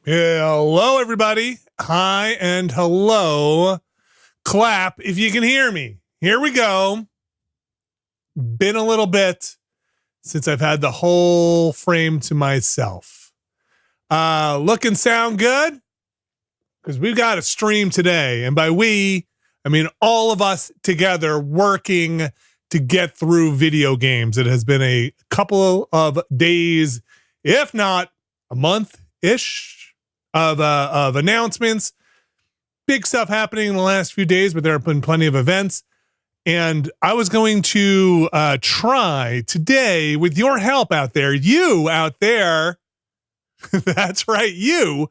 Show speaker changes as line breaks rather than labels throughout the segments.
Hello, everybody. Hi and hello. Clap if you can hear me. Here we go. Been a little bit since I've had the whole frame to myself. Look and sound good? Because we've got a stream today. And by we, I mean all of us together working to get through video games. It has been a couple of days, if not a month-ish, of announcements. Big stuff happening in the last few days, but there have been plenty of events. And I was going to try today, with your help out there, you out there, that's right, you,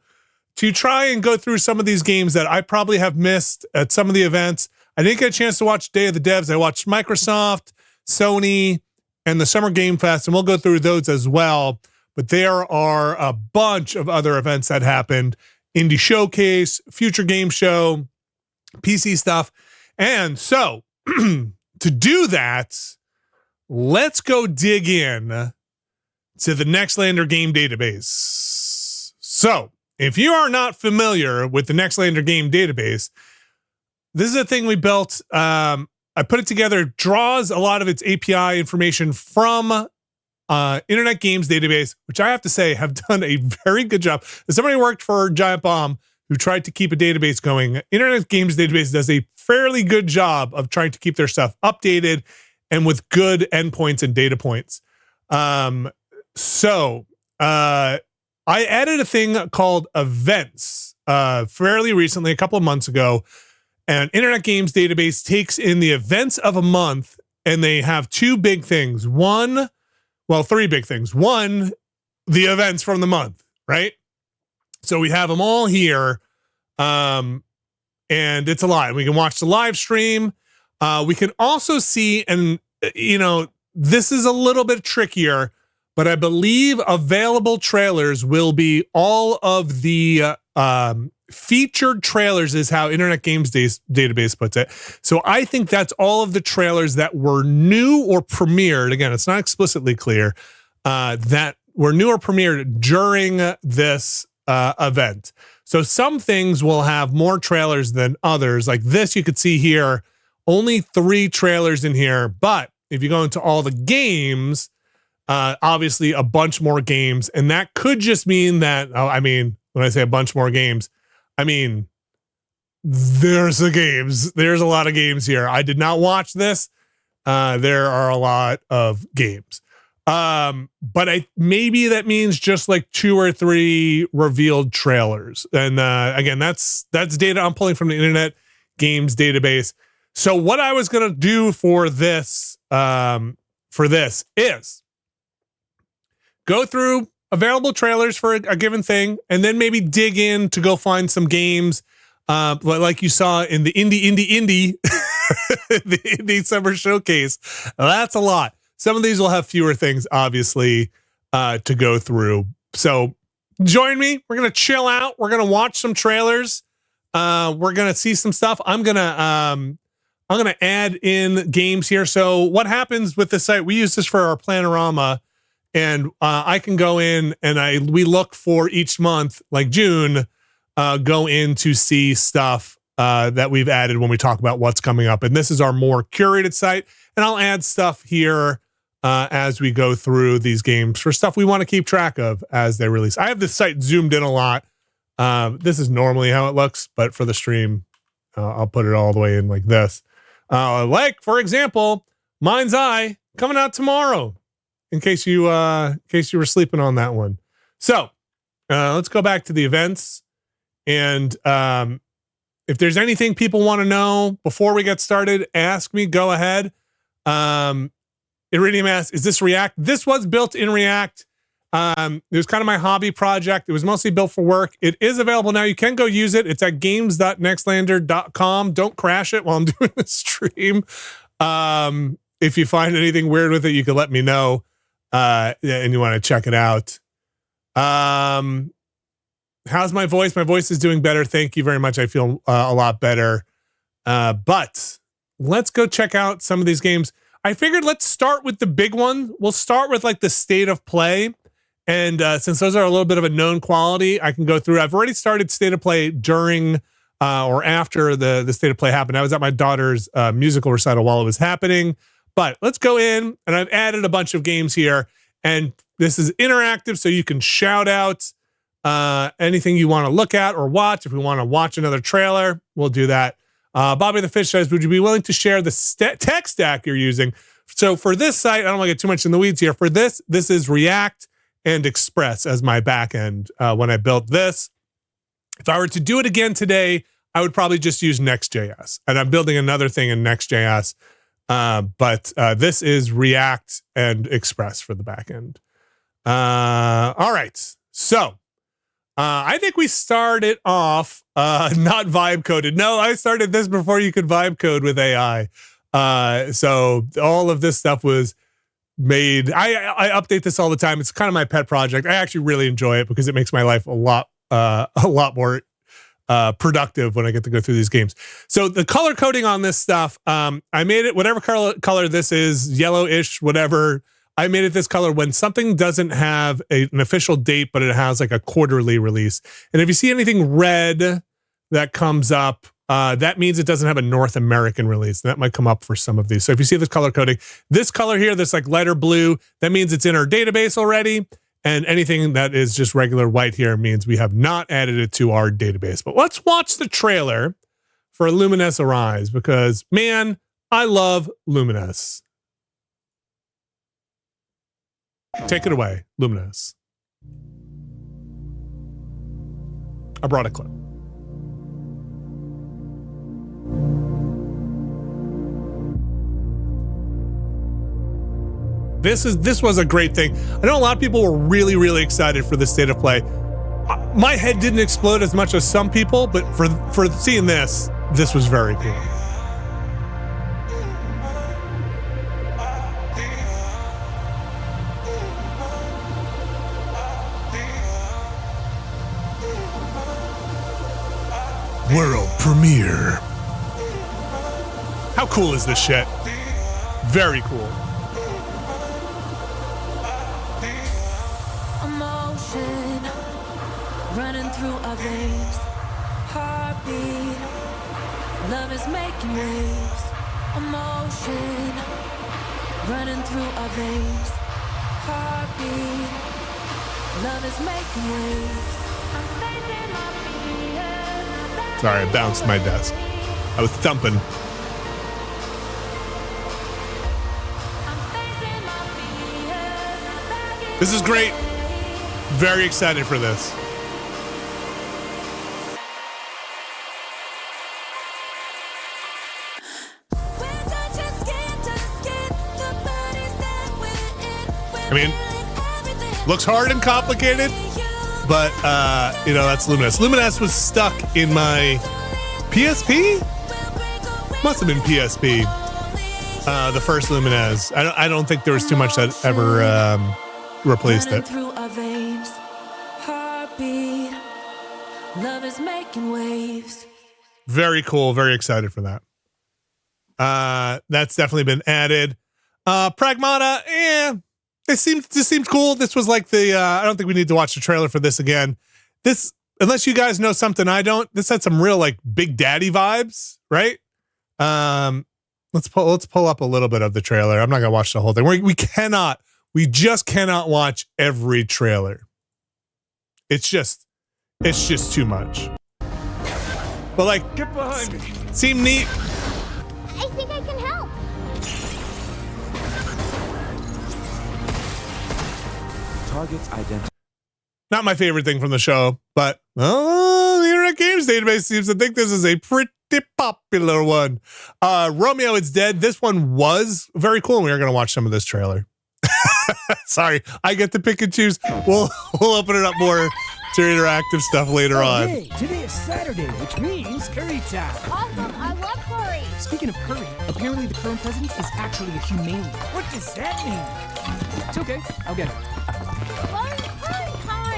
to try and go through some of these games that I probably have missed at some of the events. I didn't get a chance to watch Day of the Devs. I watched Microsoft, Sony, and the Summer Game Fest, and we'll go through those as well. But there are a bunch of other events that happened. Indie Showcase, Future Game Show, PC stuff. And so, to do that, let's go dig in to the Nextlander game database. So, if you are not familiar with the Nextlander game database, this is a thing we built. I put it together. It draws a lot of its API information from Internet Games Database, which I have to say have done a very good job. As somebody who worked for Giant Bomb who tried to keep a database going, Internet Games Database does a fairly good job of trying to keep their stuff updated and with good endpoints and data points. So I added a thing called events fairly recently, a couple of months ago. And Internet Games Database takes in the events of a month, and they have two big things. Three big things. One, the events from the month, right? So we have them all here, and it's a lot. We can watch the live stream. We can also see, and this is a little bit trickier, but I believe available trailers will be all of the featured trailers is how Internet Games Database puts it. So I think that's all of the trailers that were new or premiered. Again, it's not explicitly clear that were new or premiered during this event. So some things will have more trailers than others. Like this, you could see here, only 3 trailers in here. But if you go into all the games, obviously a bunch more games. And that could just mean that, when I say a bunch more games, I mean, there's a lot of games here. I did not watch this. There are a lot of games. But maybe that means just like 2 or 3 revealed trailers. And again, that's data I'm pulling from the Internet Games Database. So what I was going to do for this is go through available trailers for a given thing, and then maybe dig in to go find some games, like you saw in the indie the indie summer showcase. That's a lot. Some of these will have fewer things, obviously, to go through. So join me. We're gonna chill out. We're gonna watch some trailers. We're gonna see some stuff. I'm gonna add in games here. So what happens with the site? We use this for our Planorama. And I can go in and we look for each month, like June, go in to see stuff that we've added when we talk about what's coming up. And this is our more curated site. And I'll add stuff here as we go through these games for stuff we want to keep track of as they release. I have this site zoomed in a lot. This is normally how it looks, but for the stream, I'll put it all the way in like this. Like, for example, Mind's Eye coming out tomorrow. In case you were sleeping on that one. So let's go back to the events. And if there's anything people want to know before we get started, ask me, go ahead. Iridium asks, is this React? This was built in React. It was kind of my hobby project. It was mostly built for work. It is available now. You can go use it. It's at games.nextlander.com. Don't crash it while I'm doing the stream. If you find anything weird with it, you can let me know. And you want to check it out. How's my voice? My voice is doing better. Thank you very much. I feel a lot better. But let's go check out some of these games. I figured let's start with the big one. We'll start with like the state of play, And since those are a little bit of a known quality, I can go through. I've already started State of Play during or after the State of Play happened. I was at my daughter's musical recital while it was happening. But let's go in, and I've added a bunch of games here. And this is interactive, so you can shout out anything you want to look at or watch. If we want to watch another trailer, we'll do that. Bobby the Fish says, would you be willing to share the tech stack you're using? So for this site, I don't want to get too much in the weeds here. For this is React and Express as my backend when I built this. If I were to do it again today, I would probably just use Next.js. And I'm building another thing in Next.js. But this is React and Express for the backend. All right. So I think we started off not vibe coded. No, I started this before you could vibe code with AI. So all of this stuff was made. I update this all the time. It's kind of my pet project. I actually really enjoy it because it makes my life a lot more productive when I get to go through these games. So the color coding on this stuff, I made it whatever color this is, yellowish, whatever. I made it this color when something doesn't have an official date, but it has like a quarterly release. And if you see anything red that comes up, that means it doesn't have a North American release. That might come up for some of these. So if you see this color coding, this color here, this like lighter blue, that means it's in our database already. And anything that is just regular white here means we have not added it to our database. But let's watch the trailer for Lumines Arise because, man, I love Lumines. Take it away, Lumines. I brought a clip. This was a great thing. I know a lot of people were really, really excited for the State of Play. My head didn't explode as much as some people, but for seeing this was very cool. World premiere. How cool is this shit? Very cool.
Emotion running through our veins. Heartbeat. Love is making waves. Emotion running through our veins. Heartbeat. Love is making waves. I'm facing my fears.
Sorry, I bounced my desk. I was thumping. This is great. Very excited for this. I mean, looks hard and complicated, but you know, that's Lumines. Lumines was stuck in my PSP? Must have been PSP. The first Lumines. I don't think there was too much that ever replaced it.
Through our veins, heartbeat, love is making waves.
Very cool. Very excited for that. That's definitely been added. Pragmata, this seems cool. This was like the I don't think we need to watch the trailer for this again. This, unless you guys know something I don't, this had some real like Big Daddy vibes, right? Let's pull up a little bit of the trailer. I'm not gonna watch the whole thing. We just cannot watch every trailer. It's just too much. But like,
Get behind me.
Seem neat.
I think I can help.
Targets identified.
Not my favorite thing from the show, but the Internet Games Database seems to think this is a pretty popular one. Romeo Is Dead. This one was very cool, and we are going to watch some of this trailer. Sorry, I get to pick and choose. We'll open it up more to interactive stuff later on.
Hey, today is Saturday, which means curry time.
Awesome, I love curry.
Speaking of curry, apparently the current president is actually a humane. What does that mean? It's okay, I'll get it.
Curry time.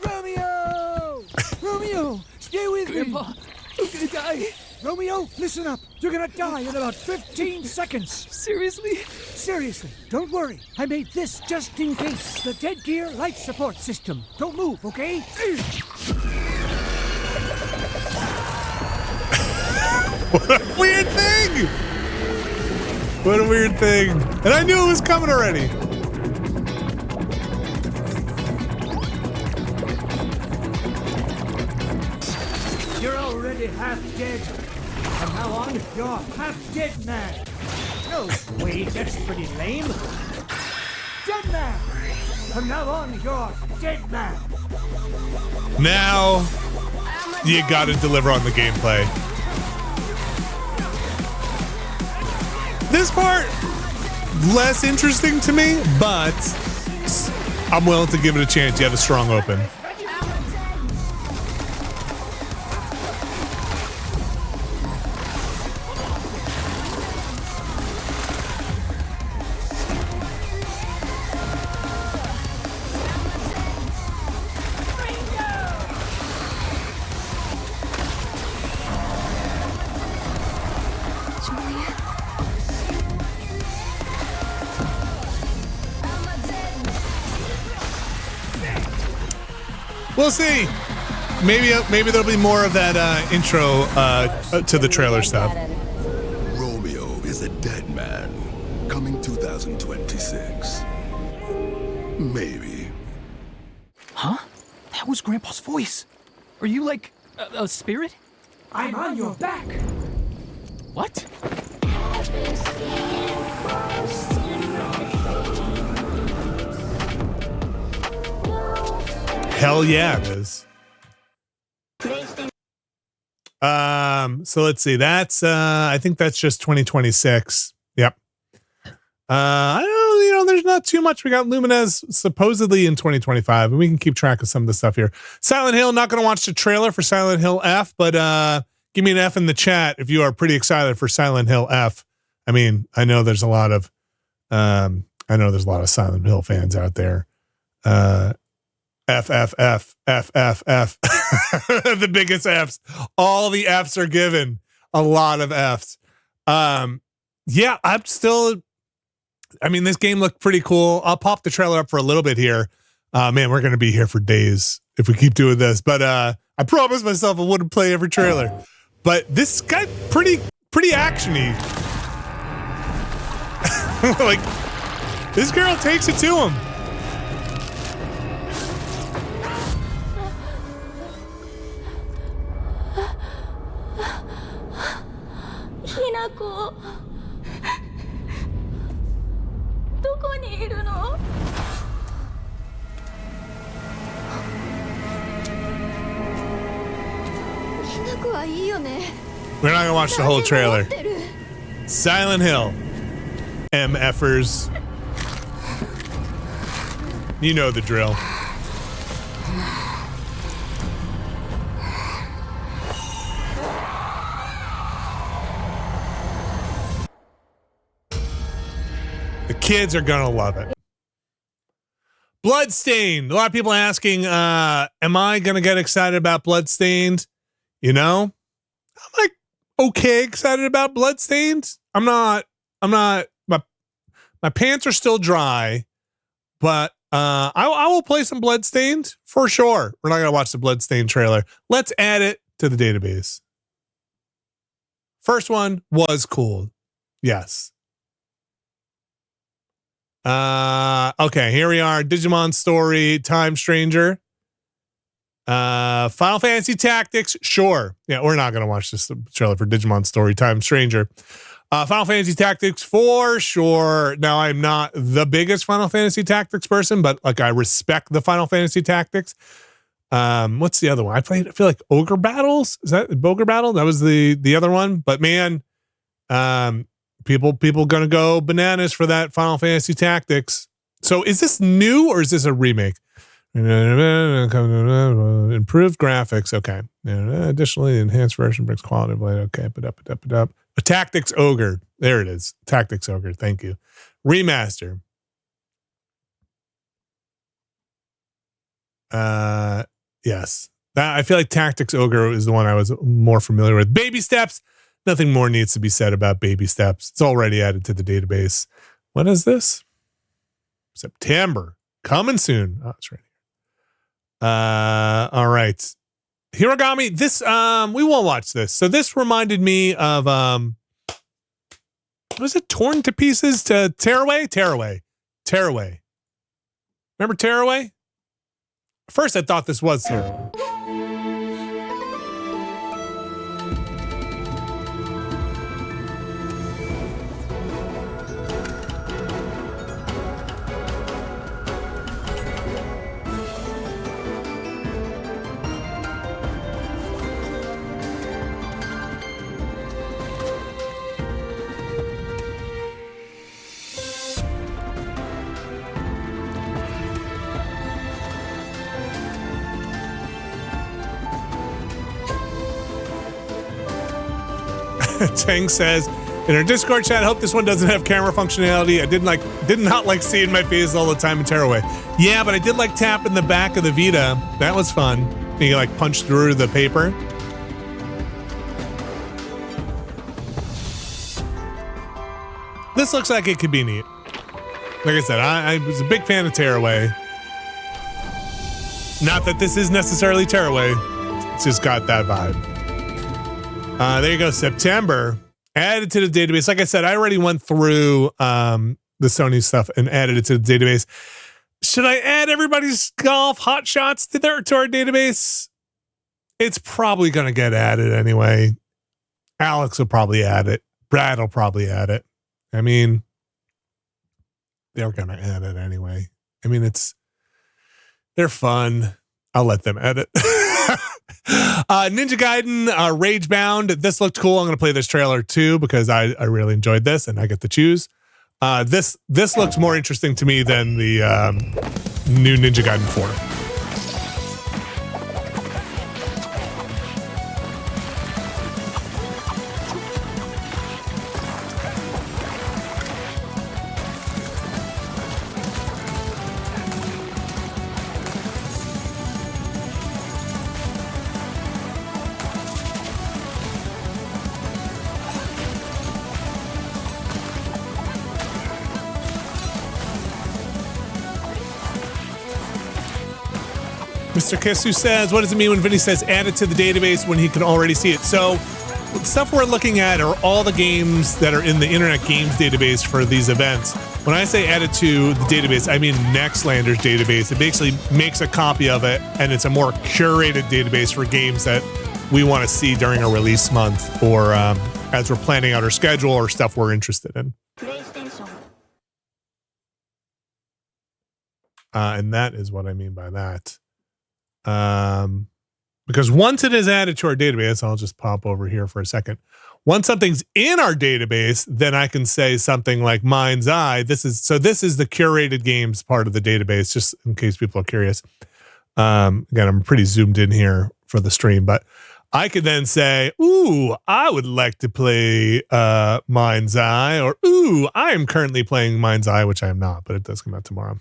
Romeo! Romeo, stay with me.
Grandpa, I'm gonna die. Romeo, listen up. You're gonna die in about 15 seconds.
Seriously?
Seriously, don't worry. I made this just in case. The dead gear life support system. Don't move, okay?
What a weird thing! What a weird thing. And I knew it was coming already.
You're already half dead. From now on, you're half dead man. No, wait, that's pretty lame. Dead man. From now on, you're dead man.
Now, you gotta deliver on the gameplay. This part, less interesting to me, but I'm willing to give it a chance. You have a strong open. We'll see. Maybe there'll be more of that intro to the trailer stuff.
Romeo is a dead man. Coming 2026. Maybe.
Huh? That was Grandpa's voice. Are you like a spirit?
I'm on your back.
What?
Hell yeah, it is. So let's see. That's I think that's just 2026. Yep. I don't know, there's not too much. We got Lumines supposedly in 2025, and we can keep track of some of the stuff here. Silent Hill, not gonna watch the trailer for Silent Hill F, but give me an F in the chat if you are pretty excited for Silent Hill F. I mean, I know there's a lot of Silent Hill fans out there. F, F, F, F, F, F. The biggest Fs. All the Fs are given. A lot of Fs. Yeah, this game looked pretty cool. I'll pop the trailer up for a little bit here. Man, we're going to be here for days if we keep doing this. But I promised myself I wouldn't play every trailer. But this got pretty actiony. Like, this girl takes it to him.
Hinako. どこにいるの? Hinako はいいよね.
We're not gonna watch the whole trailer. Silent Hill. MFers. You know the drill. The kids are gonna love it. Bloodstained. A lot of people asking, am I gonna get excited about Bloodstained? You know, I'm like okay excited about Bloodstained. I'm not. My pants are still dry, but I will play some Bloodstained for sure. We're not gonna watch the Bloodstained trailer. Let's add it to the database. First one was cool. Yes. Okay, here we are. Digimon Story, Time Stranger. Final Fantasy Tactics, sure. Yeah, we're not gonna watch this trailer for Digimon Story, Time Stranger. Final Fantasy Tactics for sure. Now, I'm not the biggest Final Fantasy Tactics person, but like I respect the Final Fantasy Tactics. What's the other one? I feel like Ogre Battles. Is that Ogre Battle? That was the other one. But man, people gonna go bananas for that Final Fantasy Tactics. So is this new or is this a remake? Improved graphics. Okay. Additionally, enhanced version brings quality of blade. Okay. But a Tactics Ogre. There it is. Tactics Ogre. Thank you. Remaster. Yes. I feel like Tactics Ogre is the one I was more familiar with. Baby Steps. Nothing more needs to be said about Baby Steps. It's already added to the database. What is this? September. Coming soon. Oh, it's right here. All right. Hirogami. This, we won't watch this. So this reminded me of, was it Torn to Pieces to Tearaway? Tearaway. Remember Tearaway? First, I thought this was Tearaway. Chang says in our Discord chat, hope this one doesn't have camera functionality. I did not like seeing my face all the time in Tearaway. Yeah, but I did like tapping the back of the Vita. That was fun. You like punch through the paper. This looks like it could be neat. Like I said, I was a big fan of Tearaway. Not that this is necessarily Tearaway. It's just got that vibe. There you go. September. Added to the database. Like I said, I already went through the Sony stuff and added it to the database. Should I add everybody's golf hotshots to our database? It's probably going to get added anyway. Alex will probably add it. Brad will probably add it. I mean, they're going to add it anyway. I mean, they're fun. I'll let them edit. Ninja Gaiden, Ragebound. This looked cool. I'm going to play this trailer too because I really enjoyed this and I get to choose. This looks more interesting to me than the new Ninja Gaiden 4. Mr. Kissu says, what does it mean when Vinny says add it to the database when he can already see it? So the stuff we're looking at are all the games that are in the Internet Games database for these events. When I say add it to the database, I mean Nextlander's database. It basically makes a copy of it, and it's a more curated database for games that we want to see during a release month or as we're planning out our schedule or stuff we're interested in. And that is what I mean by that. Because once it is added to our database, I'll just pop over here for a second. Once something's in our database, then I can say something like Mind's Eye. This is the curated games part of the database, just in case people are curious. Again, I'm pretty zoomed in here for the stream, but I could then say, ooh, I would like to play Mind's Eye, or ooh, I am currently playing Mind's Eye, which I am not, but it does come out tomorrow.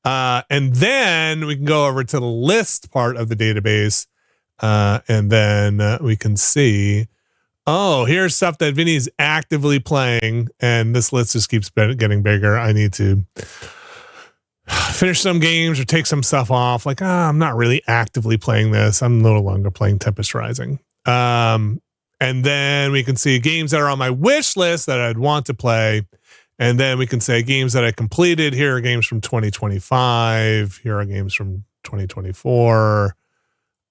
And then we can go over to the list part of the database. And then we can see, oh, here's stuff that Vinny's actively playing. And this list just keeps getting bigger. I need to finish some games or take some stuff off. Like, I'm not really actively playing this. I'm no longer playing Tempest Rising. And then we can see games that are on my wish list that I'd want to play. And then we can say games that I completed. Here are games from 2025. Here are games from 2024.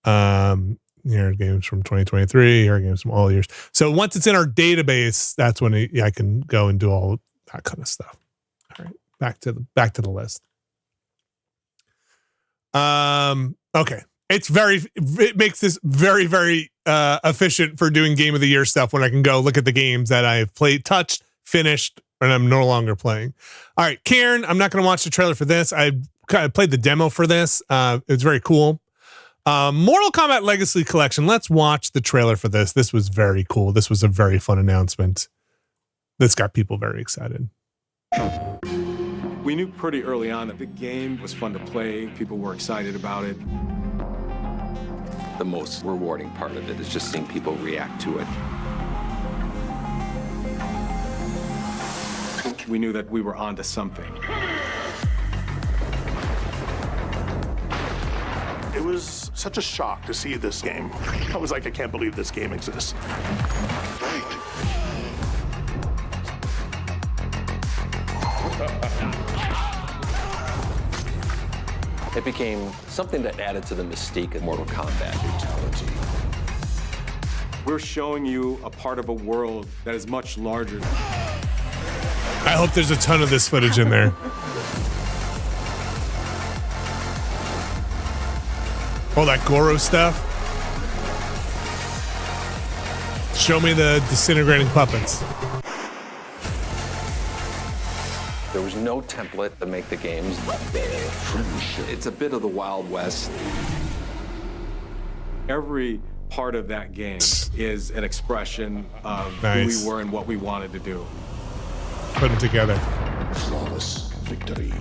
Here are games from 2023. Here are games from all years. So once it's in our database, that's when I can go and do all that kind of stuff. All right, back to the list. Okay, it makes this very, very efficient for doing Game of the Year stuff when I can go look at the games that I've played, touched, finished, and I'm no longer playing. All right, Karen, I'm not going to watch the trailer for this. I played the demo for this. It's very cool. Mortal Kombat Legacy Collection. Let's watch the trailer for this. This was very cool. This was a very fun announcement. This got people very excited.
We knew pretty early on that the game was fun to play. People were excited about it. the most rewarding part of it, is just seeing people react to it.
We knew that we were onto something.
It was such a shock to see this game. I was like, I can't believe this game exists.
It became something that added to the mystique of Mortal Kombat. Fatality.
We're showing you a part of a world that is much larger.
I hope there's a ton of this footage in there. All that Goro stuff. Show me the disintegrating puppets.
There was no template to make the games. It's a bit of the Wild West.
Every part of that game is an expression of
Nice.
who we were and what we wanted to do.
Put them together.
Flawless victory.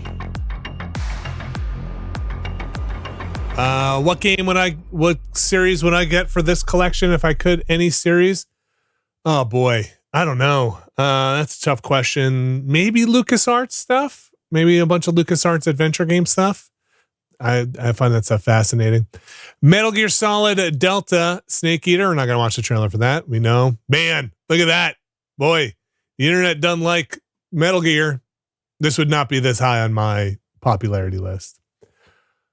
What series would I get for this collection if I could? Any series? Oh boy, I don't know. That's a tough question. Maybe LucasArts stuff. Maybe a bunch of LucasArts adventure game stuff. I find that stuff fascinating. Metal Gear Solid Delta Snake Eater. We're not gonna watch the trailer for that. We know. Man, look at that. Boy, the internet doesn't like Metal Gear. This would not be this high on my popularity list.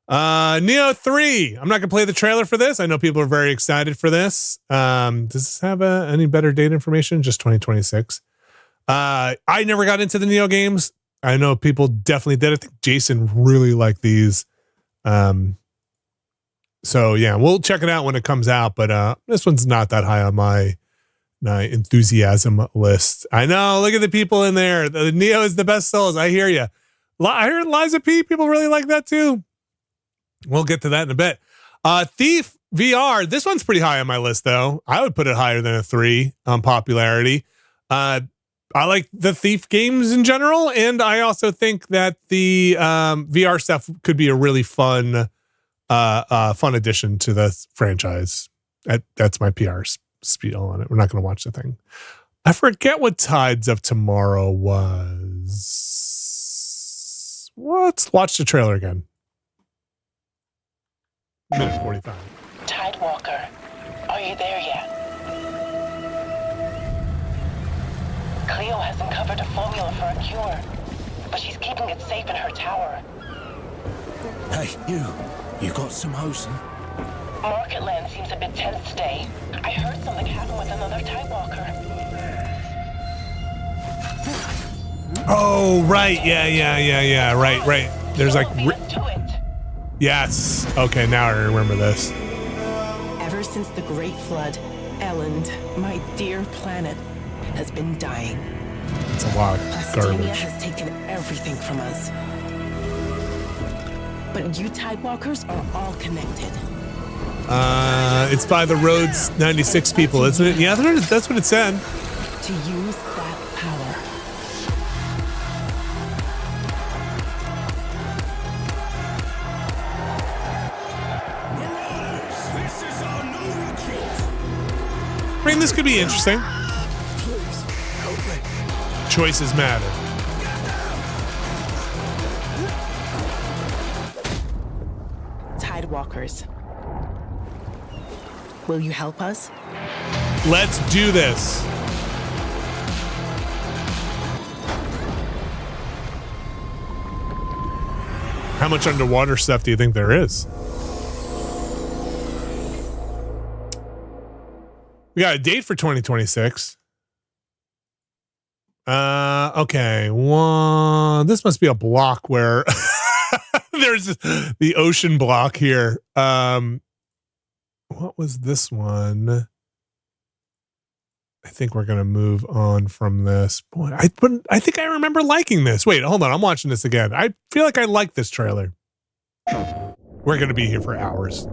Neo 3. I'm not gonna play the trailer for this. I know people are very excited for this. Does this have any better date information? Just 2026. I never got into the Neo games. I know people definitely did. I think Jason really liked these. So yeah, we'll check it out when it comes out. But this one's not that high on my enthusiasm list. I know. Look at the people in there. The Neo is the best Souls. I hear you. I heard Liza P. People really like that too. We'll get to that in a bit. Thief VR. This one's pretty high on my list, though. I would put it higher than a 3 on popularity. I like the Thief games in general, and I also think that the VR stuff could be a really fun addition to the franchise. That's my PR spiel on it. We're not going to watch the thing. I forget what Tides of Tomorrow was. Let's watch the trailer again. Minute 45.
Tidewalker, are you there yet? Cleo has uncovered a formula for a cure, but she's keeping it safe in her tower.
Hey, you got some hosen?
Market Land seems a bit tense today. I heard something happen with another Tidewalker.
Oh, right. Yeah. Right. There's like... Yes. Okay, now I remember this.
Ever since the Great Flood, Elland, my dear planet, has been dying.
It's a lot of
Plastemia
garbage.
has taken everything from us. But you Tidewalkers are all connected.
It's by the Rhodes 96 people, isn't it? Yeah, that's what it said.
To use that power.
I mean, this could be interesting. Choices matter.
Tidewalkers. Will you help us?
Let's do this. How much underwater stuff do you think there is? We got a date for 2026. Okay. This must be a block where there's the ocean block here. What was this one? I think we're going to move on from this. Boy, I think I remember liking this. Wait, hold on. I'm watching this again. I feel like I like this trailer. We're going to be here for hours.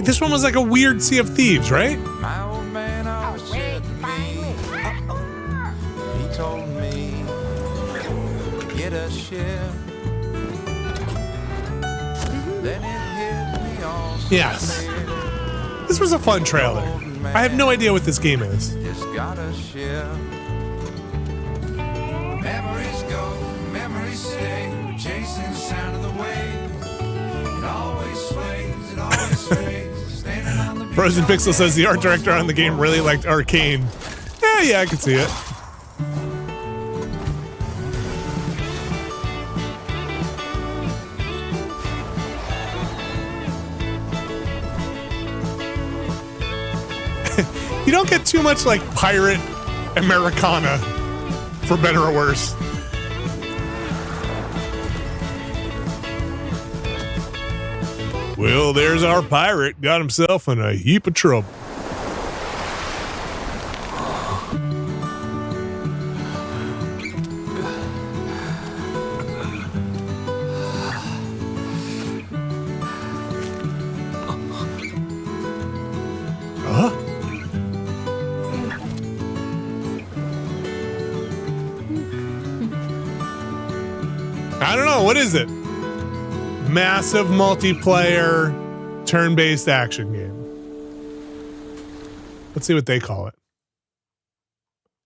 This one was like a weird Sea of Thieves, right?
My old man always said to me, he told me, get a ship. Then it hit me all.
Yes. This was a fun trailer. I have no idea what this game is.
Just got a ship. Memories go, memories stay. We're chasing the sound of the waves. It always sways, it always strays. Standing on the
Frozen Pixel says the art director on the game really liked Arcane. Yeah, I can see it. You don't get too much like pirate Americana, for better or worse. Well, there's our pirate. Got himself in a heap of trouble. I don't know. What is it? Massive multiplayer turn-based action game. Let's see what they call it.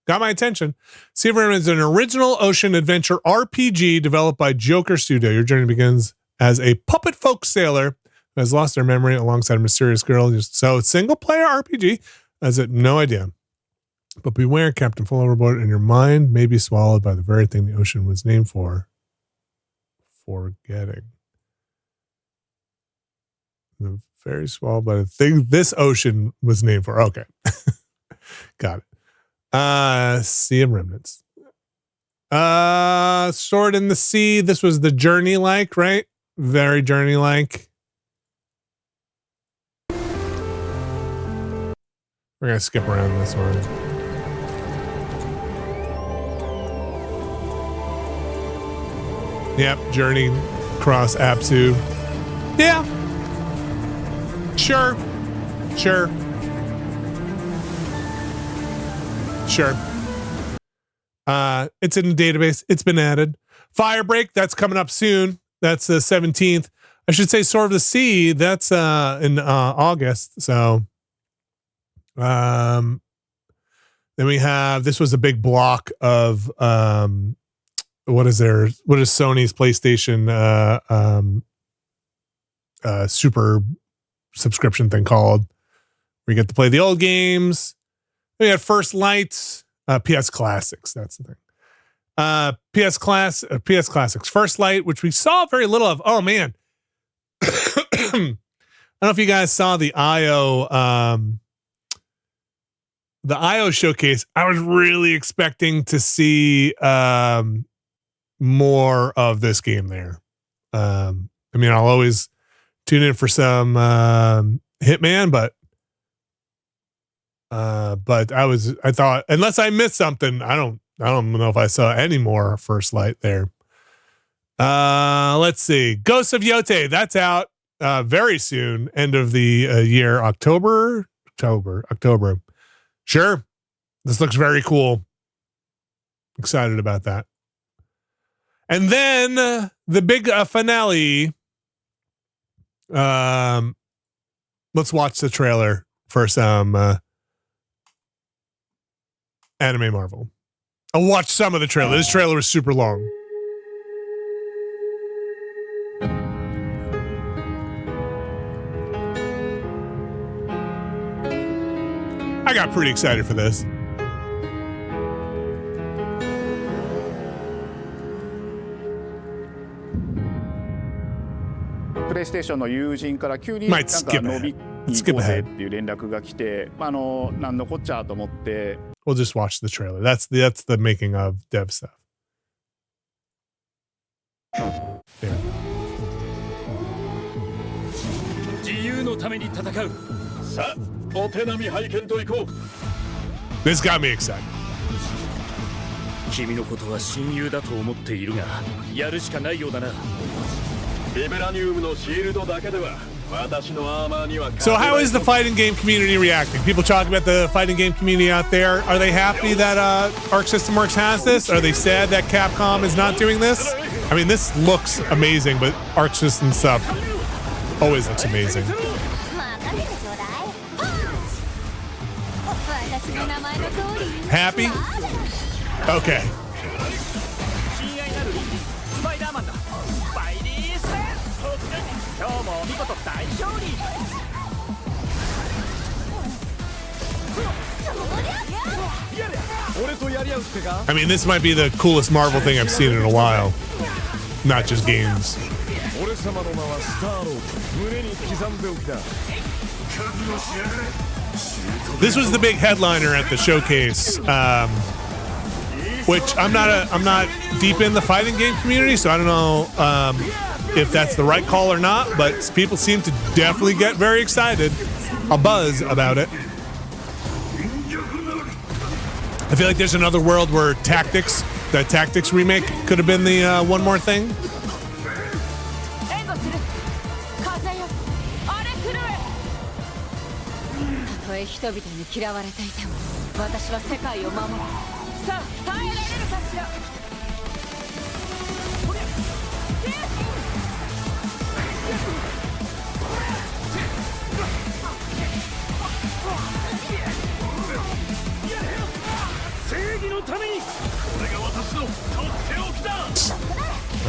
Got my attention. Sea of Remnants is an original ocean adventure RPG developed by Joker Studio. Your journey begins as a puppet folk sailor who has lost their memory alongside a mysterious girl. So single-player RPG? Has it? No idea. But beware, Captain, fall overboard, and your mind may be swallowed by the very thing the ocean was named for. Forgetting. The very swallowed by the thing this ocean was named for. Okay. Got it. Sea of Remnants. Sword in the Sea. This was the Journey-like, right? Very Journey-like. We're gonna skip around this one. Yep, Journey across Apsu. Yeah. Sure. It's in the database. It's been added. Firebreak, that's coming up soon. That's the 17th. I should say Sword of the Sea, that's in August. So then we have, this was a big block of what is Sony's PlayStation super subscription thing called, where you get to play the old games. We had First Light, PS Classics, that's the thing. PS Classics, First Light, which we saw very little of. Oh man. I don't know if you guys saw the IO showcase. I was really expecting to see more of this game there. I mean, I'll always tune in for some Hitman, but I thought, unless I missed something, I don't know if I saw any more First Light there. Let's see. Ghosts of Yote, that's out very soon, end of the year, October. Sure. This looks very cool. Excited about that. And then the big finale. Let's watch the trailer for some Anime Marvel. I'll watch some of the trailer. This trailer is super long. I got pretty excited for this.
PlayStation の友人から急に
Might skip ahead. Skip ahead.
っていう連絡が来て、なんのこっちゃと思って。
We'll just watch the trailer. That's the making of dev stuff. There.
自由のために戦う。さあ、お手並み拝見といこう。
This got me excited.
君のことは親友だと思っているが、やるしかないようだな。
So how is the fighting game community reacting? People talking about the fighting game community out there. Are they happy that Arc System Works has this? Are they sad that Capcom is not doing this? I mean, this looks amazing, but Arc System stuff always looks amazing. Happy? Okay. I mean, this might be the coolest Marvel thing I've seen in a while. Not just games. This was the big headliner at the showcase, which I'm not deep in the fighting game community, so I don't know if that's the right call or not, but people seem to definitely get very excited, a buzz about it. I feel like there's another world where Tactics, the Tactics remake, could have been the one more thing.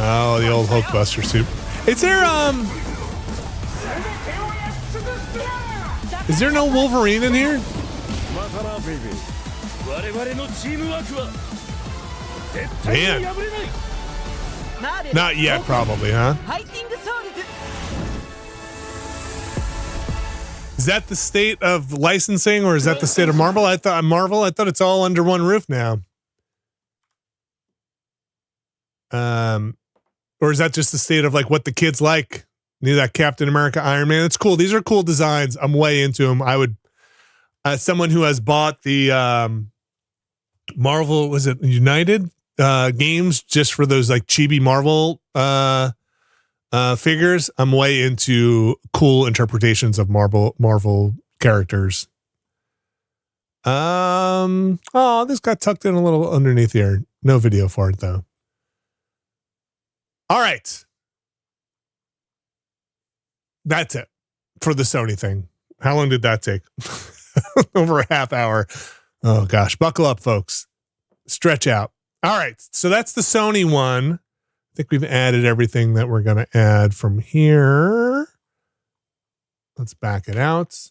Oh, the old Hulkbuster suit. Is there no Wolverine in here? Man. Not yet, probably, huh? Is that the state of licensing, or is that the state of Marvel? I thought it's all under one roof now. Or is that just the state of like what the kids like? You know, that Captain America, Iron Man. It's cool. These are cool designs. I'm way into them. I would, someone who has bought the Marvel, was it United games just for those like Chibi Marvel figures. I'm way into cool interpretations of Marvel characters. Oh, this got tucked in a little underneath here. No video for it though. All right. That's it for the Sony thing. How long did that take? Over a half hour. Oh gosh, buckle up, folks. Stretch out. All right, so that's the Sony one. I think we've added everything that we're going to add from here. Let's back it out.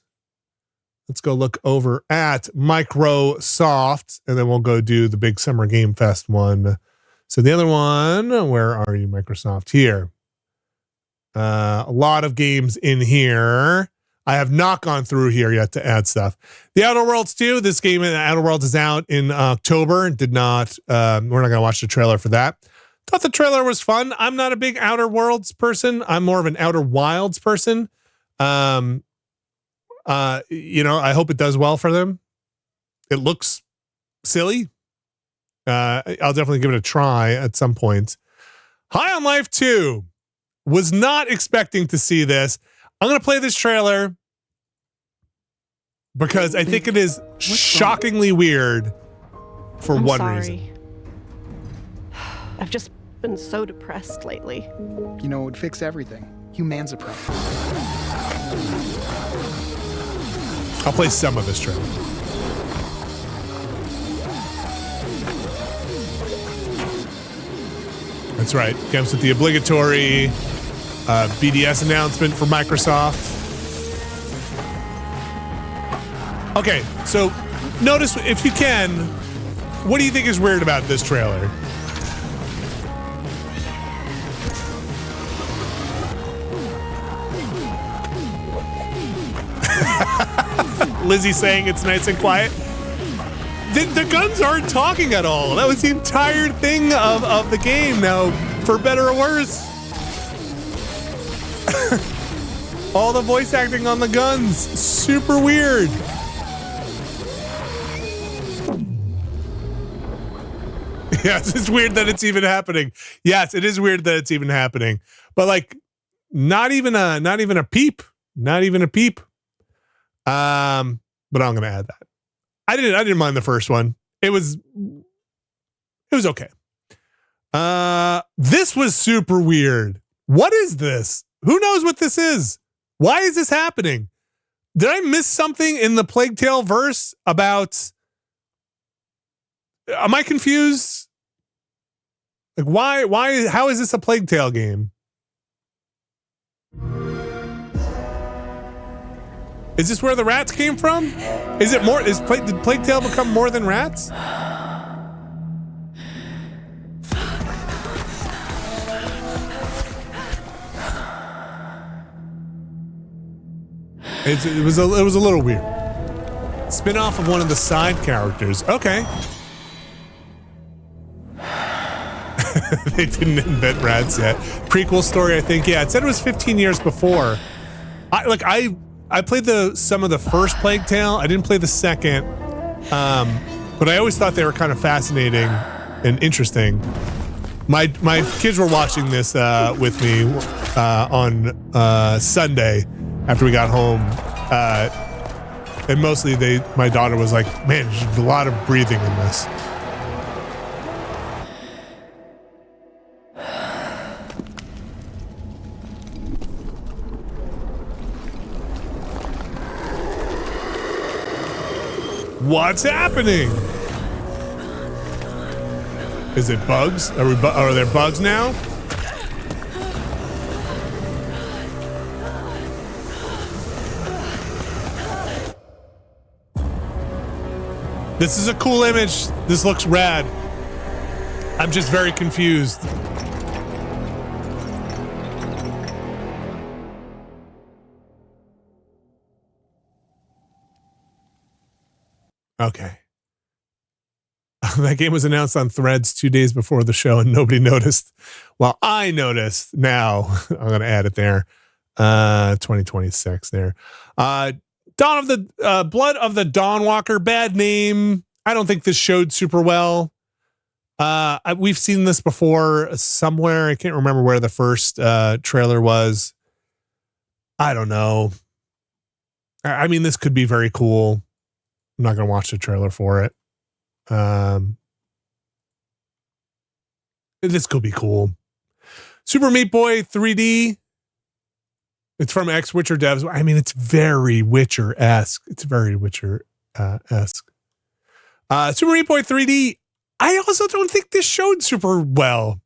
Let's go look over at Microsoft, and then we'll go do the big Summer Game Fest one. So the other one, where are you, Microsoft? Here. A lot of games in here. I have not gone through here yet to add stuff. The Outer Worlds 2, this game in Outer Worlds is out in October. We're not going to watch the trailer for that. Thought the trailer was fun. I'm not a big Outer Worlds person. I'm more of an Outer Wilds person. You know, I hope it does well for them. It looks silly. I'll definitely give it a try at some point. High on Life 2. Was not expecting to see this. I'm going to play this trailer because I think it is shockingly weird for one reason.
I've just been so depressed lately.
You know, it would fix everything. Humans are problem.
I'll play some of this trailer. That's right. Comes with the obligatory BDS announcement for Microsoft. Okay, so notice, if you can, what do you think is weird about this trailer? Lizzie saying it's nice and quiet. The guns aren't talking at all. That was the entire thing of the game. Now, for better or worse, all the voice acting on the guns, super weird. Yes, it's weird that it's even happening. Yes, it is weird that it's even happening. But like, Not even a peep. Not even a peep. But I'm gonna add that. I didn't mind the first one. It was okay. This was super weird. What is this? Who knows what this is? Why is this happening? Did I miss something in the Plague Tale verse about? Am I confused? Like why? How is this a Plague Tale game? Is this where the rats came from? Is it more? Did Plague Tale become more than rats? It was a little weird. Spin-off of one of the side characters. Okay. They didn't invent rats yet. Prequel story, I think. Yeah, it said it was 15 years before. I played some of the first Plague Tale. I didn't play the second. But I always thought they were kind of fascinating and interesting. My kids were watching this with me on Sunday after we got home. And mostly my daughter was like, man, there's a lot of breathing in this. What's happening? Is it bugs? Are there bugs now? This is a cool image. This looks rad. I'm just very confused. Okay. That game was announced on Threads 2 days before the show and nobody noticed. Well, I noticed now. I'm going to add it there. 2026 there. Blood of the Dawnwalker. Bad name. I don't think this showed super well. We've seen this before somewhere. I can't remember where the first trailer was. I don't know. I mean, this could be very cool. I'm not going to watch the trailer for it. This could be cool. Super Meat Boy 3D. It's from ex-Witcher devs. I mean, it's very Witcher-esque. It's very Witcher-esque. Super Meat Boy 3D. I also don't think this showed super well.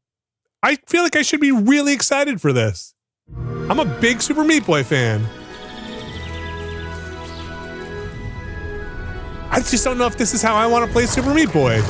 I feel like I should be really excited for this. I'm a big Super Meat Boy fan. I just don't know if this is how I want to play Super Meat Boy.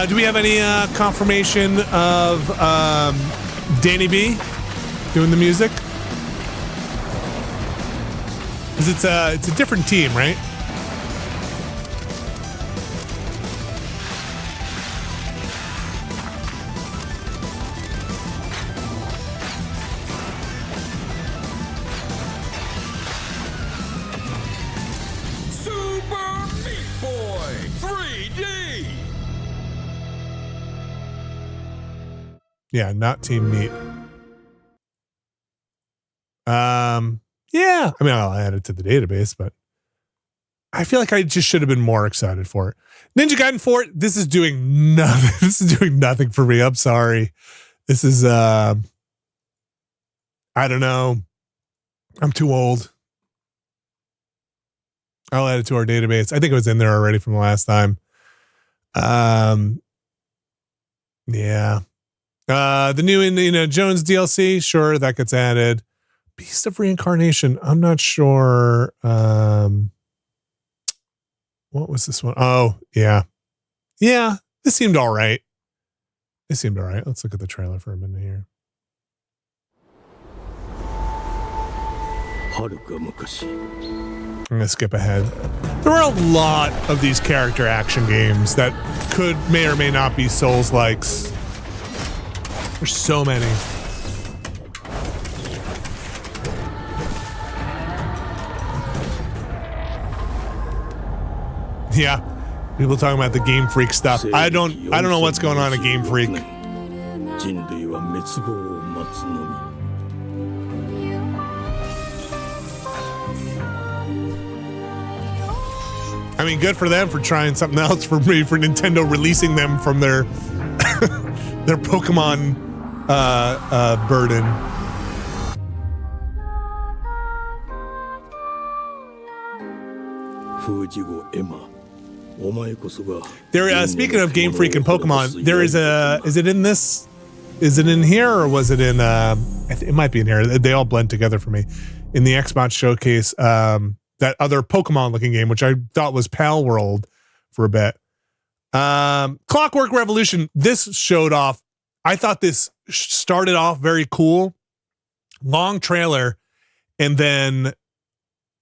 Do we have any confirmation of Danny B doing the music? Because it's a different team, right?
Super Meat Boy 3D.
Yeah, not Team Meat. Yeah, I mean, I'll add it to the database, but I feel like I just should have been more excited for it. Ninja Gaiden 4, this is doing nothing. This is doing nothing for me. I'm sorry. This is, I don't know. I'm too old. I'll add it to our database. I think it was in there already from the last time. Yeah. The new Indiana Jones DLC, sure, that gets added. Beast of Reincarnation, I'm not sure. What was this one? Oh, yeah. Yeah, this seemed all right. It seemed all right. Let's look at the trailer for a minute here. I'm gonna skip ahead. There are a lot of these character action games that may or may not be Souls-likes. There's so many. Yeah, people talking about the Game Freak stuff. I don't know what's going on at Game Freak. I mean, good for them for trying something else. For me, for Nintendo releasing them from their their Pokemon burden. There. Speaking of Game Freak and Pokemon, there is a. Is it in this? Is it in here or was it in? It might be in here. They all blend together for me. In the Xbox Showcase, that other Pokemon-looking game, which I thought was Pal World for a bit. Clockwork Revolution. This showed off. I thought this started off very cool, long trailer, and then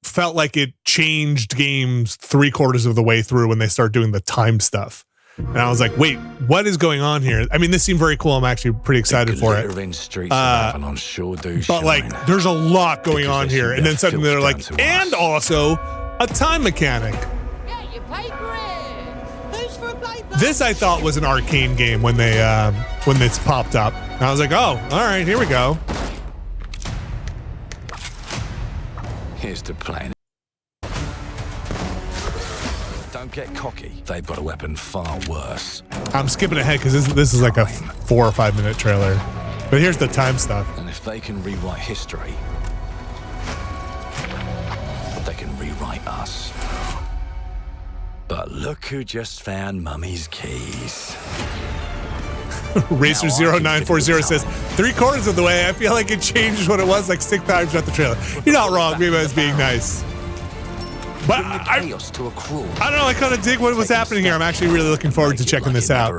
felt like it changed games 3/4 of the way through when they start doing the time stuff. And I was like, wait, what is going on here? I mean, this seemed very cool. I'm actually pretty excited for it. But like, there's a lot going on here. And then suddenly they're like, and also a time mechanic. This I thought was an Arcane game when this popped up. And I was like, oh, all right, here we go.
Here's the plan. Don't get cocky. They've got a weapon far worse.
I'm skipping ahead because this is like a 4 or 5 minute trailer. But here's the time stuff.
And if they can rewrite history, they can rewrite us. But look who just found Mummy's keys.
Racer0940 says 3/4 of the way. I feel like it changed what it was like 6 times throughout the trailer. You're not wrong. Maybe I was being nice. But I don't know. I kind of dig what was happening here. I'm actually really looking forward to checking this out.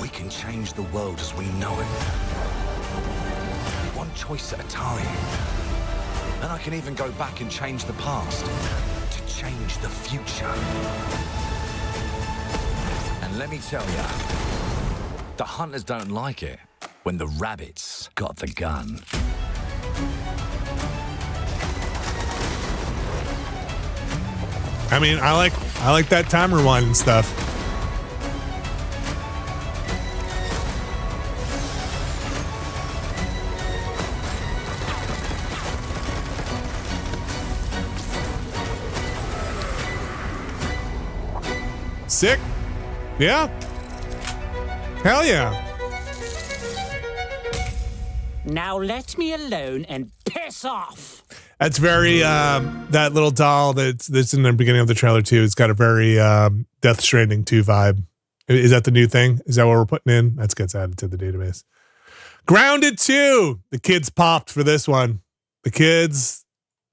We can change the world as we know it. One choice at a time. And I can even go back and change the past to change the future. And let me tell you, the hunters don't like it when the rabbits got the gun.
I mean, I like that time rewind and stuff. Sick. Yeah. Hell yeah.
Now let me alone and piss off.
That's very that little doll that's in the beginning of the trailer too. It's got a very Death Stranding 2 vibe. Is that the new thing? Is that what we're putting in? That gets added to the database. Grounded 2. The kids popped for this one. The kids,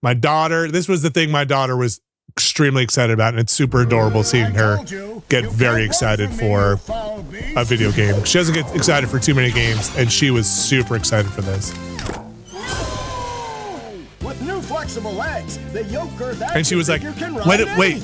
my daughter. This was the thing my daughter was extremely excited about, and it's super adorable seeing her get very excited for a video game. She doesn't get excited for too many games, and she was super excited for this.
With new flexible legs, the yoker
and she was like, wait.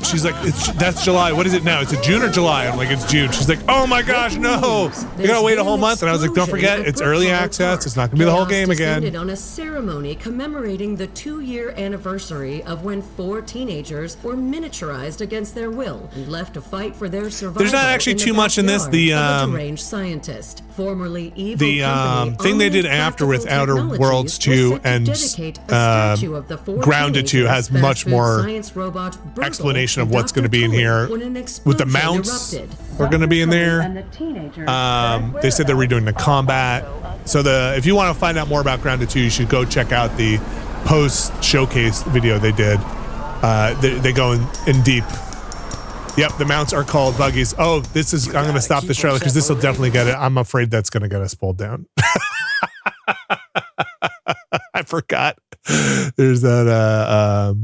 She's like, that's July. What is it now? Is it June or July? I'm like, it's June. She's like, oh my gosh, no. You gotta wait a whole month. And I was like, don't forget, it's early access. It's not gonna be the whole game again.
On a ceremony commemorating the 2-year anniversary of when 4 teenagers were miniaturized against their will and left to fight for their survival.
There's not actually too much in this. The
deranged sicientist, formerly evil
thing they did after with Outer Worlds 2 and Grounded 2 has much more explanation of what's going to be in here. With the mounts are going to be in there. They said they're redoing the combat. So if you want to find out more about Grounded 2, you should go check out the post showcase video they did. They go in deep. Yep, the mounts are called buggies. Oh, I'm going to stop this trailer because this will definitely get it. I'm afraid that's going to get us pulled down. I forgot. There's that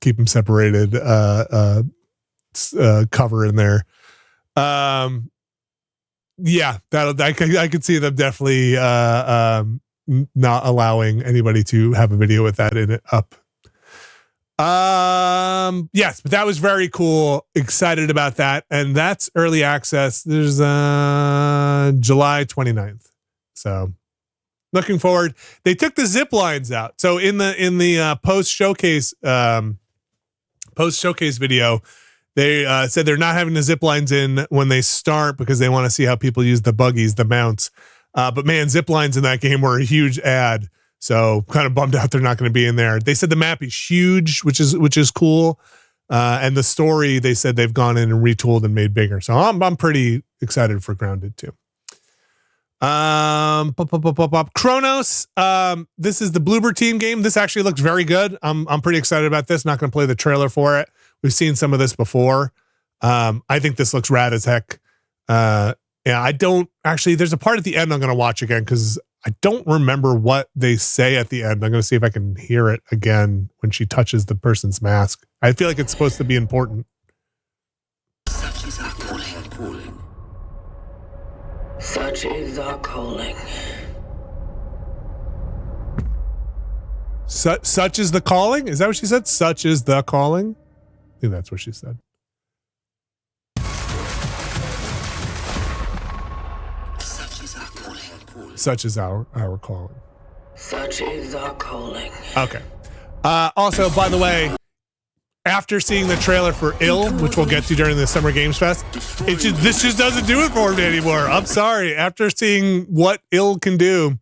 keep them separated cover in there. Yeah, I could see them definitely not allowing anybody to have a video with that in it up. Yes, but that was very cool. Excited about that. And that's early access. There's July 29th. So looking forward. They took the zip lines out. So in the post showcase video, they said they're not having the zip lines in when they start because they want to see how people use the buggies, the mounts. But man, zip lines in that game were a huge ad. So kind of bummed out they're not going to be in there. They said the map is huge, which is cool. And the story, they said they've gone in and retooled and made bigger. So I'm pretty excited for Grounded too. Chronos. This is the Bloober team game. This actually looks very good. I'm pretty excited about this. Not going to play the trailer for it. We've seen some of this before. I think this looks rad as heck. Yeah, I don't actually, there's a part at the end I'm going to watch again because I don't remember what they say at the end. I'm going to see if I can hear it again when she touches the person's mask. I feel like it's supposed to be important.
Such is our calling. Such is our calling.
Such is the calling? Is that what she said? Such is the calling? I think that's what she said. Such is our calling.
Such is our calling.
Okay. Also, by the way, after seeing the trailer for Ill, which we'll get to during the Summer Games Fest, this just doesn't do it for me anymore. I'm sorry. After seeing what Ill can do,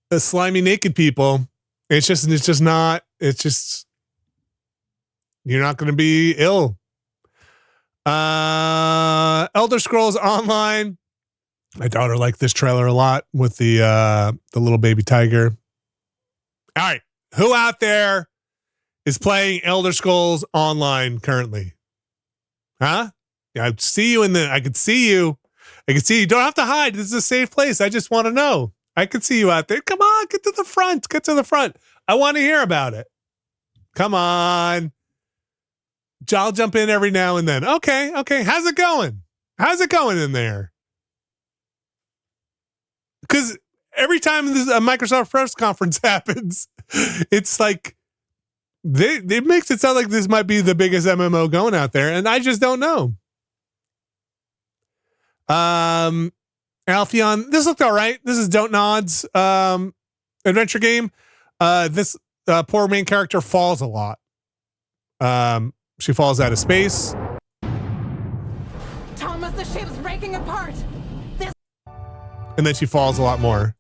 the slimy naked people, it's just you're not going to be Ill. Elder Scrolls Online. My daughter liked this trailer a lot with the little baby tiger. All right. Who out there is playing Elder Scrolls Online currently? Huh? Yeah, I see you I could see you. You don't have to hide. This is a safe place. I just want to know. I could see you out there. Come on, get to the front. I want to hear about it. Come on. I'll jump in every now and then. Okay. How's it going in there? Because every time a Microsoft press conference happens, it's like it makes it sound like this might be the biggest MMO going out there, and I just don't know. Alpheon, this looked all right. This is Don't Nod's adventure game. This poor main character falls a lot. She falls out of space.
Thomas, the ship's breaking apart.
And then she falls a lot more.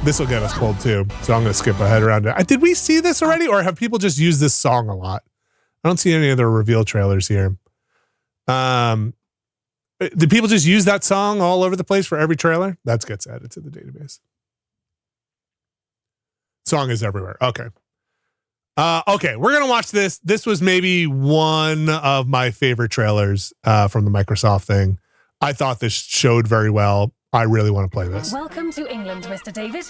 This will get us pulled too, so I'm going to skip ahead around it. Did we see this already, or have people just used this song a lot? I don't see any other reveal trailers here. Did people just use that song all over the place for every trailer? That gets added to the database. Song is everywhere. Okay. Okay, we're going to watch this. This was maybe one of my favorite trailers from the Microsoft thing. I thought this showed very well. I really want to play this.
Welcome to England, Mr. David.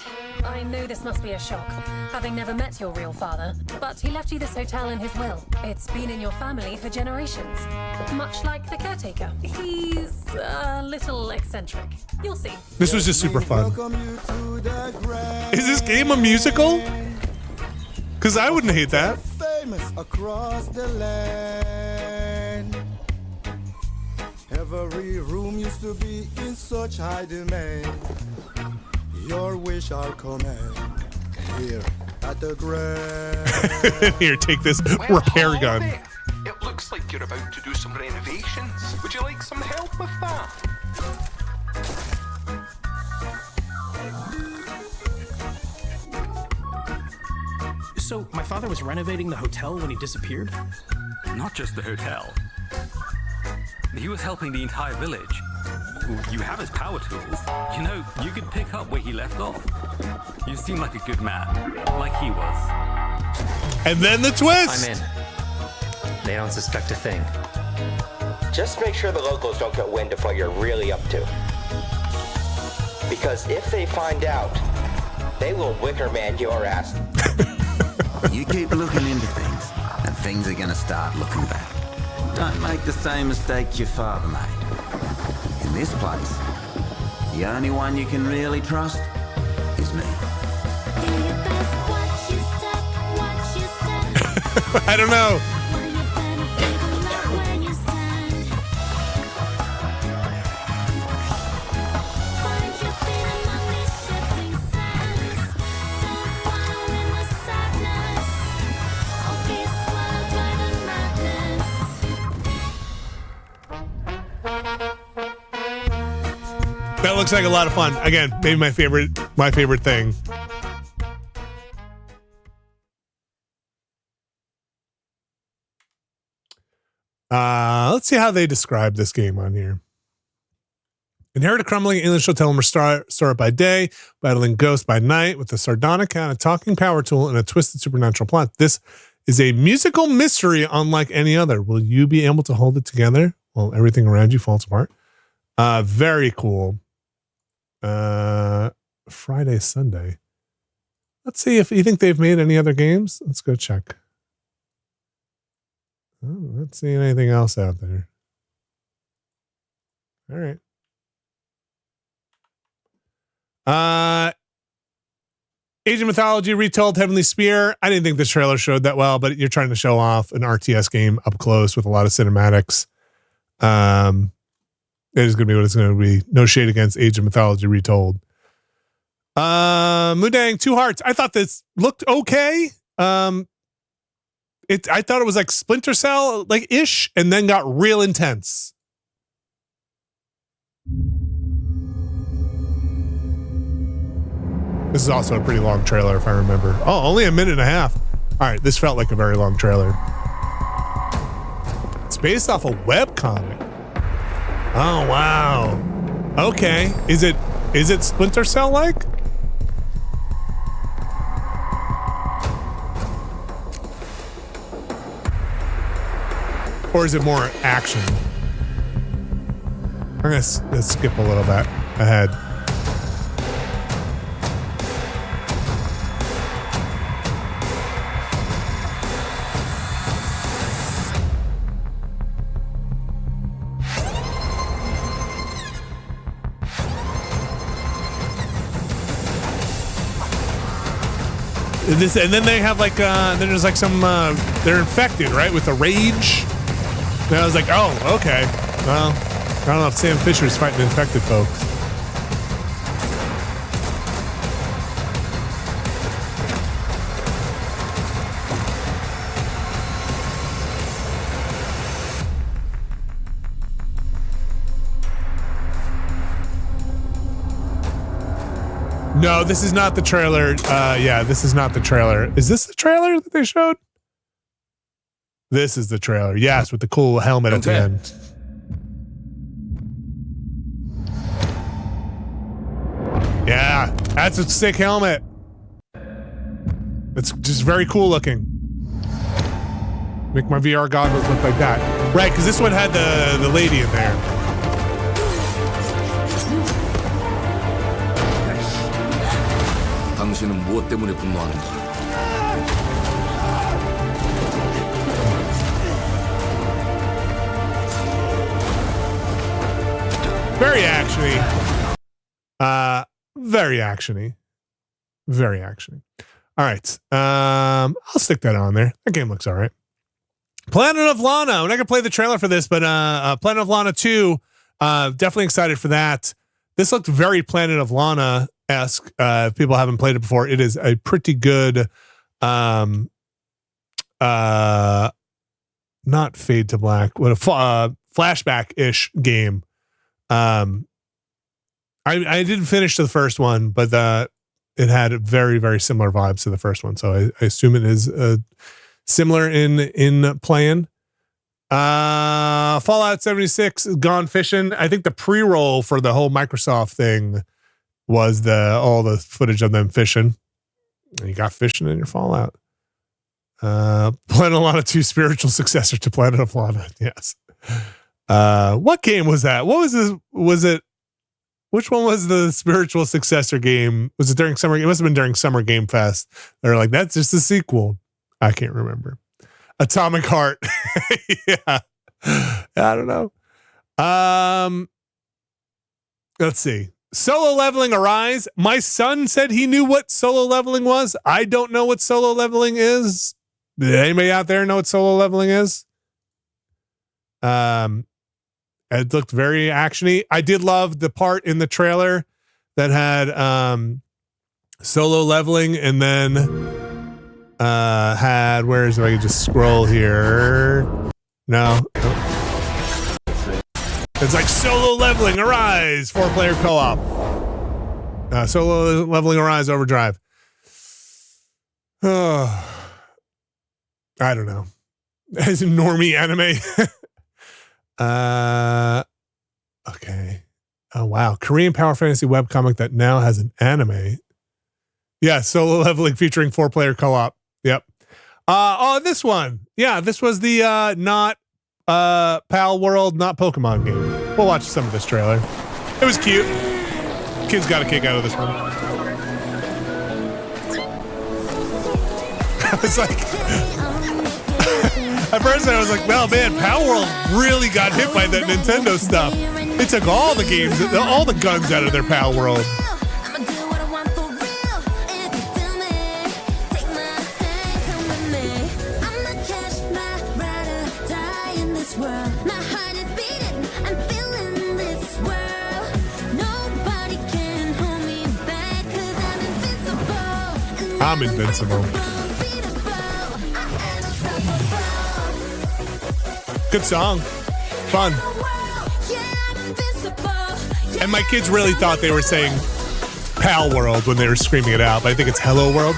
I know this must be a shock, having never met your real father, but he left you this hotel in his will. It's been in your family for generations, much like the caretaker. He's a little eccentric. You'll see.
This was just super fun. Is this game a musical? Because I wouldn't hate that.
Famous across the land. Every room used to be in such high demand. Your wish I'll command here at the grand.
Here, take this repair gun.
It looks like you're about to do some renovations. Would you like some help with that?
So, my father was renovating the hotel when he disappeared?
Not just the hotel. He was helping the entire village. You have his power tools. You know, you could pick up where he left off. You seem like a good man, like he was.
And then the twist!
I'm in. They don't suspect a thing.
Just make sure the locals don't get wind of what you're really up to. Because if they find out, they will wicker man your ass.
You keep looking into things, and things are gonna start looking back. Don't make the same mistake your father made. In this place, the only one you can really trust is me.
I don't know. That looks like a lot of fun. Again, maybe my favorite thing. Let's see how they describe this game on here. Inherit a crumbling alien hotel and restore it by day, battling ghosts by night with a sardonic cat, a talking power tool, and a twisted supernatural plot. This is a musical mystery unlike any other. Will you be able to hold it together while everything around you falls apart? Very cool. Friday, Sunday. Let's see if you think they've made any other games. Let's go check. Oh, not seeing anything else out there. All right. Age of Mythology retold Heavenly Spear. I didn't think this trailer showed that well, but you're trying to show off an RTS game up close with a lot of cinematics. It is going to be what it's going to be. No shade against Age of Mythology retold. Mudang, Two Hearts. I thought this looked okay. I thought it was like Splinter Cell like ish, and then got real intense. This is also a pretty long trailer, if I remember. Oh, only a minute and a half. All right, this felt like a very long trailer. It's based off a webcomic. Oh wow. Okay, is it Splinter Cell like? Or is it more action? I'm gonna skip a little bit ahead. And then they have like then there's like some they're infected, right, with a rage. And I was like, oh, okay. Well, I don't know if Sam Fisher's fighting infected folks. No, this is not the trailer. Yeah, this is not the trailer. Is this the trailer that they showed? This is the trailer. Yes, with the cool helmet at the end. Yeah, that's a sick helmet. It's just very cool looking. Make my VR goggles look like that. Right, because this one had the lady in there.
당신은 무엇 때문에 분노하는가?
Very actiony. Very actiony. Very actiony. All right. I'll stick that on there. That game looks all right. Planet of Lana. I'm not gonna play the trailer for this, but Planet of Lana 2. Definitely excited for that. This looked very Planet of Lana-esque. If people haven't played it before, it is a pretty good not Fade to Black, what a flashback-ish game. I didn't finish the first one, but it had very, very similar vibes to the first one. So I assume it is similar in plan. Fallout 76 Gone Fishing. I think the pre-roll for the whole Microsoft thing was all the footage of them fishing. You got fishing in your Fallout. Planet of Lana 2 spiritual successor to Planet of Lana. Yes. What game was that? What was this? Was it? Which one was the spiritual successor game? Was it during summer? It must have been during Summer Game Fest. They're like, that's just a sequel. I can't remember. Atomic Heart. Yeah. I don't know. Let's see. Solo leveling Arise. My son said he knew what solo leveling was. I don't know what solo leveling is. Did anybody out there know what solo leveling is? It looked very actiony. I did love the part in the trailer that had solo leveling, and then had, where is it? I can just scroll here. No. It's like solo leveling Arise, 4-player co-op. Solo leveling Arise Overdrive. Oh, I don't know. As a normie anime. Okay. Oh wow, Korean power fantasy webcomic that now has an anime. Yeah, solo leveling featuring 4-player co-op. Yep. Oh, this one. Yeah, this was the not Pal World, not Pokemon game. We'll watch some of this trailer. It was cute. Kids got a kick out of this one. I was like, at first I was like, well, man, Pal World really got hit by that Nintendo stuff. They took all the games, all the guns out of their Pal World. I'm invincible. Good song. Fun. And my kids really thought they were saying Pal World when they were screaming it out, but I think it's Hello World.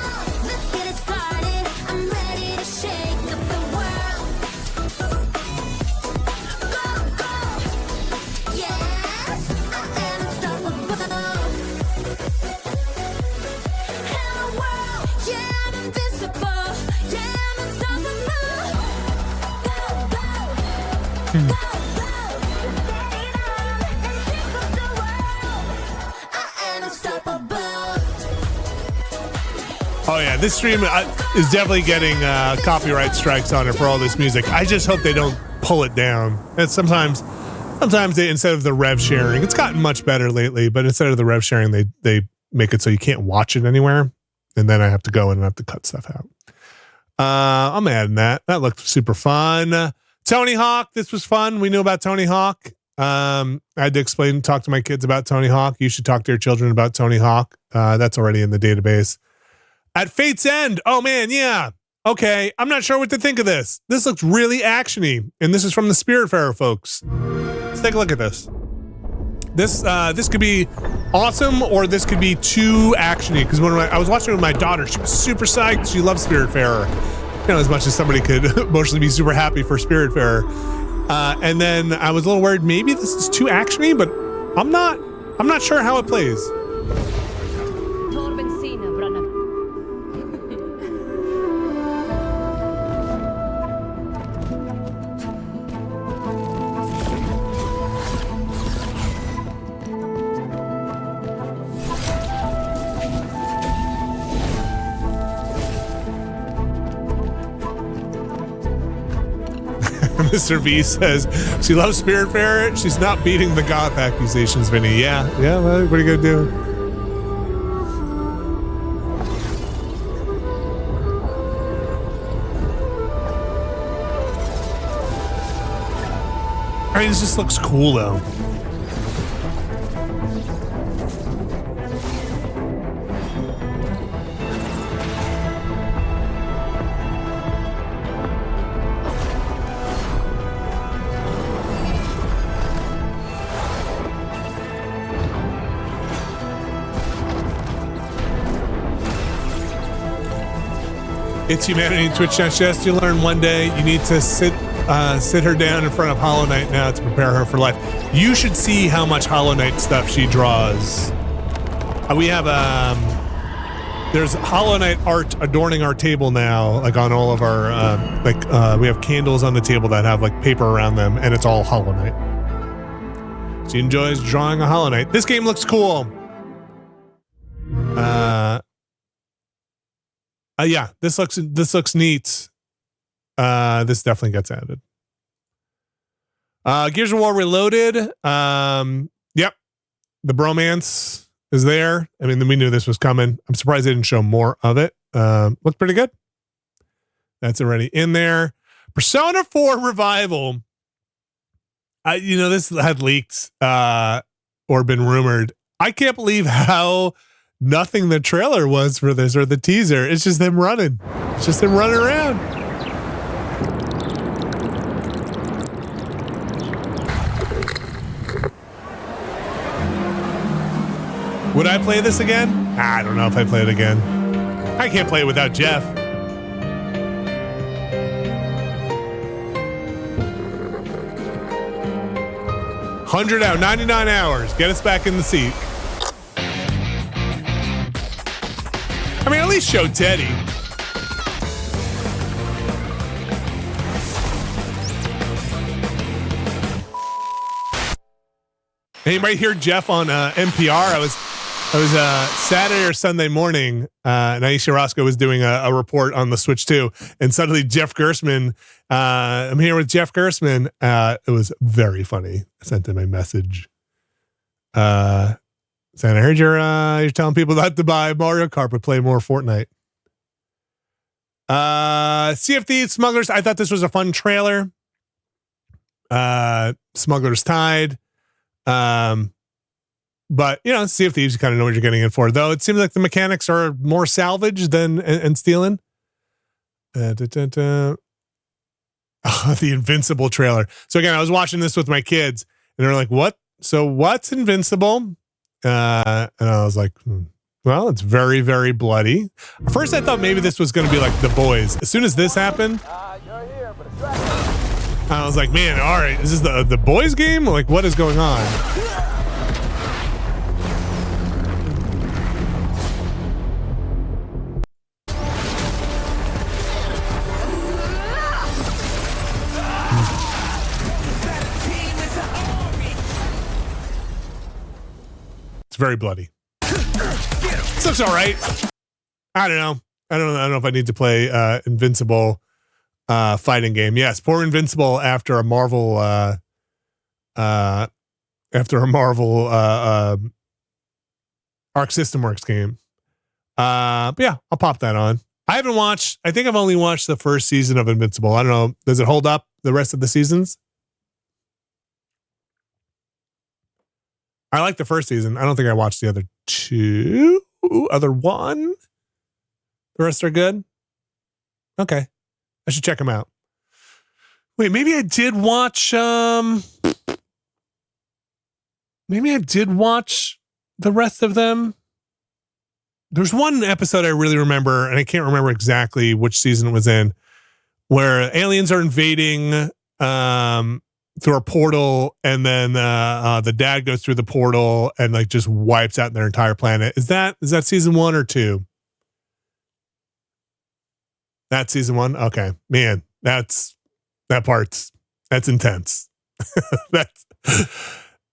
Oh yeah, this stream is definitely getting copyright strikes on it for all this music. I just hope they don't pull it down. And sometimes they, instead of the rev sharing, it's gotten much better lately, but instead of the rev sharing, they make it so you can't watch it anywhere, and then I have to go in and have to cut stuff out. I'm adding that. That looked super fun. Tony Hawk, this was fun. We knew about Tony Hawk. I had to talk to my kids about Tony Hawk. You should talk to your children about Tony Hawk. That's already in the database. At Fate's End. Oh man, yeah. Okay, I'm not sure what to think of this. This looks really actiony, and this is from the Spiritfarer folks. Let's take a look at this. This could be awesome, or this could be too actiony. Because when I was watching it with my daughter, she was super psyched. She loves Spiritfarer, as much as somebody could emotionally be super happy for Spiritfarer. And then I was a little worried maybe this is too actiony, but I'm not sure how it plays. Mr. V says she loves Spiritfarer. She's not beating the goth accusations, Vinny. Yeah. Well, what are you gonna do? I mean, this just looks cool though. It's Humanity Twitch Chat. Yes, you learn one day you need to sit her down in front of Hollow Knight now to prepare her for life. You should see how much Hollow Knight stuff she draws. We have there's Hollow Knight art adorning our table now, like on all of our we have candles on the table that have like paper around them, and it's all Hollow Knight. She enjoys drawing a Hollow Knight. This game looks cool. Yeah, this looks neat. This definitely gets added. Gears of War Reloaded. Yep. The bromance is there. I mean, we knew this was coming. I'm surprised they didn't show more of it. Looked pretty good. That's already in there. Persona 4 Revival. This had leaked or been rumored. I can't believe how nothing the trailer was for this or the teaser. It's just them running. It's just them running around. Would I play this again? I don't know if I play it again. I can't play it without Jeff. 100 hours, 99 hours. Get us back in the seat. I mean, at least show Teddy. Anybody hear Jeff on NPR? I was Saturday or Sunday morning, and Aisha Roscoe was doing a report on the Switch 2, and suddenly Jeff Gersman, I'm here with Jeff Gersman. It was very funny. I sent him a message. Saying, I heard you're telling people not to buy Mario Kart, but play more Fortnite. CFD Smugglers. I thought this was a fun trailer. Smugglers Tide. But Sea of Thieves, you kind of know what you're getting in for. Though it seems like the mechanics are more salvage than and stealing. The Invincible trailer. So again, I was watching this with my kids, and they're like, "What? So what's Invincible?" And I was like, "Well, it's very, very bloody." First, I thought maybe this was going to be like The Boys. As soon as this happened, I was like, "Man, all right, is this the Boys game? Like, what is going on?" Very bloody. This looks all right. I don't know. I don't know if I need to play Invincible fighting game. Yes, poor Invincible after a Marvel Arc System Works game. But yeah, I'll pop that on. I think I've only watched the first season of Invincible. I don't know. Does it hold up the rest of the seasons? I like the first season. I don't think I watched the other two. Other one. The rest are good. Okay. I should check them out. Wait, maybe I did watch maybe I did watch the rest of them. There's one episode I really remember, and I can't remember exactly which season it was in, where aliens are invading through a portal, and then the dad goes through the portal and like just wipes out their entire planet. Is that season 1 or 2? That's season 1. Okay, man, that's intense. that's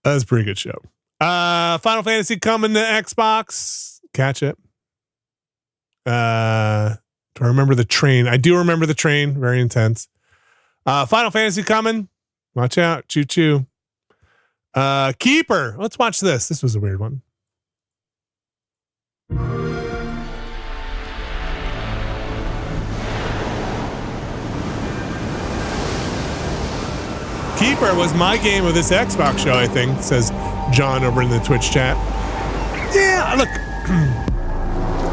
a pretty good show. Final Fantasy coming to Xbox. Catch it. Do I remember the train? I do remember the train. Very intense. Final Fantasy coming. Watch out. Choo choo. Keeper. Let's watch this. This was a weird one. Keeper was my game of this Xbox show, I think, says John over in the Twitch chat. Yeah, look.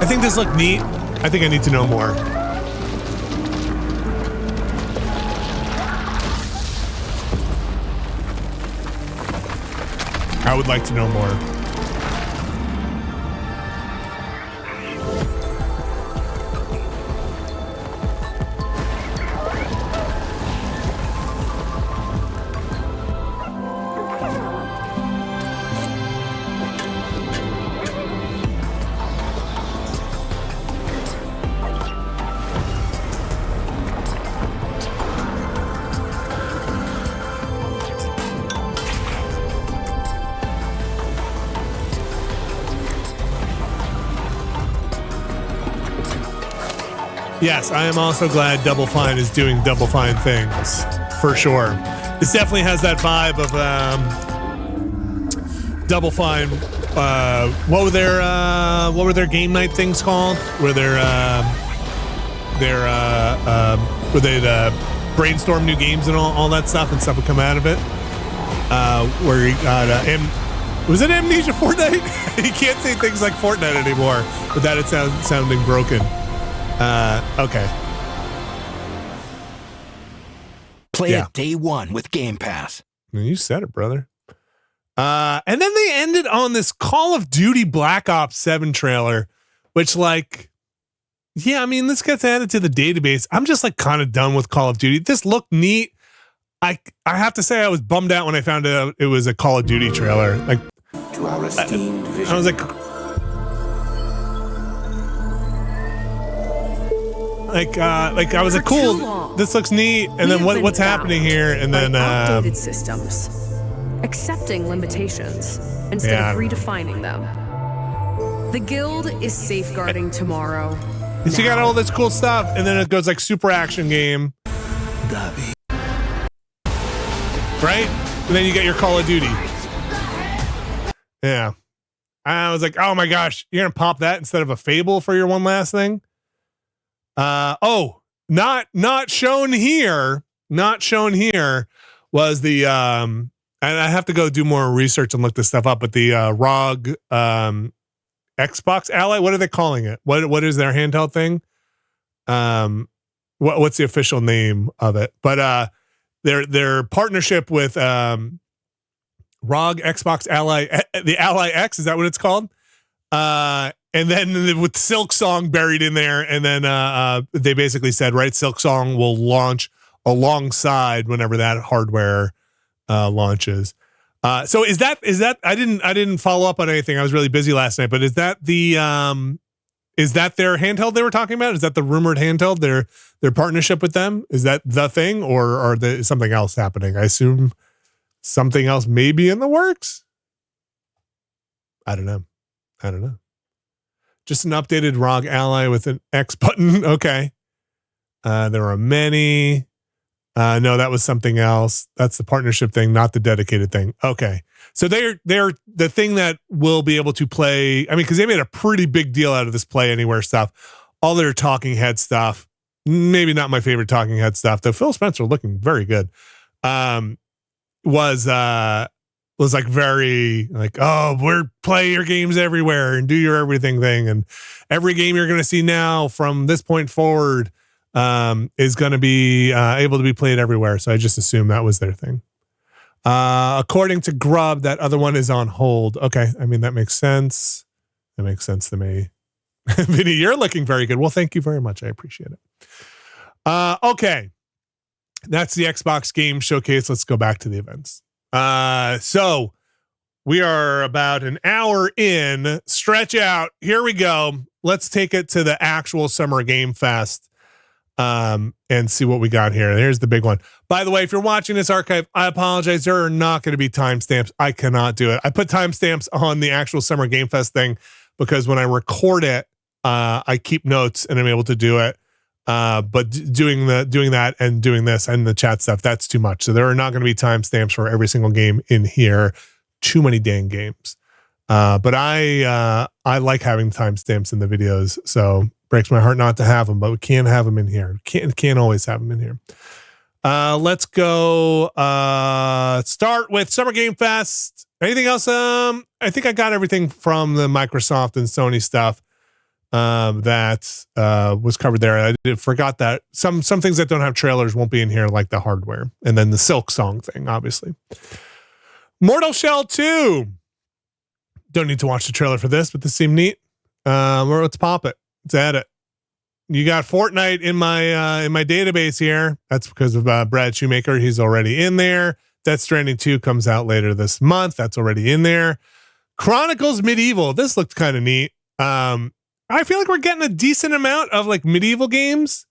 I think this looked neat. I think I need to know more. I would like to know more. Yes, I am also glad Double Fine is doing Double Fine things, for sure. This definitely has that vibe of Double Fine. What were their game night things called? Were they brainstorm new games and all that stuff, and stuff would come out of it. Where you got was it Amnesia Fortnite? You can't say things like Fortnite anymore without it sounding broken. Okay.
Play it day one with Game Pass.
You said it, brother. And then they ended on this Call of Duty Black Ops 7 trailer, which, like, yeah, I mean, this gets added to the database. I'm just like kind of done with Call of Duty. This looked neat. I have to say I was bummed out when I found out it was a Call of Duty trailer. Like,
to our esteemed vision.
I was like I was like, cool, this looks neat, and then what's happening here? And then
outdated systems, accepting limitations instead of redefining them. The guild is safeguarding tomorrow.
So you got all this cool stuff, and then it goes like super action game, right? And then you get your Call of Duty. Yeah, I was like, oh my gosh, you're gonna pop that instead of a Fable for your one last thing? Not shown here was the and I have to go do more research and look this stuff up, but the ROG Xbox Ally, what are they calling it? What is their handheld thing? What's the official name of it? But their partnership with ROG Xbox Ally, the Ally X, is that what it's called? And then with Silk Song buried in there, and then they basically said, right, Silk Song will launch alongside whenever that hardware launches. So is that I didn't follow up on anything. I was really busy last night, but is that their handheld they were talking about? Is that the rumored handheld? Their partnership with them? Is that the thing, or is something else happening? I assume something else may be in the works. I don't know. Just an updated ROG Ally with an X button. Okay. There are many. No, that was something else. That's the partnership thing, not the dedicated thing. Okay. So they're the thing that will be able to play. I mean, because they made a pretty big deal out of this Play Anywhere stuff. All their talking head stuff. Maybe not my favorite talking head stuff, though Phil Spencer looking very good. Was like very like, oh, we're play your games everywhere and do your everything thing. And every game you're going to see now from this point forward is going to be able to be played everywhere. So I just assumed that was their thing. According to Grub, that other one is on hold. Okay. I mean, that makes sense. That makes sense to me. Vinny, you're looking very good. Well, thank you very much. I appreciate it. Okay. That's the Xbox Game Showcase. Let's go back to the events. So we are about an hour in. Stretch out. Here we go. Let's take it to the actual Summer Game Fest and see what we got here. Here's the big one. By the way, if you're watching this archive, I apologize. There are not going to be timestamps. I cannot do it. I put timestamps on the actual Summer Game Fest thing because when I record it, I keep notes and I'm able to do it. But doing that and doing this and the chat stuff, that's too much. So there are not going to be timestamps for every single game in here. Too many dang games. But I like having timestamps in the videos. So breaks my heart not to have them, but we can't have them in here. Can't always have them in here. Let's go. Start with Summer Game Fest. Anything else? I think I got everything from the Microsoft and Sony stuff. That was covered there. I forgot that some things that don't have trailers won't be in here, like the hardware, and then the Silk Song thing, obviously. Mortal Shell 2. Don't need to watch the trailer for this, but this seemed neat. Let's pop it. Let's add it. You got Fortnite in my database here. That's because of Brad Shoemaker. He's already in there. Death Stranding 2 comes out later this month. That's already in there. Chronicles Medieval. This looked kind of neat. I feel like we're getting a decent amount of like medieval games.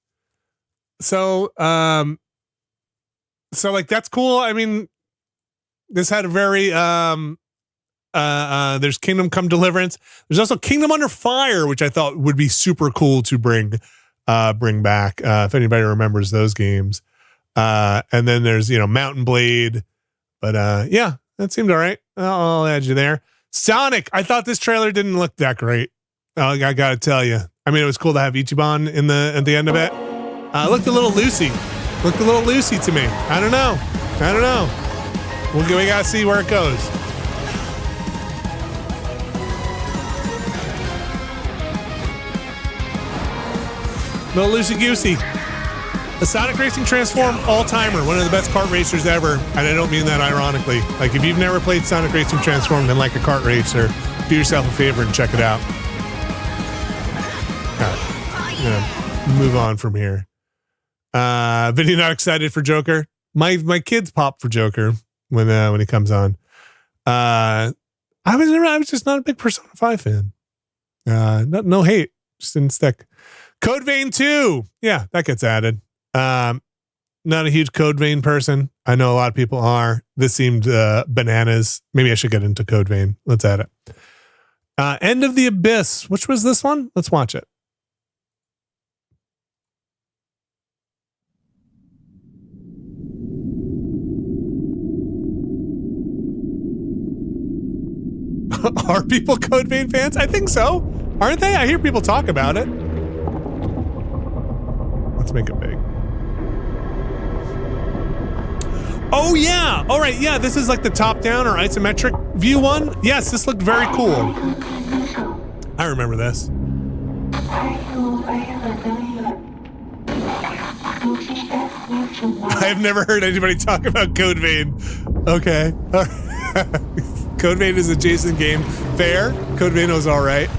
So like that's cool. I mean, this had a very there's Kingdom Come Deliverance. There's also Kingdom Under Fire, which I thought would be super cool to bring back if anybody remembers those games. And then there's Mountain Blade, but yeah, that seemed all right. I'll add you there. Sonic. I thought this trailer didn't look that great. I gotta tell you. I mean, it was cool to have Ichiban at the end of it. It looked a little loosey. Looked a little loosey to me. I don't know. We gotta see where it goes. Little loosey goosey. The Sonic Racing Transform all-timer, one of the best kart racers ever, and I don't mean that ironically. Like, if you've never played Sonic Racing Transform and like a kart racer, do yourself a favor and check it out. All right, I'm gonna move on from here. Vinny not excited for Joker. My kids pop for Joker when he comes on. I was just not a big Persona 5 fan. No hate, just didn't stick. Code Vein 2, yeah, that gets added. Not a huge Code Vein person. I know a lot of people are. This seemed bananas. Maybe I should get into Code Vein. Let's add it. End of the Abyss. Which was this one? Let's watch it. Are people Code Vein fans? I think so. Aren't they? I hear people talk about it. Let's make it big. Oh, yeah. All right. Yeah, this is like the top-down or isometric view one. Yes, this looked very cool. I remember this. I've never heard anybody talk about Code Vein. Okay. Code Vein is a Jason game. Fair. Code Vein was all right.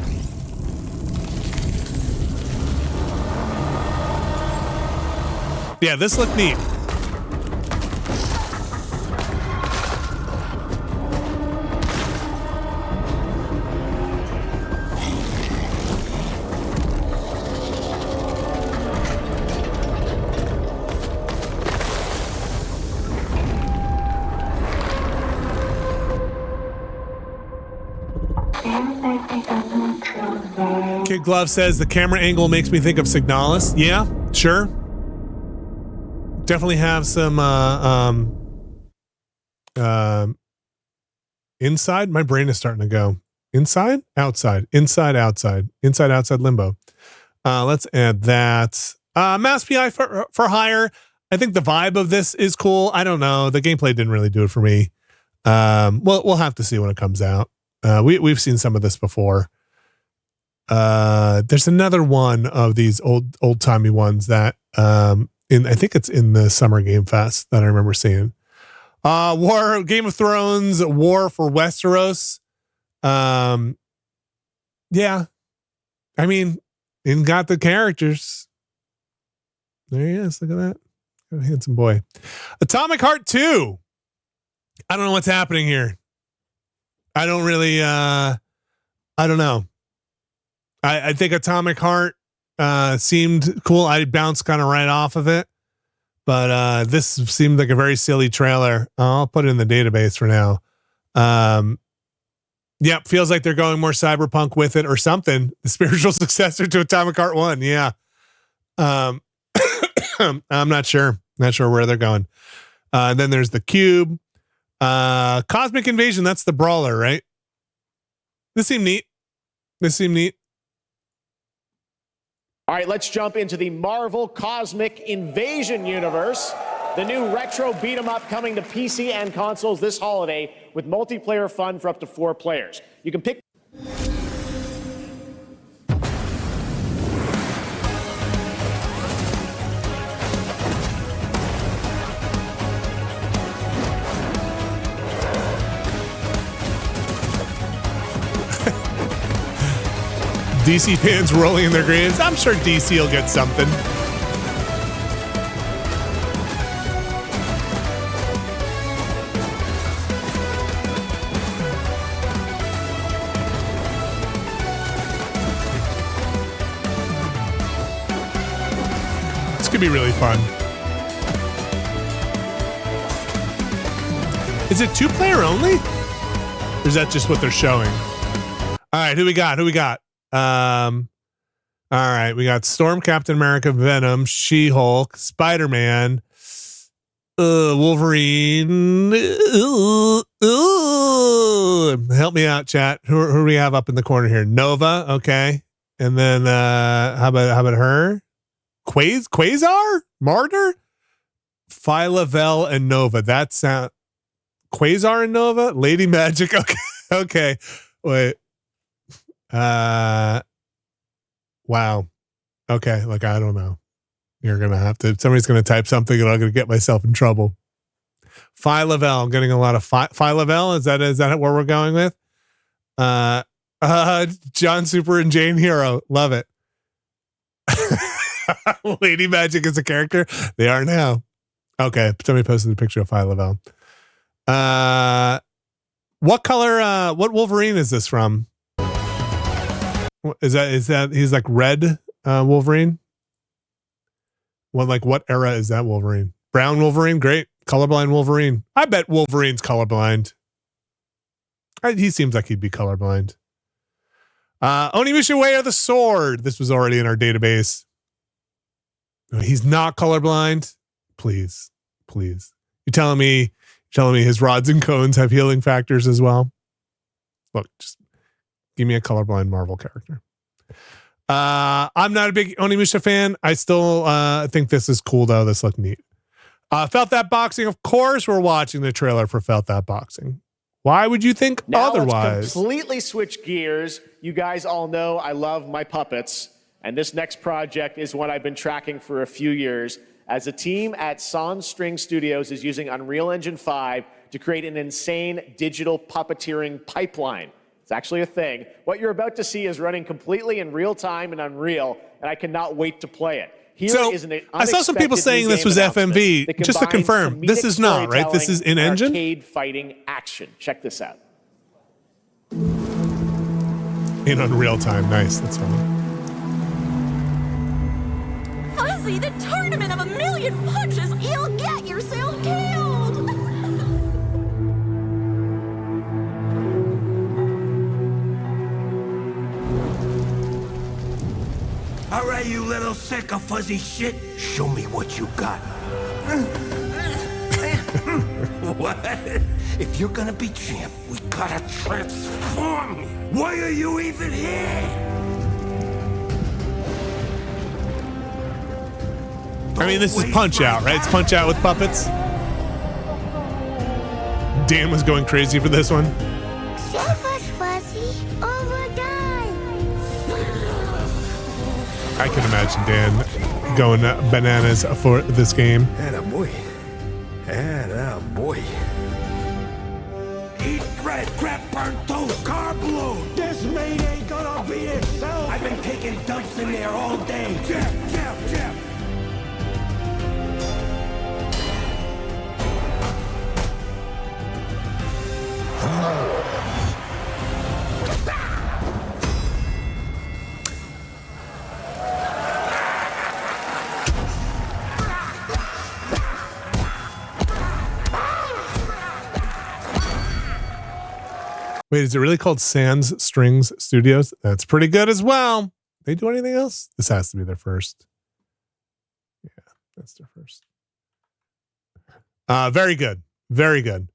Yeah, this looked neat. Kid Glove says the camera angle makes me think of Signalis. Yeah, sure. Definitely have some inside. My brain is starting to go inside, outside, inside, outside, inside, outside limbo. Let's add that. Mass PI for hire. I think the vibe of this is cool. I don't know. The gameplay didn't really do it for me. We'll have to see when it comes out. We've seen some of this before. There's another one of these old timey ones that I think it's in the Summer Game Fest that I remember seeing. Game of Thrones, War for Westeros. Yeah. I mean, it got the characters. There he is. Look at that. What a handsome boy. Atomic Heart 2. I don't know what's happening here. I don't really, I don't know. I think Atomic Heart seemed cool. I bounced kind of right off of it, but this seemed like a very silly trailer. I'll put it in the database for now. Yep, feels like they're going more cyberpunk with it or something. The spiritual successor to Atomic Heart 1. Yeah. I'm not sure. Not sure where they're going. Then there's the Cube. Cosmic Invasion. That's the brawler, right? This seemed neat.
All right, let's jump into the Marvel Cosmic Invasion universe. The new retro beat-em-up coming to PC and consoles this holiday with multiplayer fun for up to 4 players. You can pick...
DC fans rolling in their graves. I'm sure DC will get something. This could be really fun. Is it 2-player only? Or is that just what they're showing? All right, who we got? All right, we got Storm, Captain America, Venom, She-Hulk, Spider-Man. Wolverine. Help me out, chat. Who do we have up in the corner here? Nova, okay. And then how about her? Quasar? Martyr? Phylavel and Nova. That sound. Quasar and Nova? Lady Magic. Okay. Okay. Wait. Wow. Okay. Like, I don't know. You're going to have to, somebody's going to type something and I'm going to get myself in trouble. Phylavel. I'm getting a lot of Phylavel. Is that where we're going with? John Super and Jane Hero. Love it. Lady Magic is a character. They are now. Okay. Somebody posted a picture of Phylavel. What color, what Wolverine is this from? Is that he's like red Wolverine? Well, like what era is that Wolverine? Brown Wolverine? Great. Colorblind Wolverine. I bet Wolverine's colorblind. He seems like he'd be colorblind. Onimusha Way of the Sword. This was already in our database. He's not colorblind. Please. You're telling me his rods and cones have healing factors as well? Look, just give me a colorblind Marvel character. I'm not a big Onimusha fan. I still think this is cool though. This looked neat. Felt That Boxing. Of course, we're watching the trailer for Felt That Boxing. Why would you think otherwise?
Let's completely switch gears. You guys all know I love my puppets, and this next project is one I've been tracking for a few years. As a team at Sans String Studios is using Unreal Engine 5 to create an insane digital puppeteering pipeline. It's actually a thing. What you're about to see is running completely in real time in Unreal, and I cannot wait to play it.
I saw some people saying this was FMV. Just to confirm, this is not, right? This is in engine?
Arcade fighting action. Check this out.
In Unreal time. Nice. That's funny.
Fuzzy, the tournament of a million punches, you'll get yourself killed!
All right, you little sack of fuzzy shit. Show me what you got. What? If you're gonna be champ, we gotta transform you. Why are you even here?
I mean, this is Punch Out, right? It's Punch Out with puppets. Dan was going crazy for this one.
Save us, Fuzzy, or we'll die.
I can imagine Dan going bananas for this game.
Attaboy. Attaboy. Eat bread, crap, burnt toast, carb load. This meat ain't gonna beat itself. I've been taking dumps in there all day. Jeff.
Wait, is it really called Sans Strings Studios? That's pretty good as well. They do anything else? This has to be their first. Yeah, that's their first. Very good. Very good.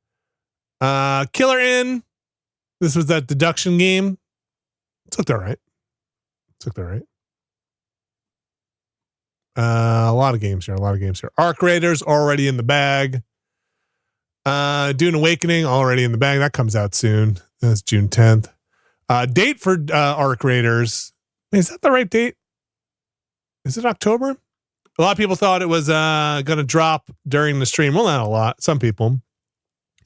Killer Inn. This was that deduction game. It's looked all right. A lot of games here. Arc Raiders already in the bag. Dune Awakening already in the bag. That comes out soon. That's June 10th. Date for Arc Raiders. Is that the right date? Is it October? A lot of people thought it was going to drop during the stream. Well, not a lot. Some people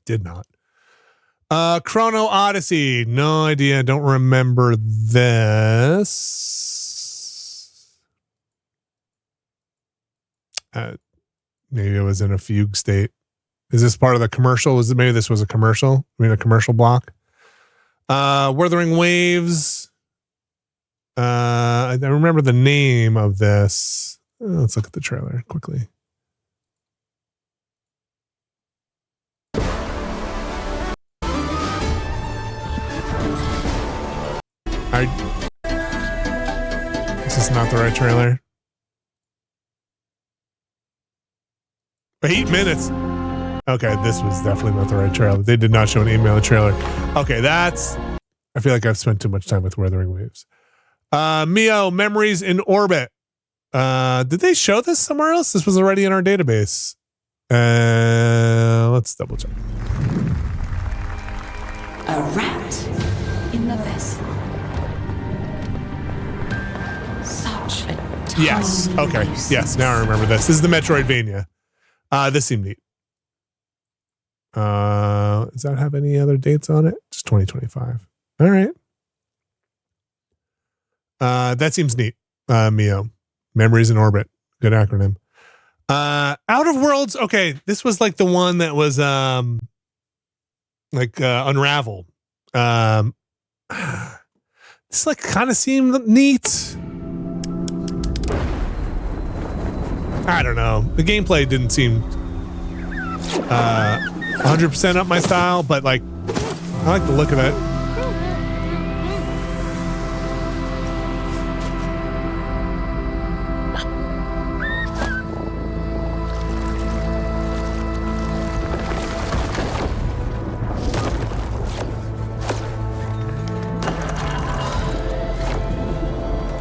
did not. Chrono Odyssey. No idea. Don't remember this. Maybe it was in a fugue state. Is this part of the commercial? Maybe this was a commercial? I mean, a commercial block. Wuthering Waves. I remember the name of this. Let's look at the trailer quickly. This is not the right trailer. 8 minutes. Okay, this was definitely not the right trailer. They did not show an email trailer. Okay, that's... I feel like I've spent too much time with Wuthering Waves. Mio, Memories in Orbit. Did they show this somewhere else? This was already in our database. Let's double check.
A rat in the vessel. Such a tiny
Yes. Okay.
nuisance.
Yes. Now I remember this. This is the Metroidvania. This seemed neat. Does that have any other dates on it? Just 2025. All right. That seems neat. Mio. Memories in Orbit. Good acronym. Out of Worlds. Okay. This was like the one that was Unravel. This like kind of seemed neat. I don't know. The gameplay didn't seem 100% up my style, but like I like the look of it.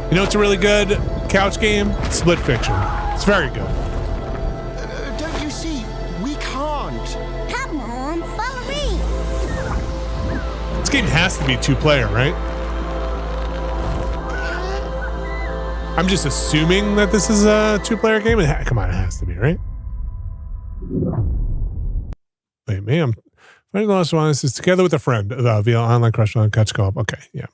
You know, it's a really good couch game. Split Fiction. It's very good.
Don't you see? We can't.
Come on, follow me.
This game has to be 2-player, right? I'm just assuming that this is a 2-player game. Come on, it has to be, right? Wait, me? I'm finding the last one. This is together with a friend via online crush on catch co-op. Okay, yeah.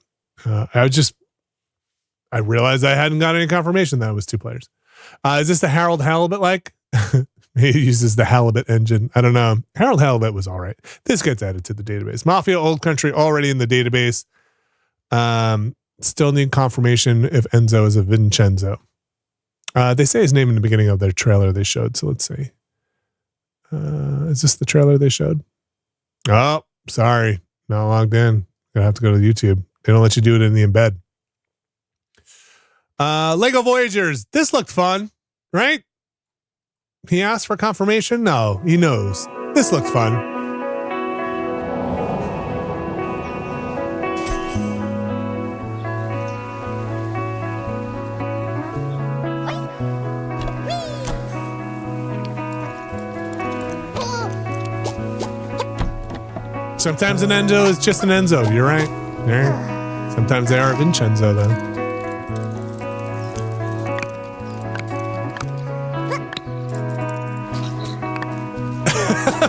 I realized I hadn't got any confirmation that it was 2 players. Is this the Harold Halibut like? He uses the Halibut engine. I don't know. Harold Halibut was all right. This gets added to the database. Mafia Old Country already in the database. Still need confirmation if Enzo is a Vincenzo. They say his name in the beginning of their trailer they showed. So let's see. Is this the trailer they showed? Oh, sorry. Not logged in. Gonna have to go to YouTube. They don't let you do it in the embed. Lego Voyagers. This looked fun, right? He asked for confirmation? No, he knows. This looked fun. Sometimes an Enzo is just an Enzo. You're right. Yeah. Sometimes they are a Vincenzo, though.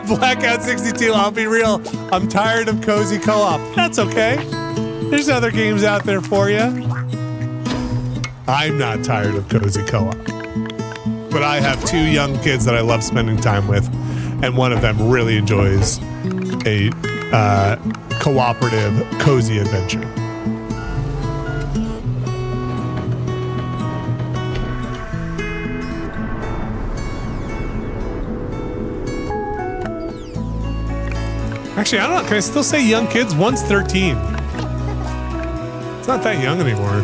Blackout 62, I'll be real. I'm tired of cozy co-op. That's okay. There's other games out there for you. I'm not tired of cozy co-op. But I have 2 young kids that I love spending time with, and one of them really enjoys a cooperative, cozy adventure. Actually, I don't know. Can I still say young kids? One's 13. It's not that young anymore.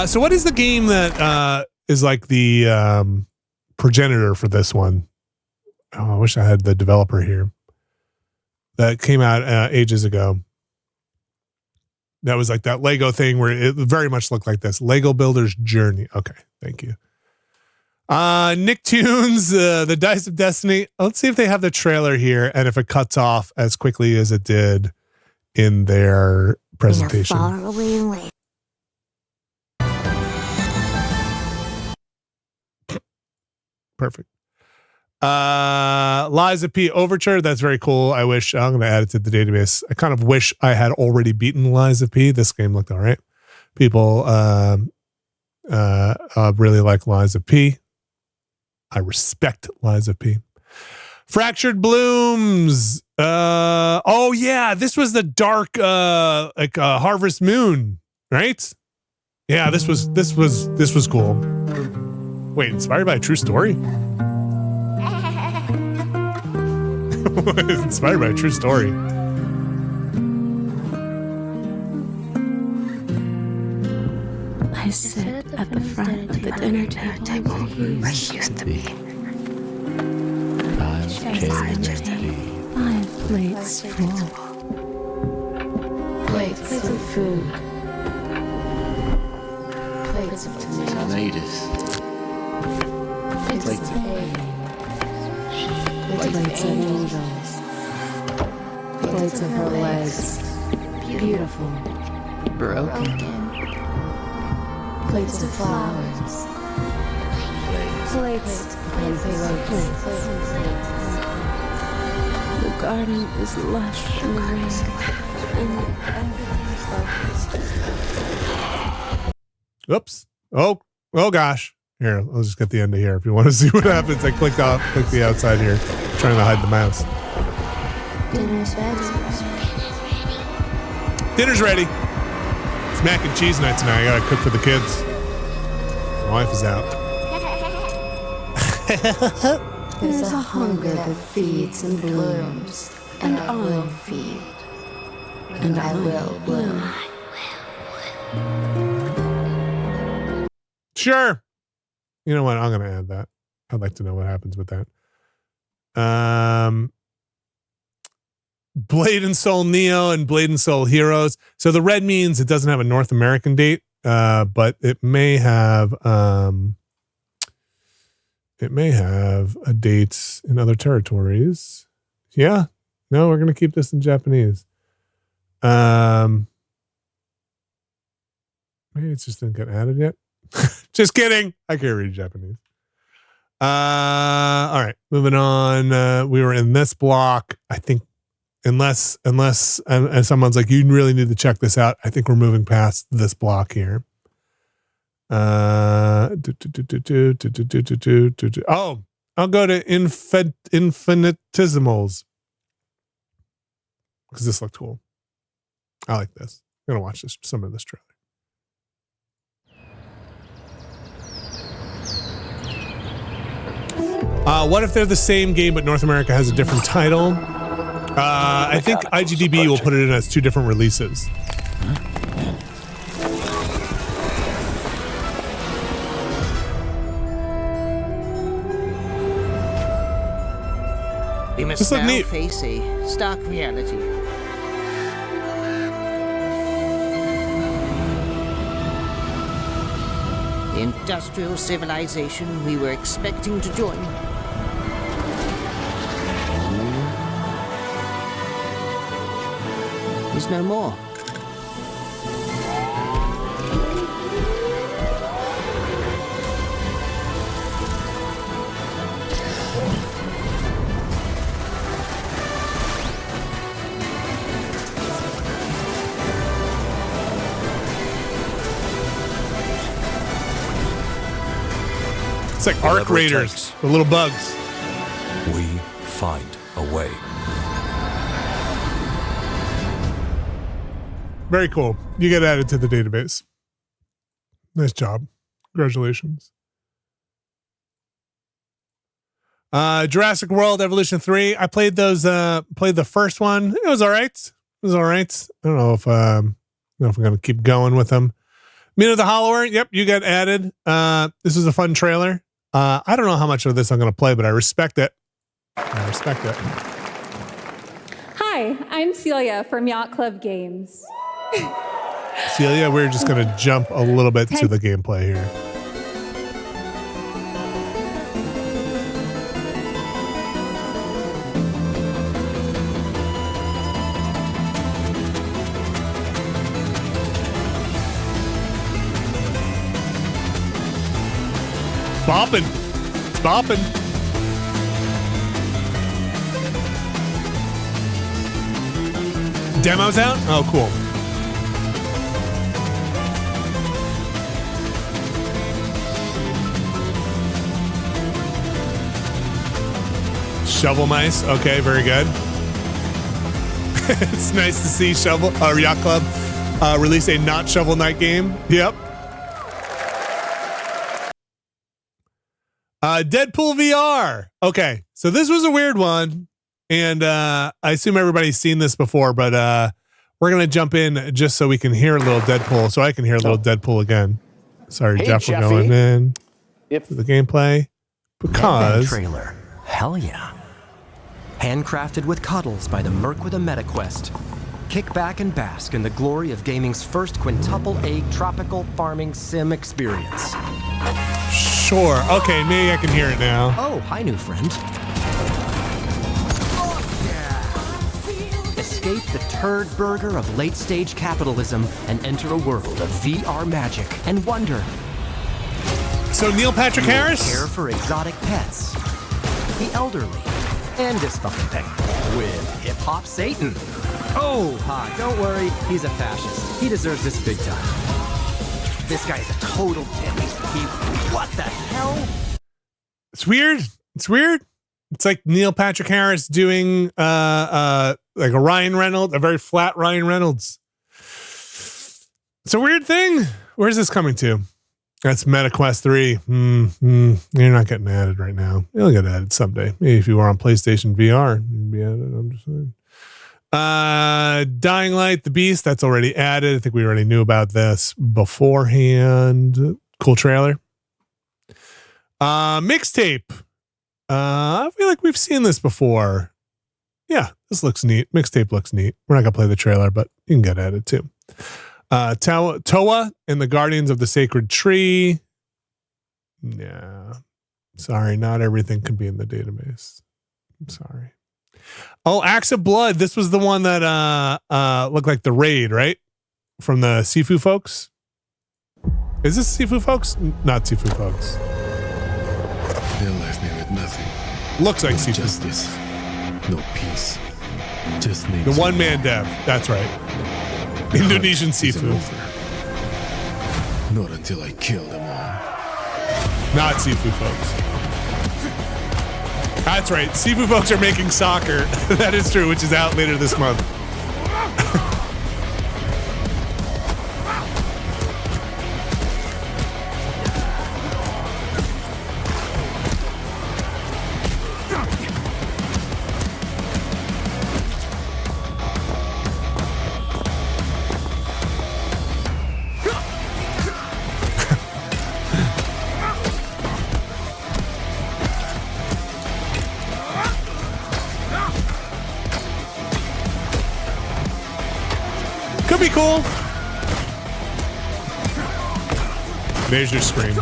So what is the game that is like the progenitor for this one? Oh, I wish I had the developer here. That came out ages ago. That was like that Lego thing where it very much looked like this. Lego Builder's Journey. Okay, thank you. Nicktoons, the Dice of Destiny. Let's see if they have the trailer here and if it cuts off as quickly as it did in their presentation. Perfect. Lies of P Overture. That's very cool. I wish I'm going to add it to the database. I kind of wish I had already beaten Lies of P. This game looked all right. People really like Lies of P. I respect Lies of P. Fractured Blooms. Oh yeah, this was the dark Harvest Moon, right? Yeah, this was cool. Wait, inspired by a true story? Inspired by a true story.
I sit at the front of the dinner table where he used to be. 5 plates full. Plates of food. Plates of tomatoes. Plates of egg. Plates of angels. Plates of her legs. Beautiful. Broken. Plates of flowers. Plates and plates. The garden is lush in the rain.
Oops. Oh gosh. Here, I'll just get the end of here. If you want to see what happens, I click the outside here, trying to hide the mouse.
Dinner's ready.
Dinner's ready. It's mac and cheese night tonight. I gotta cook for the kids. My wife is out.
There's a hunger that feeds and blooms, and I will feed, and I will bloom.
Sure. You know what? I'm gonna add that. I'd like to know what happens with that. Blade and Soul Neo and Blade and Soul Heroes. So the red means it doesn't have a North American date, but it may have a date in other territories. Yeah. No, we're gonna keep this in Japanese. Maybe it just didn't get added yet. Just kidding. I can't read Japanese. All right, moving on. We were in this block. I think unless someone's like, you really need to check this out, I think we're moving past this block here. Oh, I'll go to infinitesimals because this looked cool. I like this. I'm gonna watch some of this trailer. What if they're the same game, but North America has a different title? I think IGDB will put it in as 2 different releases.
We must now face a stark reality. The industrial civilization we were expecting to join is no more.
It's like Arc Raiders, the little bugs.
We find a way.
Very cool. You get added to the database. Nice job. Congratulations. Jurassic World Evolution 3. I played those, played the first one. It was all right. It was all right. I don't know if I'm going to keep going with them. Mina the Hollower. Yep, you got added. This is a fun trailer. I don't know how much of this I'm going to play, but I respect it. I respect it.
Hi, I'm Celia from Yacht Club Games.
Celia, we're just going to jump a little bit to the gameplay here. Bopping. It's bopping. Demo's out? Oh, cool. Shovel Mice. Okay, very good. It's nice to see Yacht Club release a not Shovel Knight game. Yep. Deadpool VR. Okay, so this was a weird one. And I assume everybody's seen this before, but we're going to jump in just so we can hear a little Deadpool, so I can hear a little Deadpool again. Sorry,
Hey,
Jeff,
Jeffy.
we're going in
If
to the gameplay because
trailer. Hell yeah. Handcrafted with cuddles by the Merc with a MetaQuest. Kick back and bask in the glory of gaming's first quintuple A tropical farming sim experience.
Sure. Okay, maybe I can hear it now.
Oh, hi, new friend. Escape the turd burger of late-stage capitalism and enter a world of VR magic and wonder.
So Neil Patrick Harris?
Care for exotic pets, the elderly, and this fucking thing with hip-hop Satan. Oh, hi, don't worry, he's a fascist. He deserves this big time. This guy's a total dick. What the hell?
It's weird. It's weird. It's like Neil Patrick Harris doing like a Ryan Reynolds, a very flat Ryan Reynolds. It's a weird thing. Where's this coming to? That's MetaQuest 3. You're not getting added right now. You'll get added someday. Maybe if you were on PlayStation VR, you'd be added. I'm just saying. Dying Light, The Beast, that's already added. I think we already knew about this beforehand. Cool trailer. Mixtape. I feel like we've seen this before. Yeah, this looks neat. Mixtape looks neat. We're not gonna play the trailer, but you can get added too. Toa and the Guardians of the Sacred Tree. Yeah. Sorry, not everything can be in the database. I'm sorry. Oh, Axe of Blood. This was the one that looked like the raid, right? From the Sifu folks. Is this Sifu folks? Not Sifu folks.
They left me with nothing.
Looks like
no
Sifu.
Justice, no peace. Just names.
The one man dev. That's right. Indonesian Sifu.
Not until I kill them all.
Not Sifu folks. That's right. Sifu folks are making soccer. That is true, which is out later this month. Could be cool. There's your scream.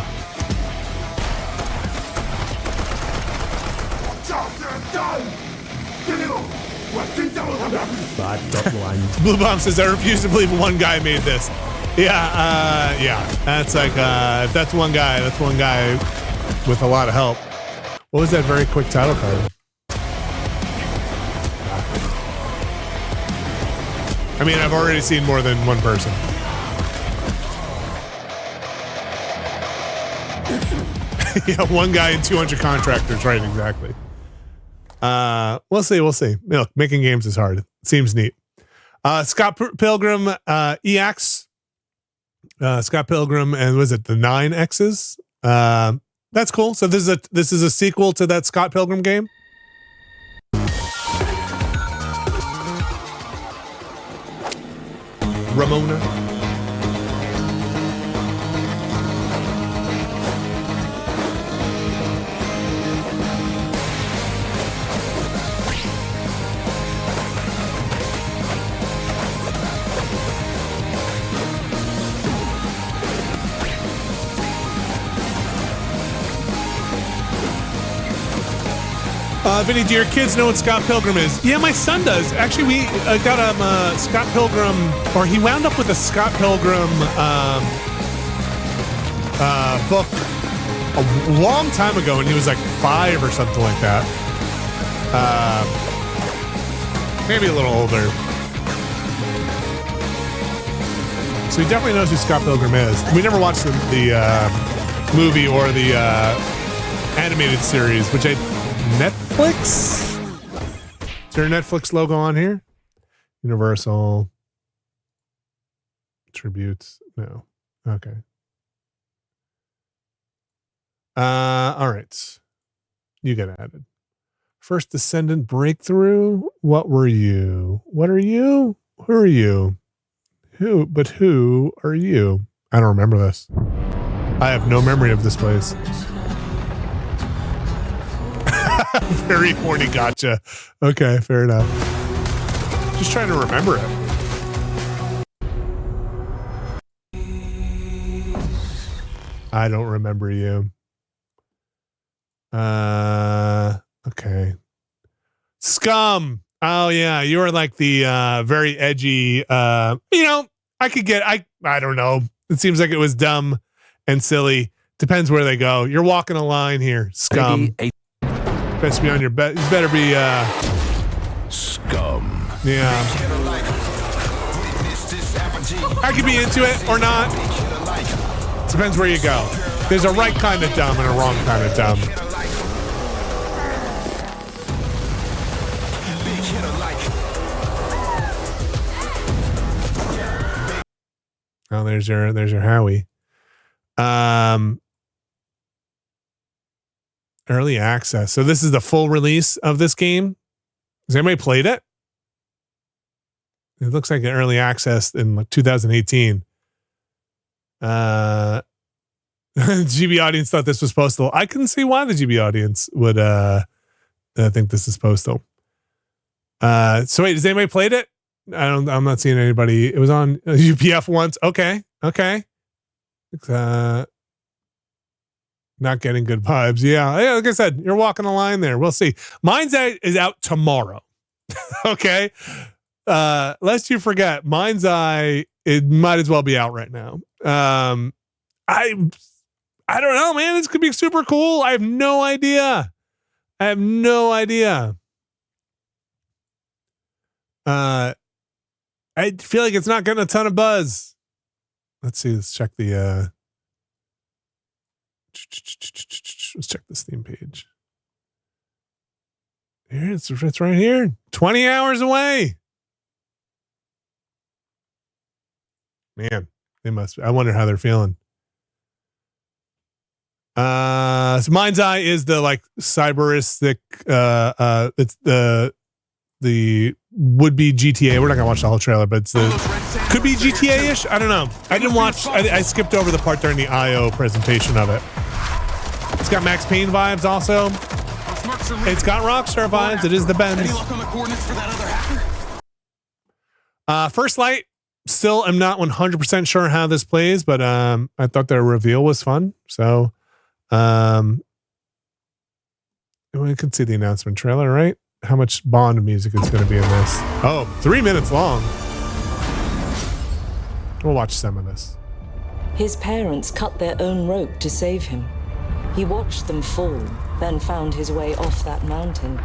Blue Bomb says, I refuse to believe one guy made this. Yeah, that's like, if that's one guy with a lot of help. What was that very quick title card? I mean, I've already seen more than one person. Yeah, one guy and 200 contractors, right? Exactly. We'll see. Look, making games is hard. Seems neat. Scott Pilgrim EX. Scott Pilgrim, and was it the 9Xs? That's cool. So this is a sequel to that Scott Pilgrim game. Ramona. Vinny, do your kids know what Scott Pilgrim is? Yeah, my son does. Actually, we got him Scott Pilgrim, or he wound up with a Scott Pilgrim book a long time ago, and he was like 5 or something like that. Maybe a little older. So he definitely knows who Scott Pilgrim is. We never watched the movie or the animated series, which Netflix? Is there a Netflix logo on here? Universal. Tributes. No. Okay. All right. You get added. First Descendant Breakthrough. What were you? What are you? Who are you? Who are you? I don't remember this. I have no memory of this place. Very horny gotcha. Okay, fair enough. Just trying to remember it. I don't remember you. Okay. Scum. Oh yeah, you were like the very edgy you know, I don't know. It seems like it was dumb and silly. Depends where they go. You're walking a line here, Scum. Best be on your bet. You better be
Scum.
Yeah. I could be into it or not. Depends where you go. There's a right kind of dumb and a wrong kind of dumb. Oh, there's your Howie. Early access. So this is the full release of this game. Has anybody played it? It looks like an early access in like 2018. GB audience thought this was postal. I couldn't see why the GB audience would think this is postal. So wait, has anybody played it? I'm not seeing anybody. It was on UPF once. Okay. It's not getting good vibes. Yeah, like I said, you're walking a line there. We'll see. Mind's Eye is out tomorrow. Okay. Lest you forget, Mind's Eye, it might as well be out right now. I don't know, man. This could be super cool. I have no idea. I feel like it's not getting a ton of buzz. Let's see. Let's check the let's check the Steam page. Here it's right here. 20 hours away. Man, they must. I wonder how they're feeling. So Mind's Eye is the like cyberistic. It's the would-be GTA. We're not gonna watch the whole trailer, but it's could be GTA-ish. I don't know. I didn't watch. I skipped over the part during the IO presentation of it. It's got Max Payne vibes also. It's got Rockstar vibes. It is the Benz.
Any luck on the coordinates for that other hacker?
First Light. Still am not 100% sure how this plays, but I thought their reveal was fun. So we can see the announcement trailer, right? How much Bond music is going to be in this? Oh, 3 minutes long. We'll watch some of this.
His parents cut their own rope to save him. He watched them fall, then found his way off that mountain.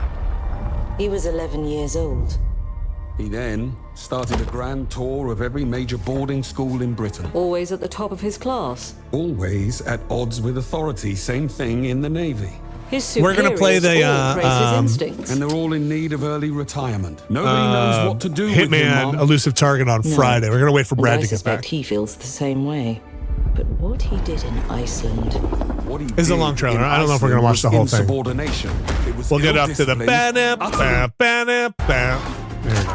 He was 11 years old.
He then started a grand tour of every major boarding school in Britain.
Always at the top of his class.
Always at odds with authority. Same thing in the Navy.
We're going to play the
and they're all in need of early retirement. Nobody knows what to do with him,
Hitman Elusive Target on Friday. We're going to wait for Brad to get back.
He feels the same way. But what he did in Iceland.
This is a long trailer. I don't know if we're going to watch the whole thing. We'll get up to the ba-da, ba-da, ba-da. There you go.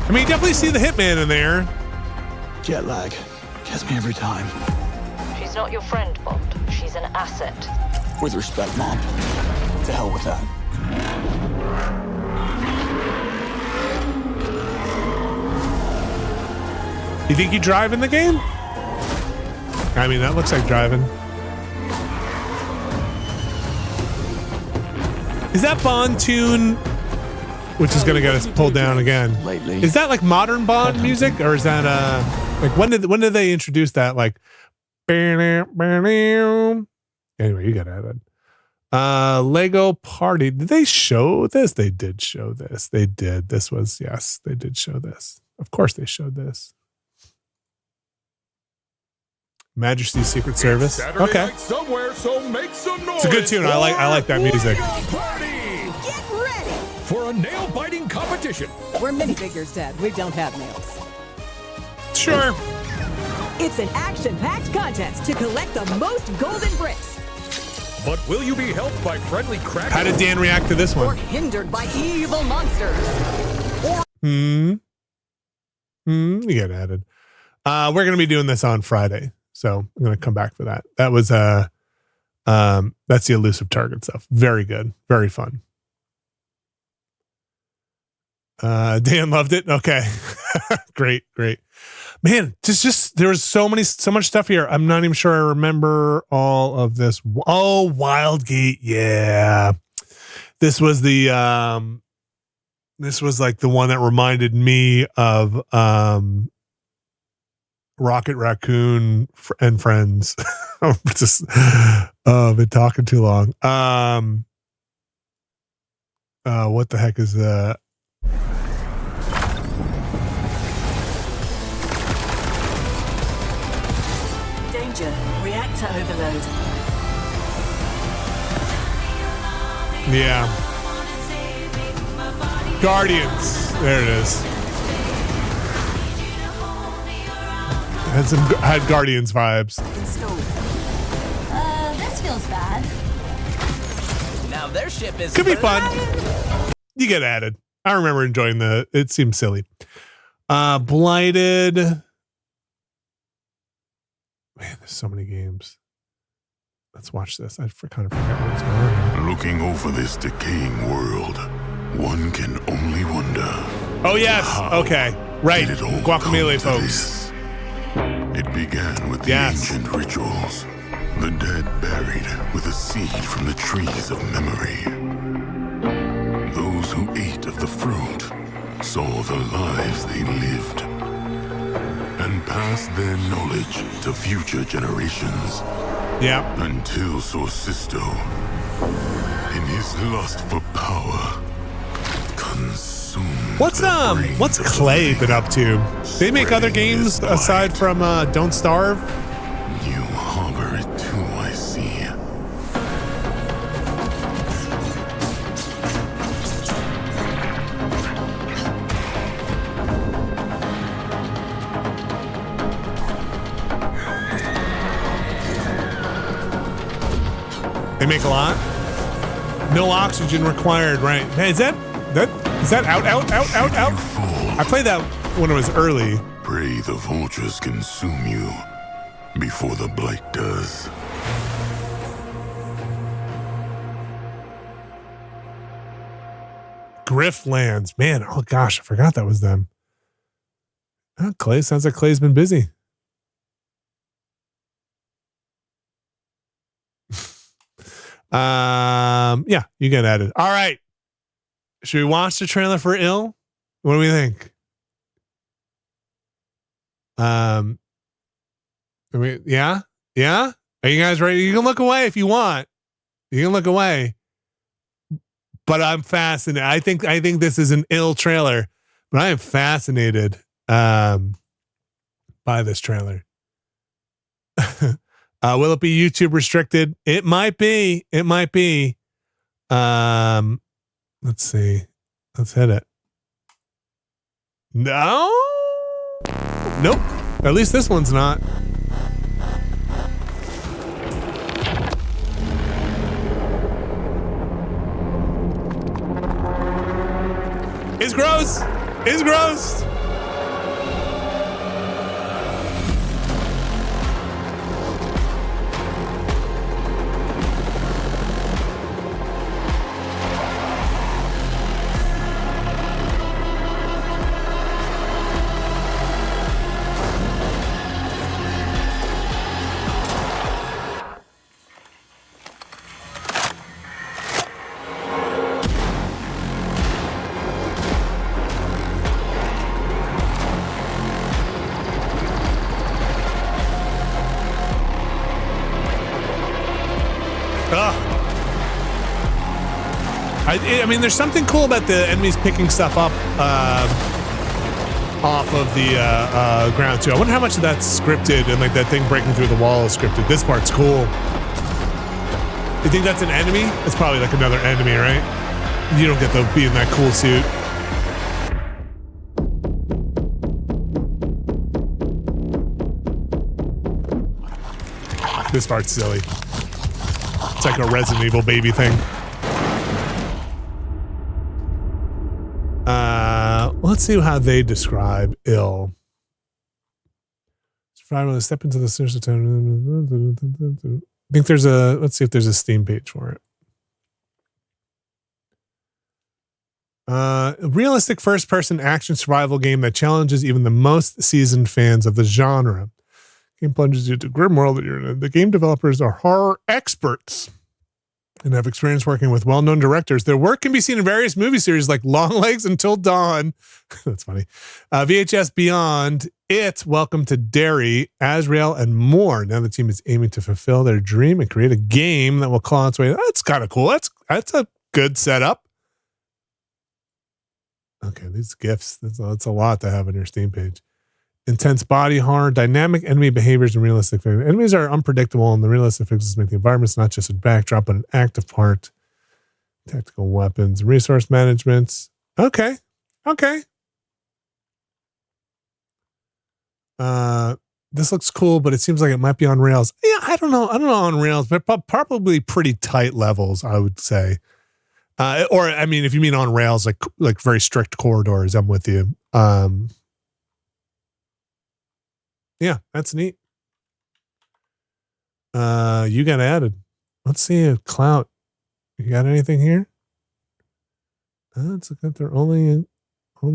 I mean, you definitely see the Hitman in there.
Jet lag. Gets me every time.
She's not your friend, Bond. She's an asset.
With respect, Mom. To hell with that.
You think you drive in the game? I mean, that looks like driving. Is that Bond tune, which is going to get us pulled down again? Is that like modern Bond music, or is that like when did they introduce that? Like, anyway, you got it. Lego Party. Did they show this? They did show this. They did. This was, yes, they did show this. Of course they showed this. Majesty's Secret Service. Okay.
Somewhere, so make some noise.
It's a good tune. I like that music.
Get ready
for a nail-biting competition.
We're minifigures, Dad. We don't have nails.
Sure.
It's an action-packed contest to collect the most golden bricks.
But will you be helped by friendly crackers?
How did Dan react to this
Or
one?
hindered by evil monsters?
You get added. We're going to be doing this on Friday, so I'm going to come back for that. That was that's the elusive target stuff. Very good, very fun. Dan loved it. Okay, great. Man, just there was so much stuff here. I'm not even sure I remember all of this. Oh, Wildgate, yeah. This was the this was like the one that reminded me of Rocket Raccoon and Friends. Just I've been talking too long. What the heck is that?
Danger. Reactor overload.
Yeah. Guardians. There it is. Had Guardians vibes.
This feels bad.
Now their ship is
Could be fun. You get added. I remember enjoying it seems silly. Blighted. Man, there's so many games. Let's watch this. I kind of forgot what's going on.
Looking over this decaying world, one can only wonder.
Oh, yes. Okay. Right. Guacamole, folks.
It began with the ancient rituals. The dead buried with a seed from the trees of memory. Those who ate of the fruit saw the lives they lived and passed their knowledge to future generations.
Yeah.
Until Sorcisto, in his lust for power, consumed.
What's Clay been up to? They make other games aside from Don't Starve?
You harbor it too, I see.
They make a lot. No oxygen required, right? Man, is that out? I played that when it was early.
Pray the vultures consume you before the blight does.
Griftlands, man. Oh gosh, I forgot that was them. Oh, Clay, sounds like Clay's been busy. Yeah, you get added. All right. Should we watch the trailer for Ill? What do we think? Yeah? Are you guys ready? You can look away if you want. You can look away. But I'm fascinated. I think this is an Ill trailer, but I am fascinated by this trailer. Will it be YouTube restricted? It might be. Let's see. Let's hit it. No. Nope. At least this one's not. It's gross. It's gross. I mean, there's something cool about the enemies picking stuff up off of the ground too. I wonder how much of that's scripted and like that thing breaking through the wall is scripted. This part's cool. You think that's an enemy? It's probably like another enemy, right? You don't get to be in that cool suit. This part's silly. It's like a Resident Evil baby thing. Let's see how they describe ill. Step into the search. I think there's a, let's see if there's a Steam page for it. A realistic first-person action survival game that challenges even the most seasoned fans of the genre. Game plunges you into a grim world that you're in. The game developers are horror experts and have experience working with well-known directors. Their work can be seen in various movie series like Long Legs Until Dawn. That's funny. VHS Beyond, It, Welcome to Derry, Azrael, and more. Now the team is aiming to fulfill their dream and create a game that will claw its way. That's kind of cool. That's a good setup. Okay, these gifts, that's a lot to have on your Steam page. Intense body horror, dynamic enemy behaviors, and realistic fixes. Enemies are unpredictable, and the realistic fixes make the environments not just a backdrop, but an active part. Tactical weapons, resource management. Okay. This looks cool, but it seems like it might be on rails. Yeah, I don't know on rails, but probably pretty tight levels, I would say. Or I mean, if you mean on rails, like very strict corridors, I'm with you. Yeah, that's neat. You got added. Let's see if Clout. You got anything here? It's their only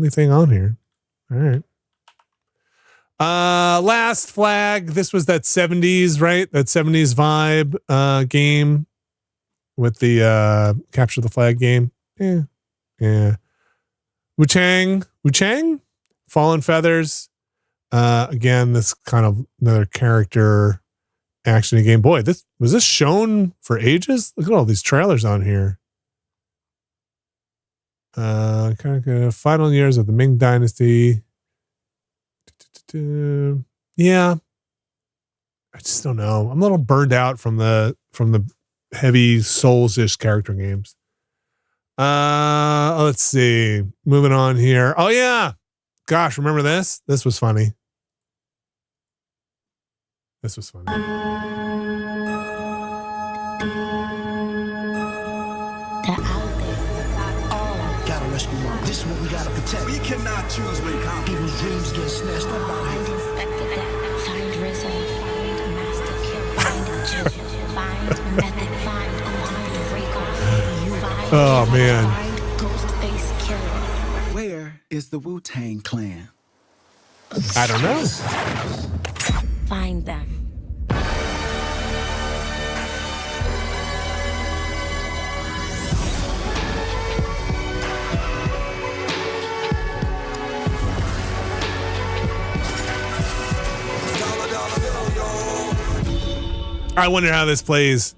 thing on here. All right. Last flag. This was that 70s, right? That 70s vibe game with the capture the flag game. Yeah. Wu-Chang, Fallen Feathers. Again, this kind of another character action game. Boy, was this shown for ages? Look at all these trailers on here. Kind of final years of the Ming Dynasty. Yeah, I just don't know. I'm a little burned out from the heavy Souls-ish character games. Let's see. Moving on here. Oh yeah, gosh, remember this? This was funny. This was funny.
They're out there. All
gotta rescue Mom. This is what we gotta protect. We cannot choose when people's dreams get snatched up by
find Inspector Death, find Rizzo, find Master Kill, find Juju, find Method, find Recon, find
oh man.
Find Ghostface Killer.
Where is the Wu-Tang Clan?
I don't know.
Find them.
I wonder how this plays.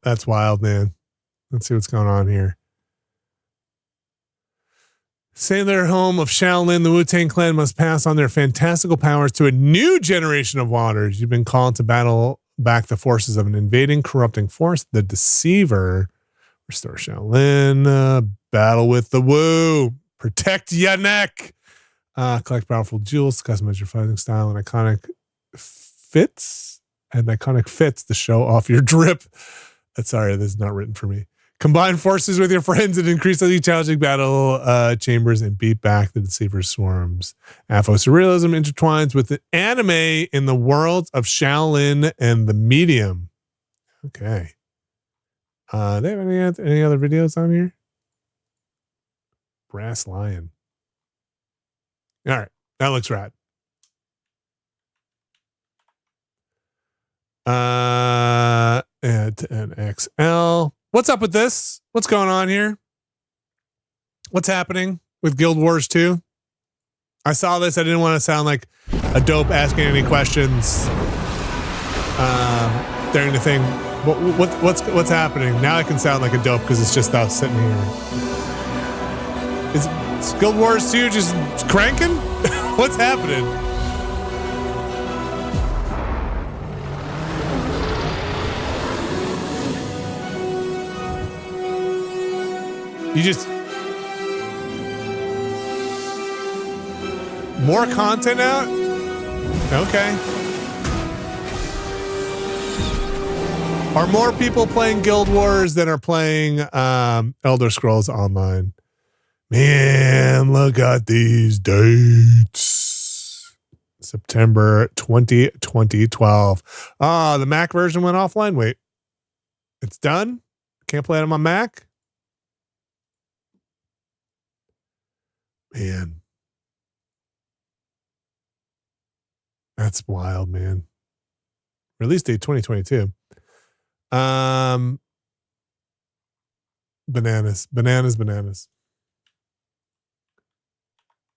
That's wild, man. Let's see what's going on here. Sailor home of Shaolin, the Wu-Tang Clan must pass on their fantastical powers to a new generation of waters. You've been called to battle back the forces of an invading, corrupting force, the Deceiver. Restore Shaolin. Battle with the Wu. Protect your neck. Collect powerful jewels, customize your fighting style, and iconic fits to show off your drip. Sorry, this is not written for me. Combine forces with your friends in increasingly challenging battle chambers and beat back the Deceiver's swarms. Afro-surrealism intertwines with the anime in the worlds of Shaolin and the medium. Okay. They have any other videos on here? Brass Lion. All right. That looks rad. And XL. What's up with this? What's going on here? What's happening with Guild Wars 2? I saw this. I didn't want to sound like a dope asking any questions during the thing. What's happening? Now I can sound like a dope because it's just us sitting here. Is Guild Wars 2 just cranking? What's happening? You just more content out? Okay. Are more people playing Guild Wars than are playing Elder Scrolls Online? Man, look at these dates. September 2012. Ah, the Mac version went offline. Wait. It's done? Can't play it on my Mac? Man. That's wild, man. Release date 2022. Bananas.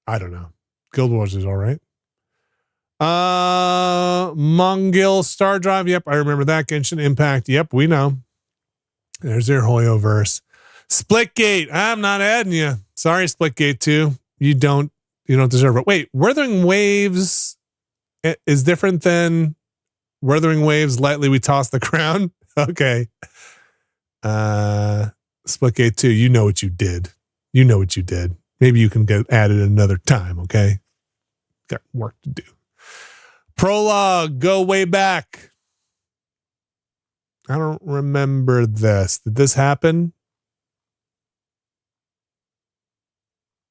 I don't know. Guild Wars is all right. Mongil Star Drive. Yep, I remember that. Genshin Impact. Yep, we know. There's your Hoyoverse. Splitgate. I'm not adding you. Sorry, Splitgate 2. You don't deserve it. Wait, Wuthering Waves is different than Wuthering Waves. Lightly we toss the crown. Okay. Splitgate 2. You know what you did. Maybe you can get added another time. Okay. Got work to do. Prologue. Go way back. I don't remember this. Did this happen?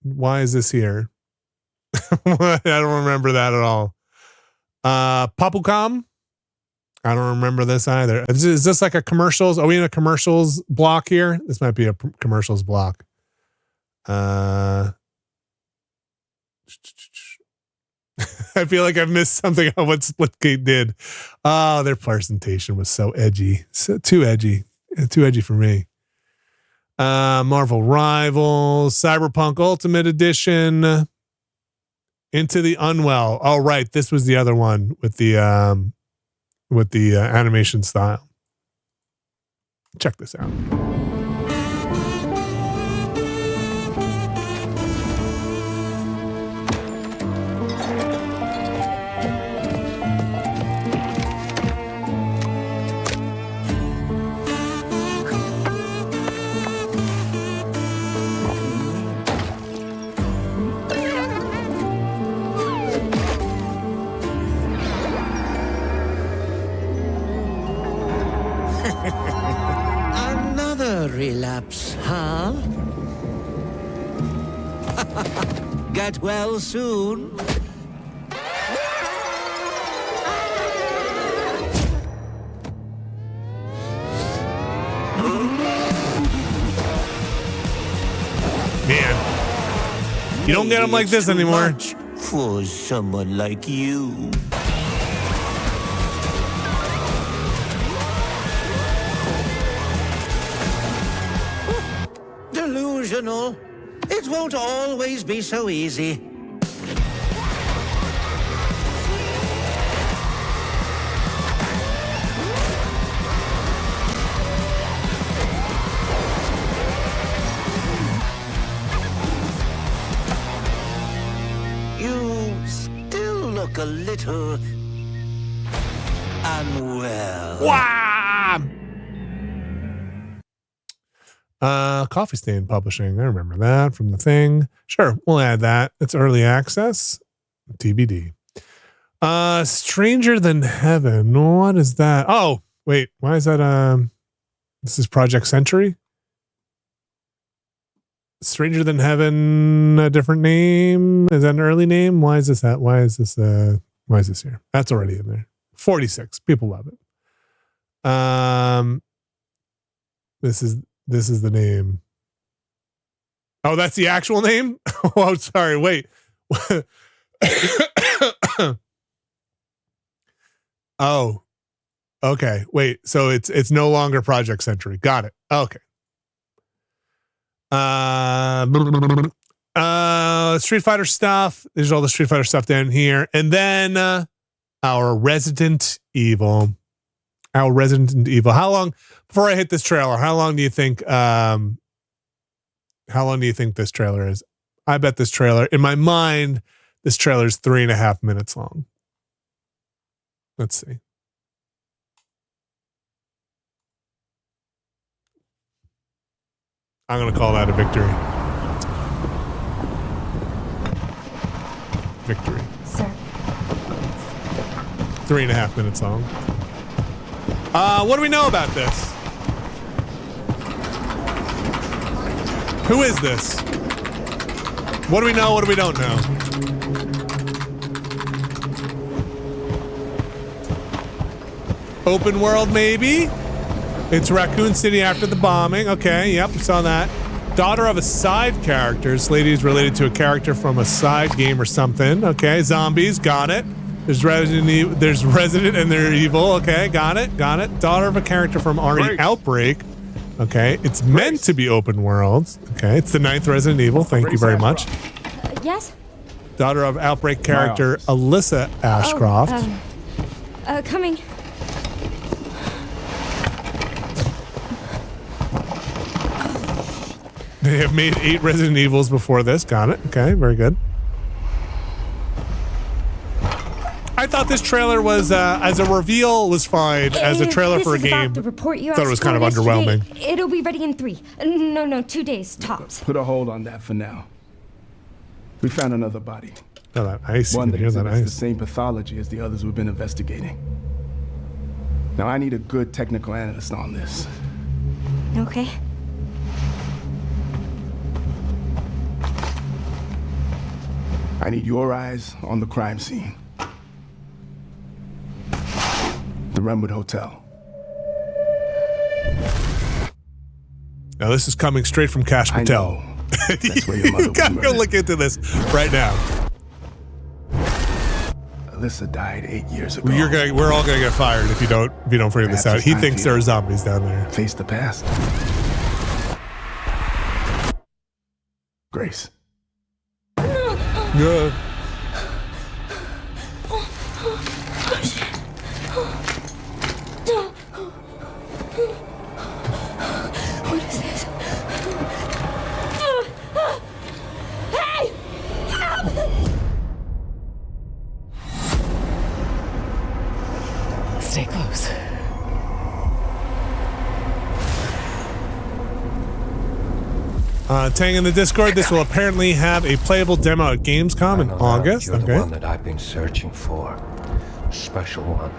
Why is this here? I don't remember that at all. Papukam? I don't remember this either. Is this like a commercials? Are we in a commercials block here? This might be a commercials block. I feel like I've missed something on what Splitgate did. Oh, their presentation was so edgy. Too edgy for me. Marvel Rivals, Cyberpunk Ultimate Edition, Into the Unwell. Oh, right. This was the other one with the animation style. Check this out.
Another relapse, huh? Get well soon.
Man, you don't get them like this anymore.
For someone like you. Delusional. It won't always be so easy. You still look a little unwell.
Wow. Coffee Stain Publishing. I remember that from the thing. Sure, we'll add that. It's early access. TBD. Stranger Than Heaven. What is that? Oh, wait. Why is that? This is Project Century. Stranger Than Heaven, a different name. Is that an early name? Why is this that? Why is this here? That's already in there. 46. People love it. This is the name. Oh, that's the actual name? Oh, sorry. Wait. Oh, okay. Wait. So it's no longer Project Century. Got it. Okay. Street Fighter stuff. There's all the Street Fighter stuff down here. And then our Resident Evil. How long, before I hit this trailer, how long do you think this trailer is? I bet this trailer, in my mind, this trailer is 3.5 minutes long. Let's see. I'm going to call that a victory. Victory.
Sir.
3.5 minutes long. What do we know about this? Who is this? What do we know? What do we don't know? Open world, maybe? It's Raccoon City after the bombing. Okay, yep, we saw that. Daughter of a side character. This lady is related to a character from a side game or something. Okay, zombies, got it. There's Resident and they're evil. Okay, got it, got it. Daughter of a character from RE Outbreak. Okay, it's meant to be open worlds. Okay, it's the 9th Resident Evil. Thank you very much.
Yes?
Daughter of Outbreak character Alyssa Ashcroft.
Coming.
They have made 8 Resident Evils before this. Got it. Okay, very good. I thought this trailer was, as a reveal, was fine. As a trailer for a game,
Report you
thought it was kind of underwhelming.
It'll be ready in 3. No, 2 days, tops.
Put a hold on that for now. We found another body.
Oh, that ice.
One that
Hear that
exhibits
ice.
the same pathology as the others we've been investigating. Now, I need a good technical analyst on this.
Okay.
I need your eyes on the crime scene. The Renwood Hotel.
Now this is coming straight from Cash Patel.
That's where your mother
You gotta go look into this right now.
Alyssa died 8 years ago.
We're all gonna get fired if you don't figure this out. He thinks there are zombies down there.
Face the past. Grace.
Yeah.
What is this? Hey! Help!
Stay close.
Tang in the Discord, this will apparently have a playable demo at Gamescom in August.
You're the
Okay.
one that I've been searching for. The special one.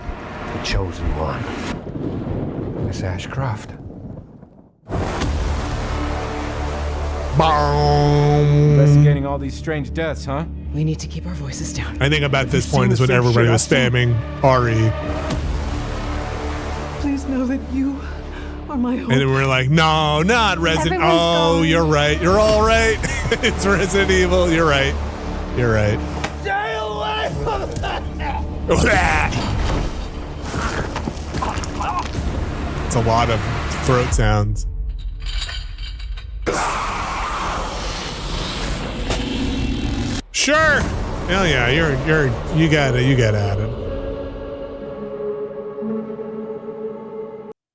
The chosen one. Miss Ashcroft.
Investigating all these strange deaths, huh?
We need to keep our voices down.
I think about this point is when everybody was spamming Ari.
Please know that you are my hope.
And then we're like, no, not Resident.
Everyone's
Oh,
gone.
you're right. You're all right. It's Resident Evil. You're right. You're right.
Stay away from that!
It's a lot of throat sounds. Sure. Hell yeah, you got added.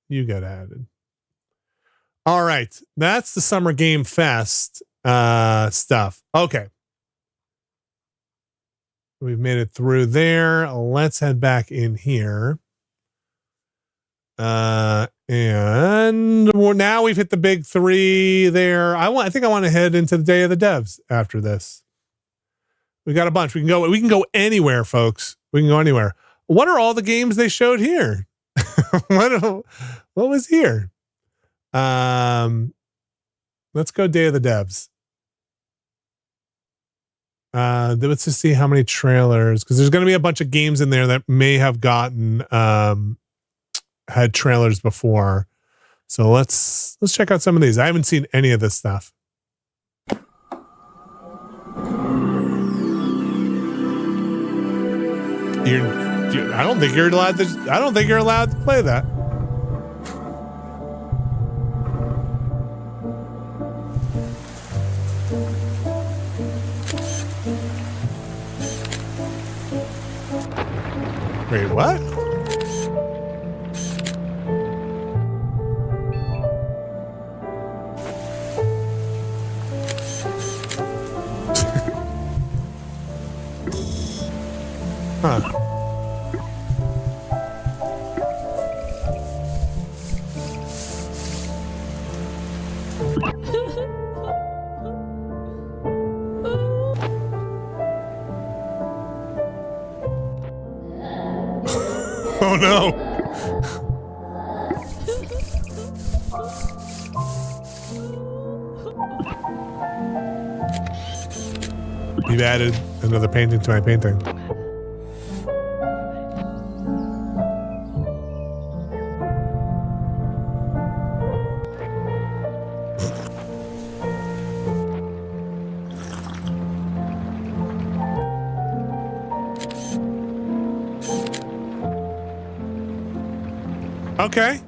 You got added. All right, that's the Summer Game Fest stuff. Okay. We've made it through there. Let's head back in here. And now we've hit the big 3 there. I think I want to head into the Day of the Devs after this. We got a bunch. We can go anywhere, folks. We can go anywhere. What are all the games they showed here? What was here? Let's go Day of the Devs. Let's just see how many trailers, because there's going to be a bunch of games in there that may have gotten had trailers before. So let's check out some of these. I haven't seen any of this stuff. I don't think you're allowed to play that. Wait, what? Huh. Oh no. You've added another painting to my painting. Okay.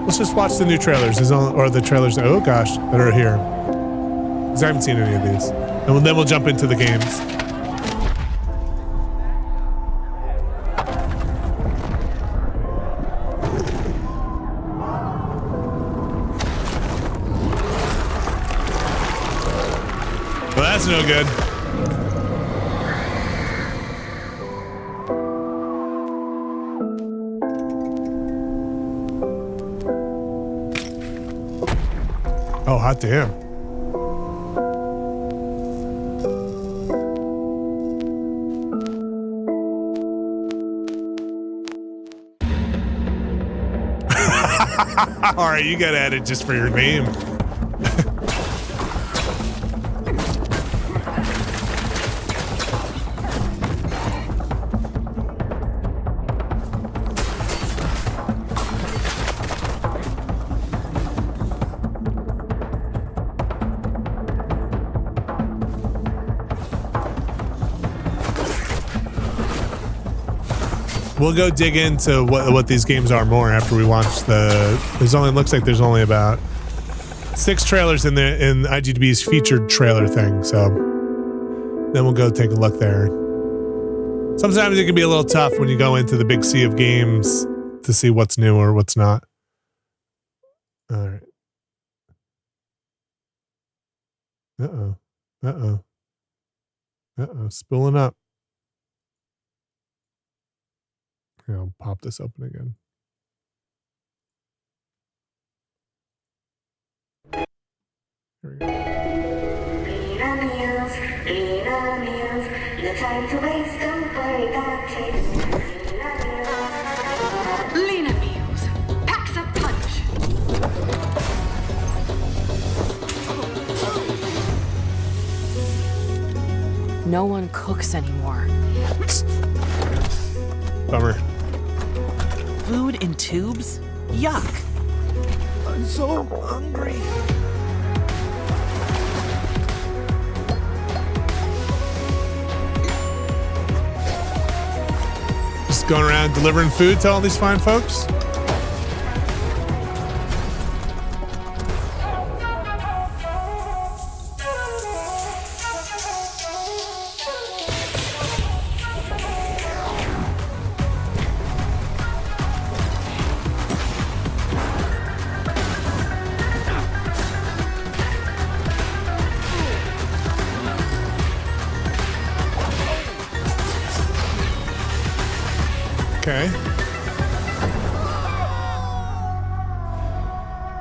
Let's just watch the new trailers. Or the trailers, oh gosh, that are here. Because I haven't seen any of these. And then we'll jump into the games. Well, that's no good. Oh, hot damn. All right, you got added just for your name. We'll go dig into what these games are more after we watch looks like there's only about 6 trailers in IGDB's featured trailer thing, so then we'll go take a look there. Sometimes it can be a little tough when you go into the big sea of games to see what's new or what's not. All right. Uh-oh. Uh-oh. Uh-oh. Spooling up. Here, I'll pop this open again. Here we go.
Lena meals. Packs a punch.
No one cooks anymore.
Bummer.
Food in tubes? Yuck.
I'm so hungry.
Just going around delivering food to all these fine folks. Okay.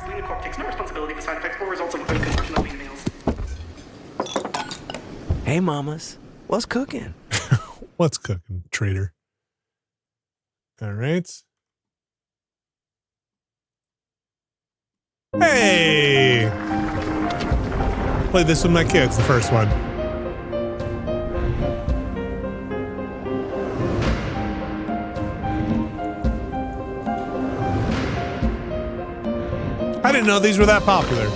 Lena Corp takes no responsibility for side effects or results of consumption of Lena meals.
Hey, mamas. What's cooking?
What's cooking, traitor? All right. Hey! Played this with my kids, the first one. I didn't know these were that popular.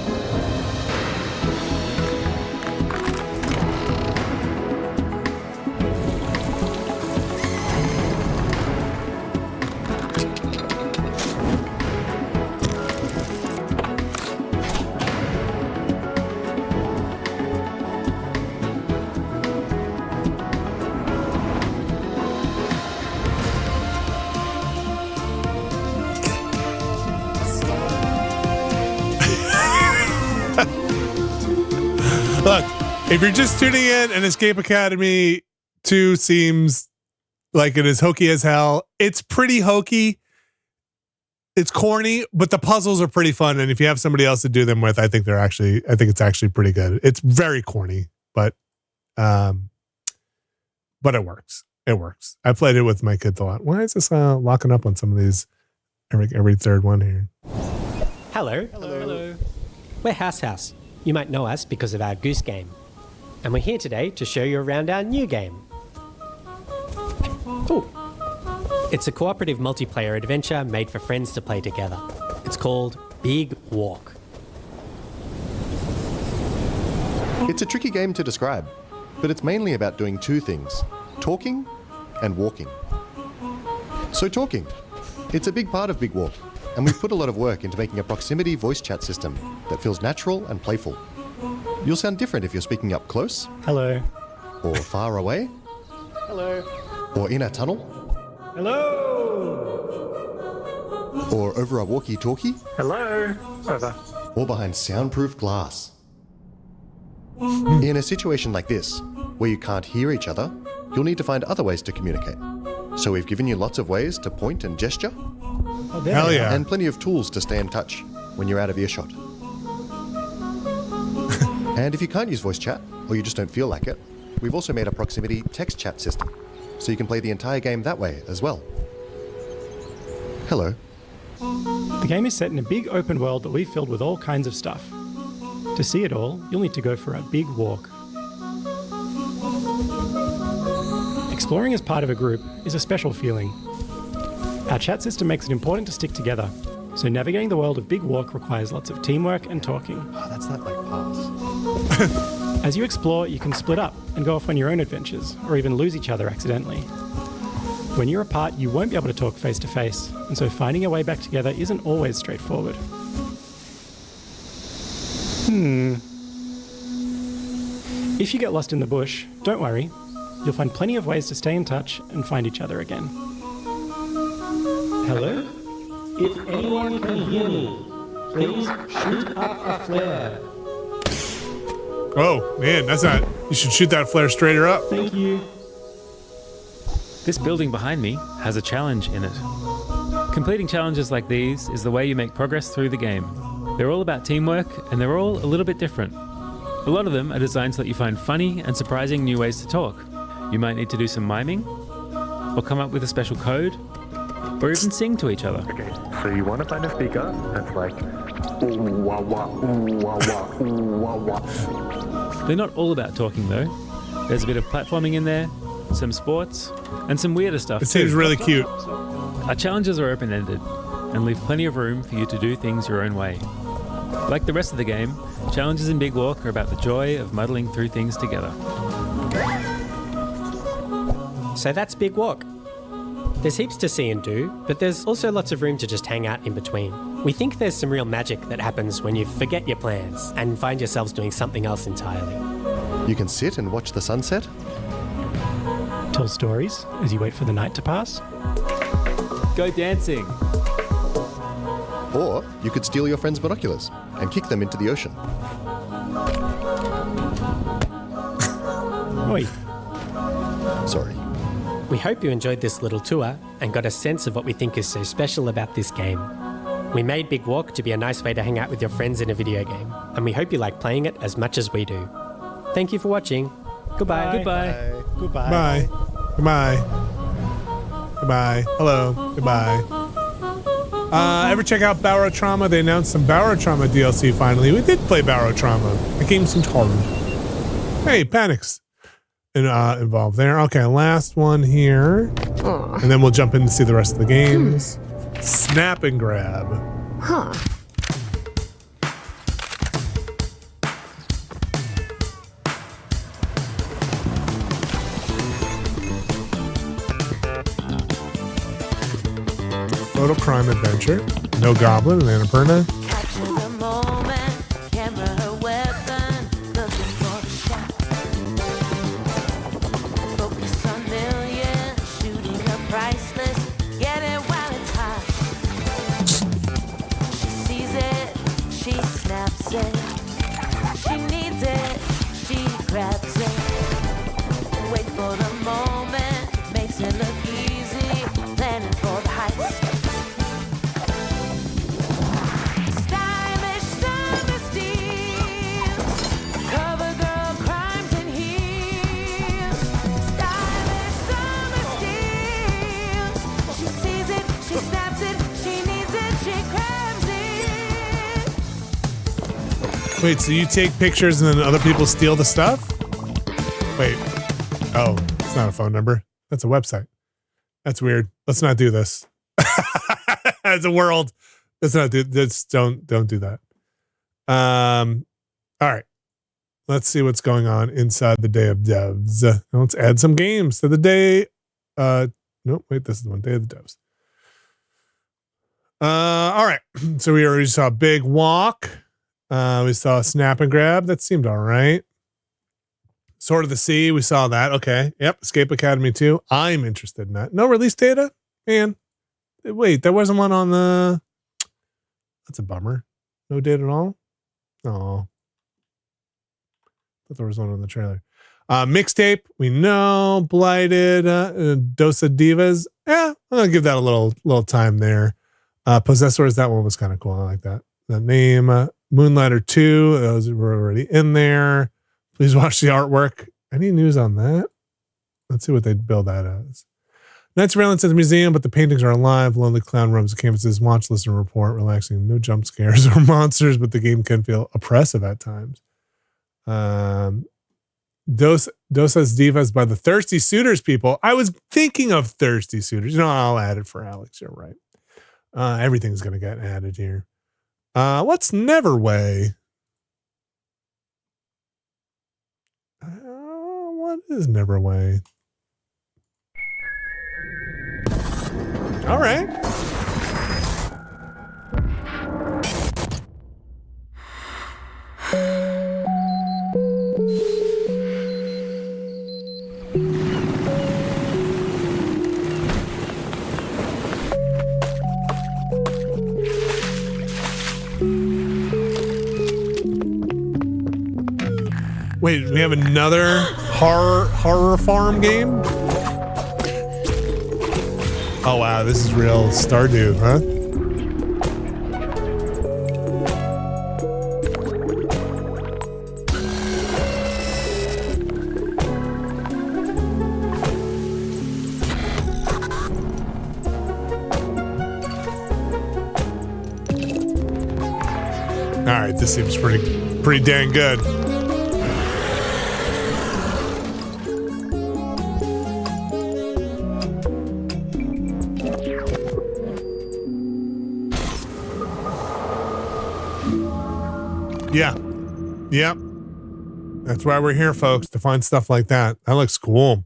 Look, if you're just tuning in and Escape Academy 2 seems like it is hokey as hell, it's pretty hokey. It's corny, but the puzzles are pretty fun. And if you have somebody else to do them with, I think it's actually pretty good. It's very corny, but but it works. It works. I played it with my kids a lot. Why is this locking up on some of these every third one here?
Hello. Hello. We're House. You might know us because of our Goose Game. And we're here today to show you around our new game. Ooh. It's a cooperative multiplayer adventure made for friends to play together. It's called Big Walk.
It's a tricky game to describe, but it's mainly about doing two things: talking and walking. So talking. It's a big part of Big Walk, and we've put a lot of work into making a proximity voice chat system that feels natural and playful. You'll sound different if you're speaking up close.
Hello.
Or far away.
Hello.
Or in a tunnel.
Hello.
Or over a walkie-talkie.
Hello. Over.
Or behind soundproof glass. In a situation like this, where you can't hear each other, you'll need to find other ways to communicate. So we've given you lots of ways to point and gesture.
Hell yeah.
And plenty of tools to stay in touch when you're out of earshot. And if you can't use voice chat, or you just don't feel like it, we've also made a proximity text chat system, so you can play the entire game that way as well. Hello.
The game is set in a big open world that we've filled with all kinds of stuff. To see it all, you'll need to go for a big walk. Exploring as part of a group is a special feeling. Our chat system makes it important to stick together, so navigating the world of Big Walk requires lots of teamwork and talking.
Oh, that's not like pass.
As you explore, you can split up and go off on your own adventures, or even lose each other accidentally. When you're apart, you won't be able to talk face to face, and so finding your way back together isn't always straightforward. If you get lost in the bush, don't worry. You'll find plenty of ways to stay in touch and find each other again.
Hello? If anyone can hear me, please shoot up a flare.
Oh, man, that's not... You should shoot that flare straighter up.
Thank you.
This building behind me has a challenge in it. Completing challenges like these is the way you make progress through the game. They're all about teamwork, and they're all a little bit different. A lot of them are designed so that you find funny and surprising new ways to talk. You might need to do some miming, or come up with a special code, or even sing to each other.
Okay, so you want to find a speaker that's like, ooh wah wah, ooh wah wah, ooh wah wah.
They're not all about talking though. There's a bit of platforming in there, some sports, and some weirder stuff
It seems really cute.
Our challenges are open-ended, and leave plenty of room for you to do things your own way. Like the rest of the game, challenges in Big Walk are about the joy of muddling through things together.
So that's Big Walk. There's heaps to see and do, but there's also lots of room to just hang out in between. We think there's some real magic that happens when you forget your plans and find yourselves doing something else entirely.
You can sit and watch the sunset.
Tell stories as you wait for the night to pass.
Go dancing.
Or you could steal your friend's binoculars and kick them into the ocean.
Oi.
Sorry.
We hope you enjoyed this little tour and got a sense of what we think is so special about this game. We made Big Walk to be a nice way to hang out with your friends in a video game, and we hope you like playing it as much as we do. Thank you for watching. Goodbye.
Goodbye. Goodbye.
Bye. Goodbye. Goodbye. Hello. Goodbye. Ever check out Barotrauma? They announced some Barotrauma DLC finally. We did play Barotrauma. The game seemed hard. Hey, Panic's involved there. Okay, last one here. And then we'll jump in to see the rest of the games. Snap and grab.
Huh.
Photo crime adventure. No goblin and Annapurna.
Capture the moment, camera her weapon, looking for the shot. Focus on millions, shooting her priceless, get it while it's hot. She sees it, she snaps it. She needs it, she grabs it. Wait for the moment, makes it look easy, planning for the heist.
Wait, so you take pictures and then other people steal the stuff? Wait. Oh, it's not a phone number. That's a website. That's weird. Let's not do this. As a world, let's not do this. Don't do that. All right. Let's see what's going on inside the Day of Devs. Let's add some games to the day. Nope, wait, this is the one. Day of the Devs. All right. So we already saw Big Walk. We saw Snap and Grab. That seemed all right. Sword of the Sea. We saw that. Okay. Yep. Escape Academy 2. I'm interested in that. No release data? Man. Wait, there wasn't one on the... That's a bummer. No data at all? Oh. Thought there was one on the trailer. Mixtape. We know. Blighted. Dosa Divas. Yeah. I'm going to give that a little time there. Possessors. That one was kind of cool. I like that. That name. Moonlighter 2. Those were already in there. Please watch the artwork. Any news on that? Let's see what they build that as. Night surveillance at the museum, but the paintings are alive. Lonely clown roams the canvases. Watch, listen, report. Relaxing. No jump scares or monsters, but the game can feel oppressive at times. Dosas Divas by the Thirsty Suitors people. I was thinking of Thirsty Suitors. I'll add it for Alex. You're right. Everything's going to get added here. What's Neverway? What is Neverway? All right. Wait, we have another horror farm game? Oh wow, this is real Stardew, huh? All right, this seems pretty dang good. Yeah. Yep. That's why we're here, folks, to find stuff like that. That looks cool.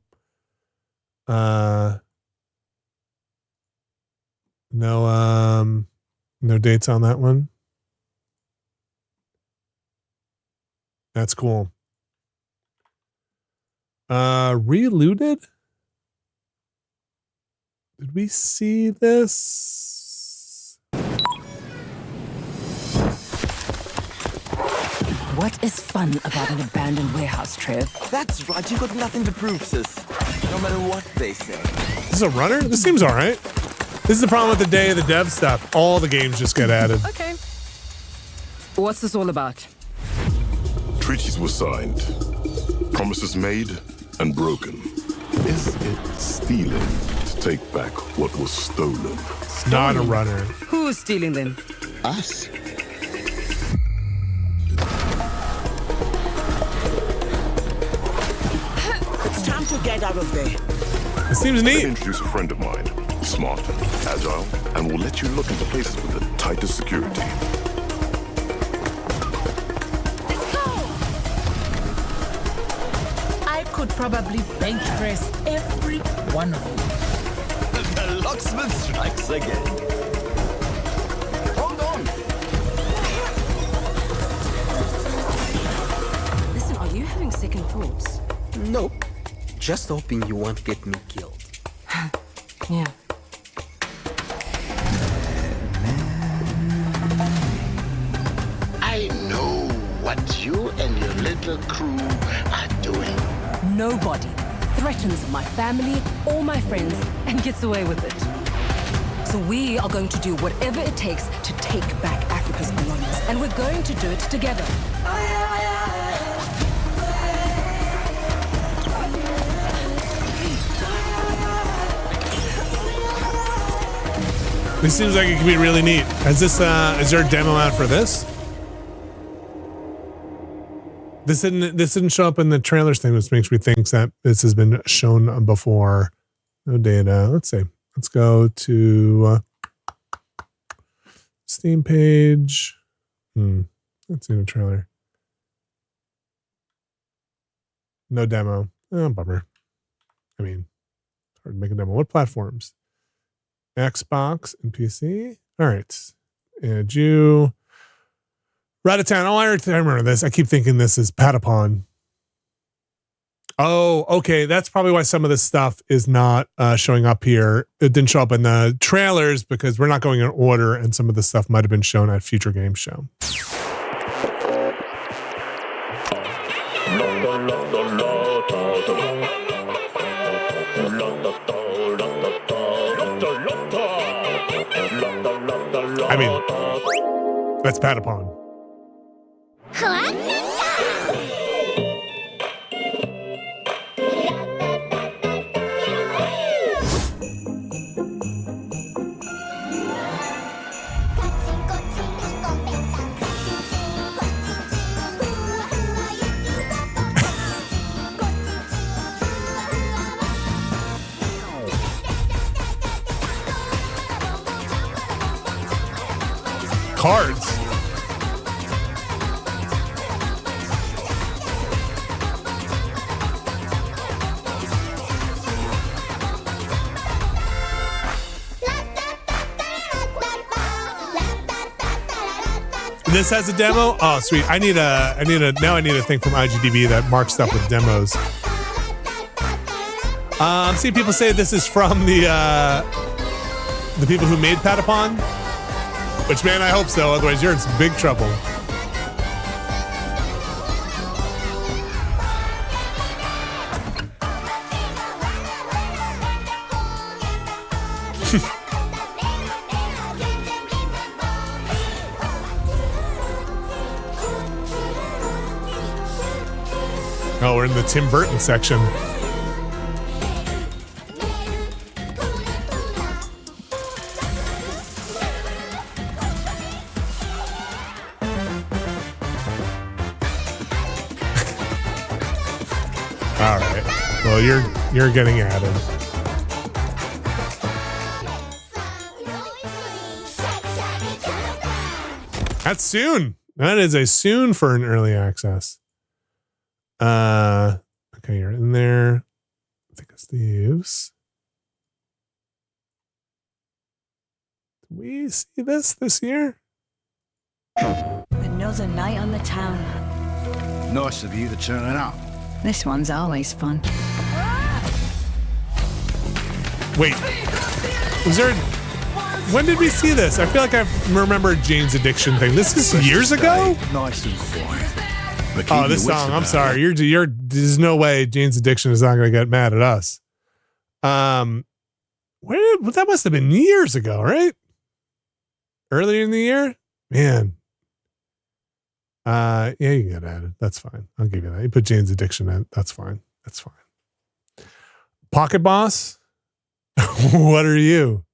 No dates on that one. That's cool. Relooted? Did we see this?
What is fun about an abandoned warehouse, Trev?
That's right, you got nothing to prove, sis. No matter what they say.
This is a runner? This seems all right. This is the problem with the Day of the Dev stuff. All the games just get added.
Okay. What's this all about?
Treaties were signed. Promises made and broken. Is it stealing to take back what was stolen?
Not a runner.
Who's stealing them?
Us. It's time to get out of there.
It seems neat.
Introduce a friend of mine. Smart, agile, and will let you look into places with the tightest security.
I could probably bench press every one of them.
The locksmith strikes again. Hold on.
Listen, are you having second thoughts?
Nope. Just hoping you won't get me killed.
Yeah.
I know what you and your little crew are doing.
Nobody threatens my family or my friends and gets away with it. So we are going to do whatever it takes to take back Africa's belongings, and we're going to do it together.
This seems like it could be really neat. Is there a demo out for this? This didn't show up in the trailers thing, which makes me think that this has been shown before. No data. Let's see. Let's go to Steam page. Let's see the trailer. No demo. Oh, bummer. I mean, it's hard to make a demo. What platforms? Xbox and PC. All right. And you. Ratatown. Oh, I remember this. I keep thinking this is Patapon. Oh, okay. That's probably why some of this stuff is not showing up here. It didn't show up in the trailers because we're not going in order, and some of the stuff might have been shown at Future Game Show. I mean, that's Patapon. Cards. This has a demo? Oh, sweet. I need a thing from IGDB that marks stuff with demos. I'm seeing people say this is from the people who made Patapon. Which, man, I hope so. Otherwise, you're in some big trouble. Oh, we're in the Tim Burton section. All right. Well, you're getting added. That's soon. That is a soon for an early access. Okay, you're in there. I think it's thieves. Did we see this year?
Another night on the town.
Nice of you to turn up.
This one's always fun.
Wait, was there? When did we see this? I feel like I remember Jane's Addiction thing. This is years ago.
Nice and fine.
Oh, this song. I'm sorry. You're. There's no way Jane's Addiction is not going to get mad at us. That must have been years ago, right? Earlier in the year, man. Yeah, you can get added. That's fine. I'll give you that. You put Jane's Addiction in. That's fine. That's fine. Pocket Boss. What are you?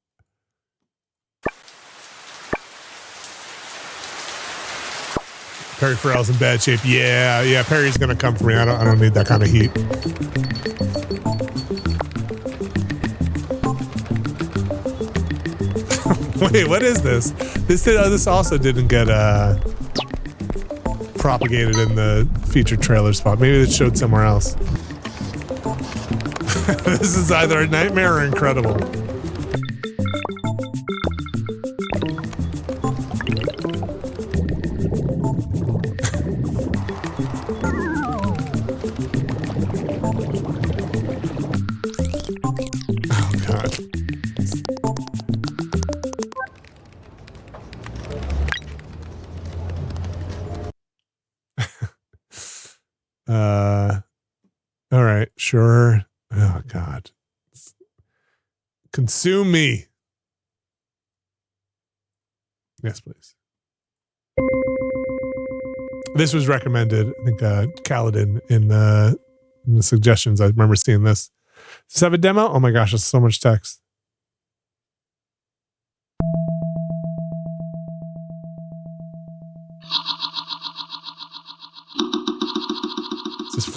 Perry Farrell's in bad shape. Yeah. Perry's gonna come for me. I don't need that kind of heat. Wait, what is this? This also didn't get propagated in the featured trailer spot. Maybe it showed somewhere else. This is either a nightmare or incredible. All right, sure. Oh God. Consume me. Yes, please. This was recommended. I think Kaladin in the suggestions. I remember seeing this. Does this have a demo? Oh my gosh, that's so much text.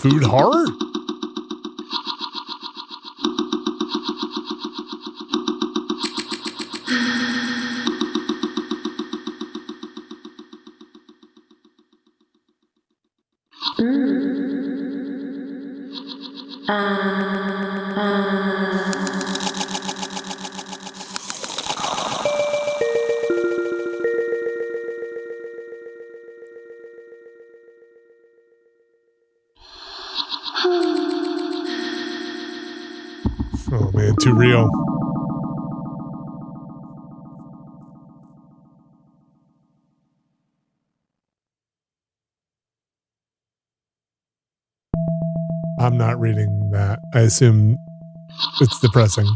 Food horror? Oh man, too real. I'm not reading that. I assume it's depressing.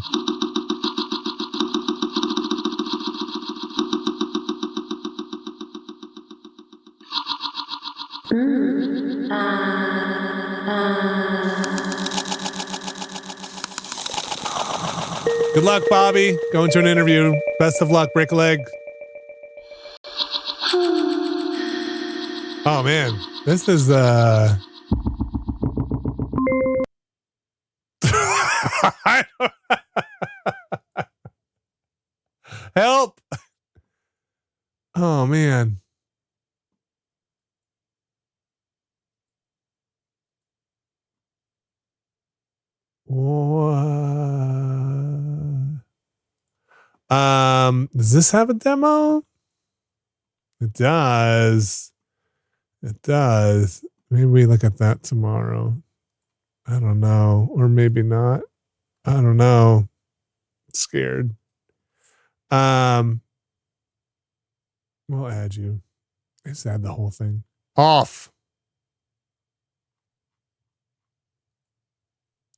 Good luck, Bobby. Going to an interview. Best of luck. Break a leg. Oh man, this is help. Oh man. Does this have a demo? It does. It does. Maybe we look at that tomorrow. I don't know. Or maybe not. I don't know. I'm scared. We'll add you. Let's add the whole thing. Off.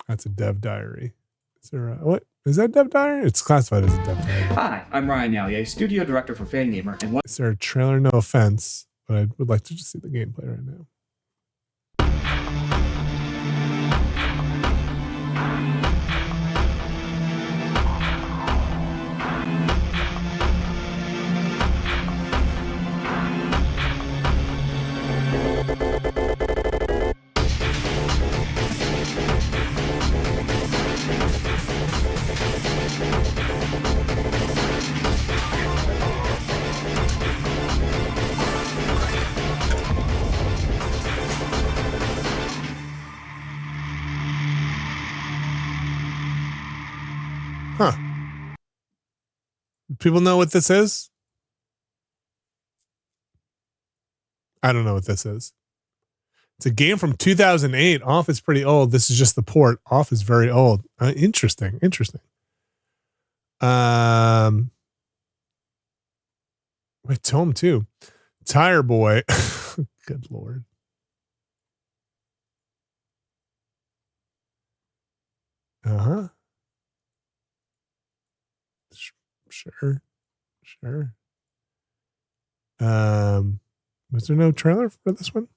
That's a dev diary. Is there a, what? Is that dev diary? It's classified as a dev diary.
Hi, I'm Ryan Allier, studio director for Fangamer, and what
Is there a trailer? No offense, but I would like to just see the gameplay right now. Huh. People know what this is? I don't know what this is. It's a game from 2008. Off is pretty old. This is just the port. Off is very old. Interesting. Interesting. Wait, Tome 2. Tire Boy. Good Lord. Uh-huh. Sure. Was there no trailer for this one?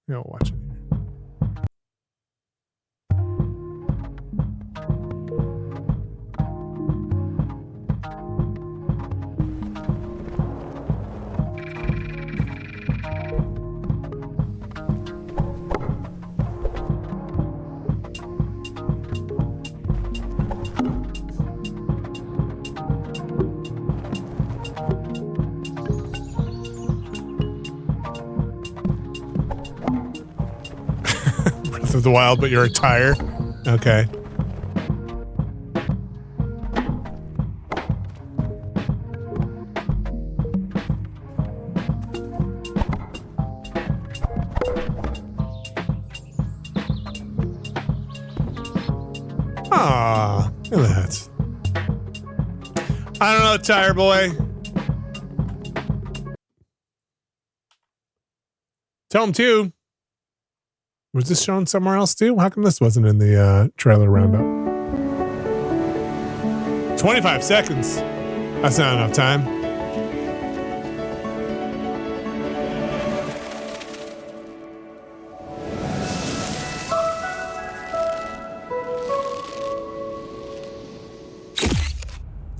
Yeah, I'll watch it here. Of the Wild, but you're a tire. Okay. Ah, look at that. I don't know, Tire Boy. Tome 2. Was this shown somewhere else too? How come this wasn't in the trailer roundup? 25 seconds. That's not enough time.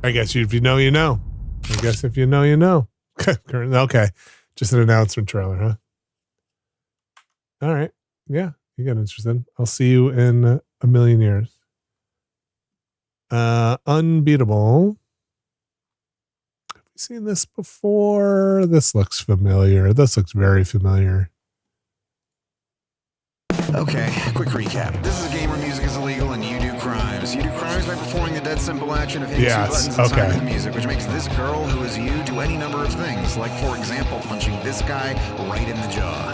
I guess if you know, you know. I guess if you know, you know. Okay. Just an announcement trailer, huh? All right. Yeah, you got interested. I'll see you in a million years. Unbeatable. Have we seen this before? This looks familiar. This looks very familiar.
Okay, quick recap. This is a game where music is illegal and you do crimes. You do crimes by performing the dead simple action of hitting two buttons and timing the music, which makes this girl who is you do any number of things, like, for example, punching this guy right in the jaw.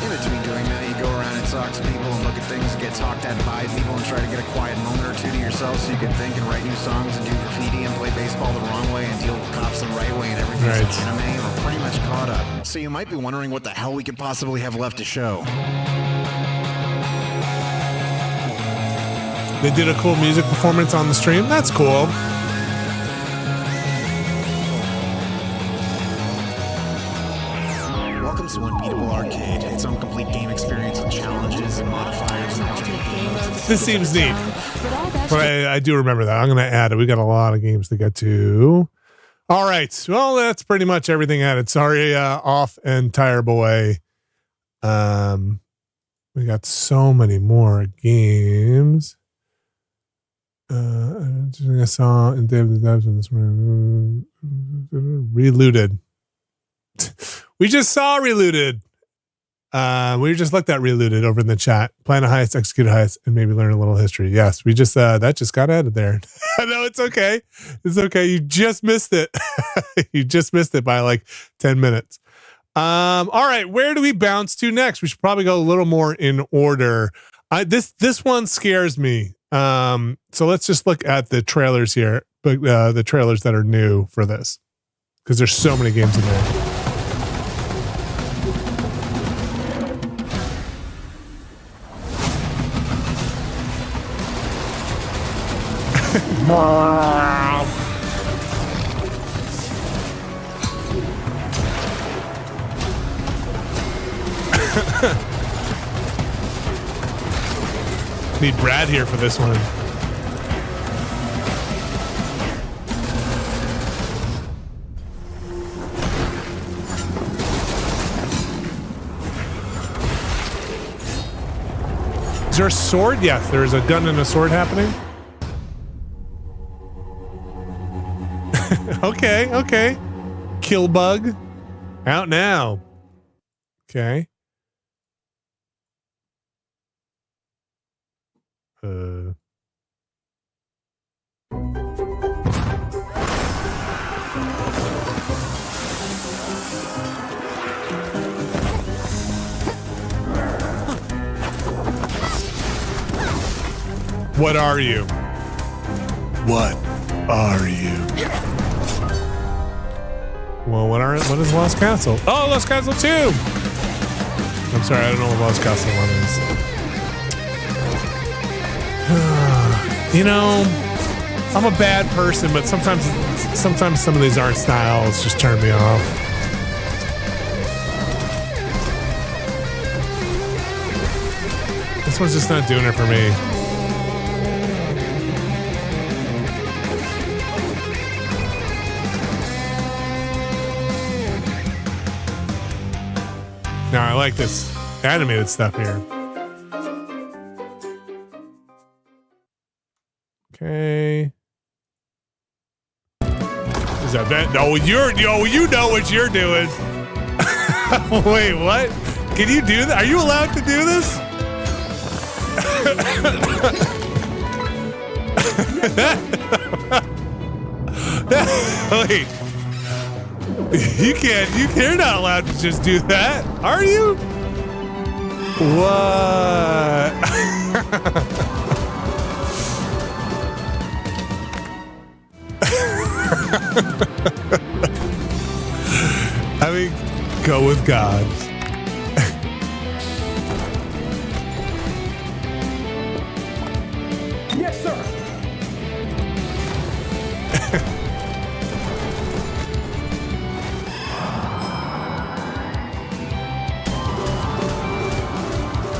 In between doing that, you go around and talk to people and look at things and get talked at by people and try to get a quiet moment or two to yourself so you can think and write new songs and do graffiti and play baseball the wrong way and deal with cops the right way and everything's like anime. We're pretty much caught up. So you might be wondering what the hell we could possibly have left to show.
They did a cool music performance on the stream. That's cool.
Welcome to Unbeatable Arcade, its own complete game experience with challenges and modifiers and alternate games.
This seems neat. But I do remember that. I'm going to add it. We got a lot of games to get to. All right. Well, that's pretty much everything added. Sorry, Off and Tire Boy. We got so many more games. I saw in David the Devs in this room. Relooted. We just saw Relooted. We just looked at Relooted over in the chat. Plan a heist, execute a heist, and maybe learn a little history. Yes, we just that just got added there. No, it's okay. It's okay. You just missed it. You just missed it by like 10 minutes. All right, where do we bounce to next? We should probably go a little more in order. This one scares me. So let's just look at the trailers here, but the trailers that are new for this, because there's so many games in there. Need Brad here for this one. Is there a sword? Yes, there is a gun and a sword happening. Okay. Kill Bug. Out now. Okay. What are you? What are you? Well, what is Lost Castle? Oh, Lost Castle 2! I'm sorry, I don't know what Lost Castle 1 is. You know, I'm a bad person, but sometimes some of these art styles just turn me off. This one's just not doing it for me. Now I like this animated stuff here. Okay. Is that bad? No, you know what you're doing. Wait, what? Can you do that? Are you allowed to do this? Wait. You're not allowed to just do that, are you? What? I mean, go with God.
Yes, sir.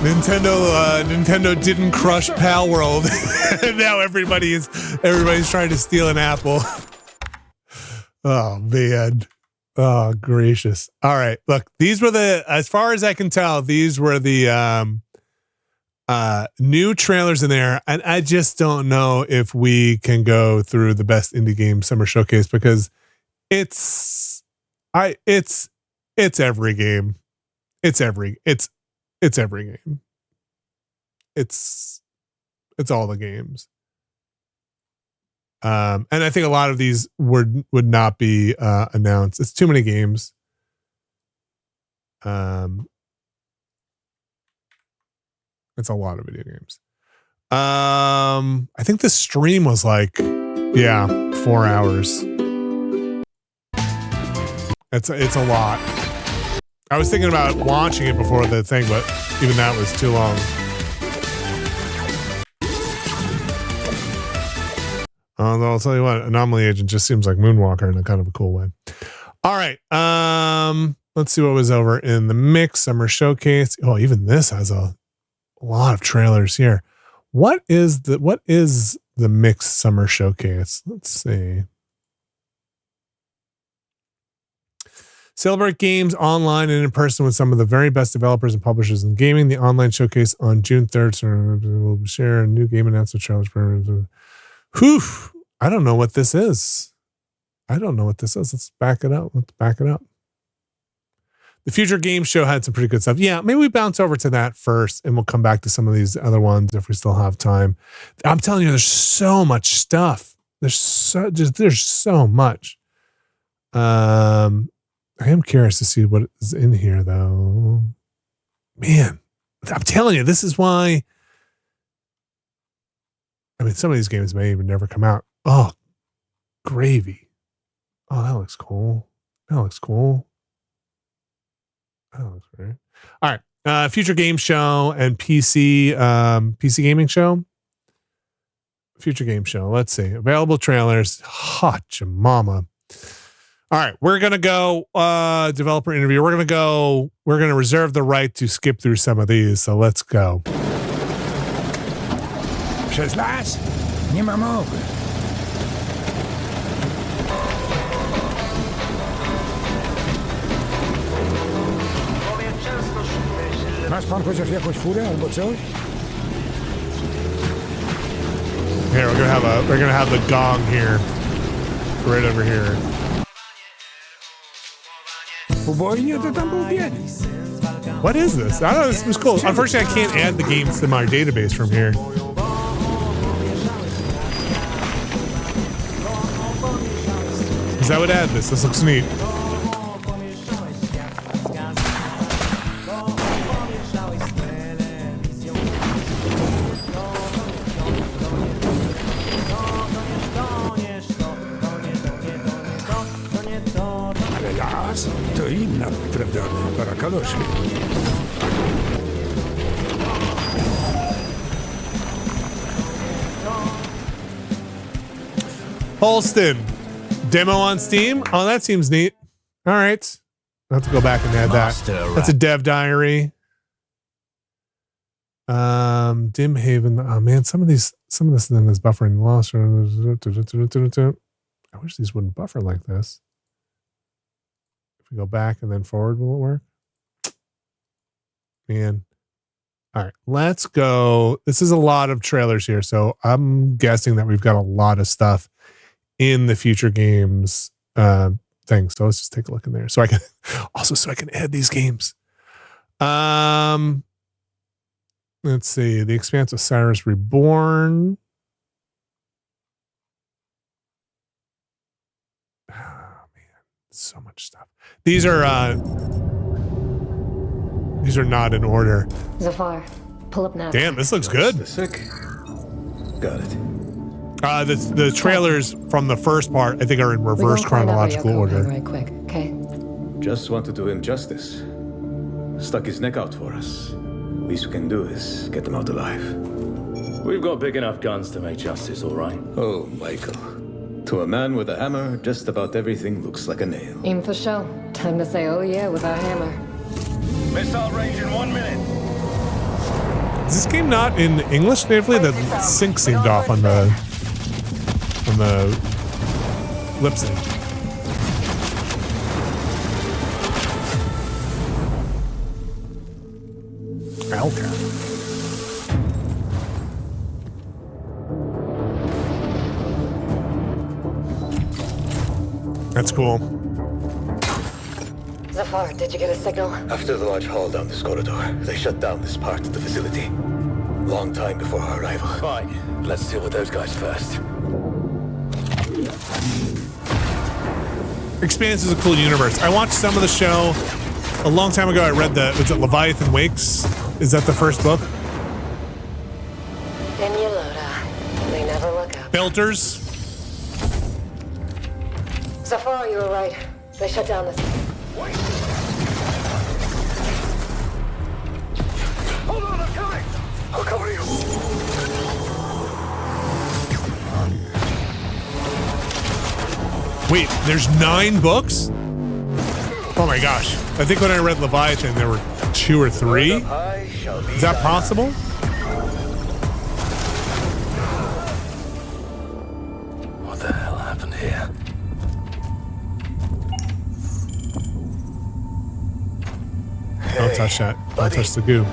Nintendo didn't crush Pal World. And now everybody's trying to steal an apple. Oh man. Oh, gracious. All right. Look, these were as far as I can tell, these were the new trailers in there. And I just don't know if we can go through the best indie game summer showcase because it's every game. It's every game. It's all the games. And I think a lot of these would not be announced. It's too many games. It's a lot of video games. I think the stream was like, 4 hours. It's a lot. I was thinking about launching it before the thing, but even that was too long. Although I'll tell you what, Anomaly Agent just seems like Moonwalker in a kind of a cool way. All right. Let's see what was over in the mix summer showcase. Oh, even this has a lot of trailers here. What is the mix summer showcase? Let's see. Celebrate games online and in person with some of the very best developers and publishers in gaming. The online showcase on June 3rd. So we'll share a new game announcement trailers. Whew. I don't know what this is. Let's back it up. The Future Game Show had some pretty good stuff. Yeah, maybe we bounce over to that first and we'll come back to some of these other ones if we still have time. I'm telling you, there's so much stuff. There's so much. I am curious to see what is in here though. Man, I'm telling you, this is why. I mean, some of these games may even never come out. Oh, gravy. Oh, that looks cool. That looks great. All right. Future Game Show and PC Gaming Show. Future Game Show. Let's see. Available trailers. Hot jamama. All right. We're going to go developer interview. We're going to reserve the right to skip through some of these. So let's go.
Przez las? Nie ma mowy. Masz pan chociaż jakąś furę albo coś?
Here, we're gonna have the gong here. Right over here.
Ubojnie to tam był biedny.
What is this? I don't know, this was cool. Unfortunately, I can't add the games to my database from here. Because I would add this. This looks neat.
Ale las to inna, prawda? Para kaloszy.
Holston. Demo on Steam? Oh, that seems neat. All right. I'll have to go back and add that. That's a dev diary. Dim Haven. Oh man, some of this thing is buffering loss. I wish these wouldn't buffer like this. If we go back and then forward, will it work? Man. All right, let's go. This is a lot of trailers here, so I'm guessing that we've got a lot of stuff in the future games thing. So let's just take a look in there. So I can add these games. Let's see. The Expanse of Cyrus Reborn. Oh man, so much stuff. These are not in order.
Zafar, pull up now.
Damn, this looks good.
Got it.
The trailers from the first part, I think, are in reverse chronological order.
Right quick, okay?
Just want to do him justice. Stuck his neck out for us. Least we can do is get him out alive.
We've got big enough guns to make justice, all right?
Oh, Michael. To a man with a hammer, just about everything looks like a nail.
Aim for show. Time to say, oh yeah, with our hammer.
Missile range in 1 minute.
Is this game not in English natively? The sync seemed off on the lip sync. Okay. That's cool.
Zafar, did you get a signal?
After the large hall down this corridor, they shut down this part of the facility. Long time before our arrival. Fine. Let's deal with those guys first.
Expanse is a cool universe. I watched some of the show a long time ago. I read was it Leviathan Wakes? Is that the first book?
In Yolota. They never look up.
Filters.
Zafar, you were right. They shut down this.
Hold on, I'm coming! I'll cover you.
Wait, there's 9 books? Oh my gosh. I think when I read Leviathan, there were 2 or 3. Is that possible?
What the hell happened here?
Don't touch that. Don't touch the goo.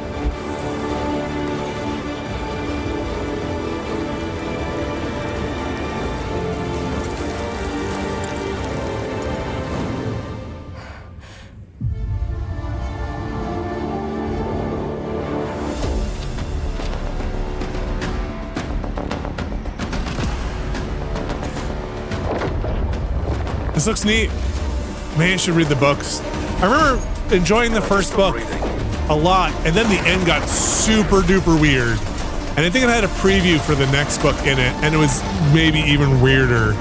This looks neat. Man, you should read the books. I remember enjoying the first book a lot, and then the end got super duper weird. And I think it had a preview for the next book in it, and it was maybe even weirder.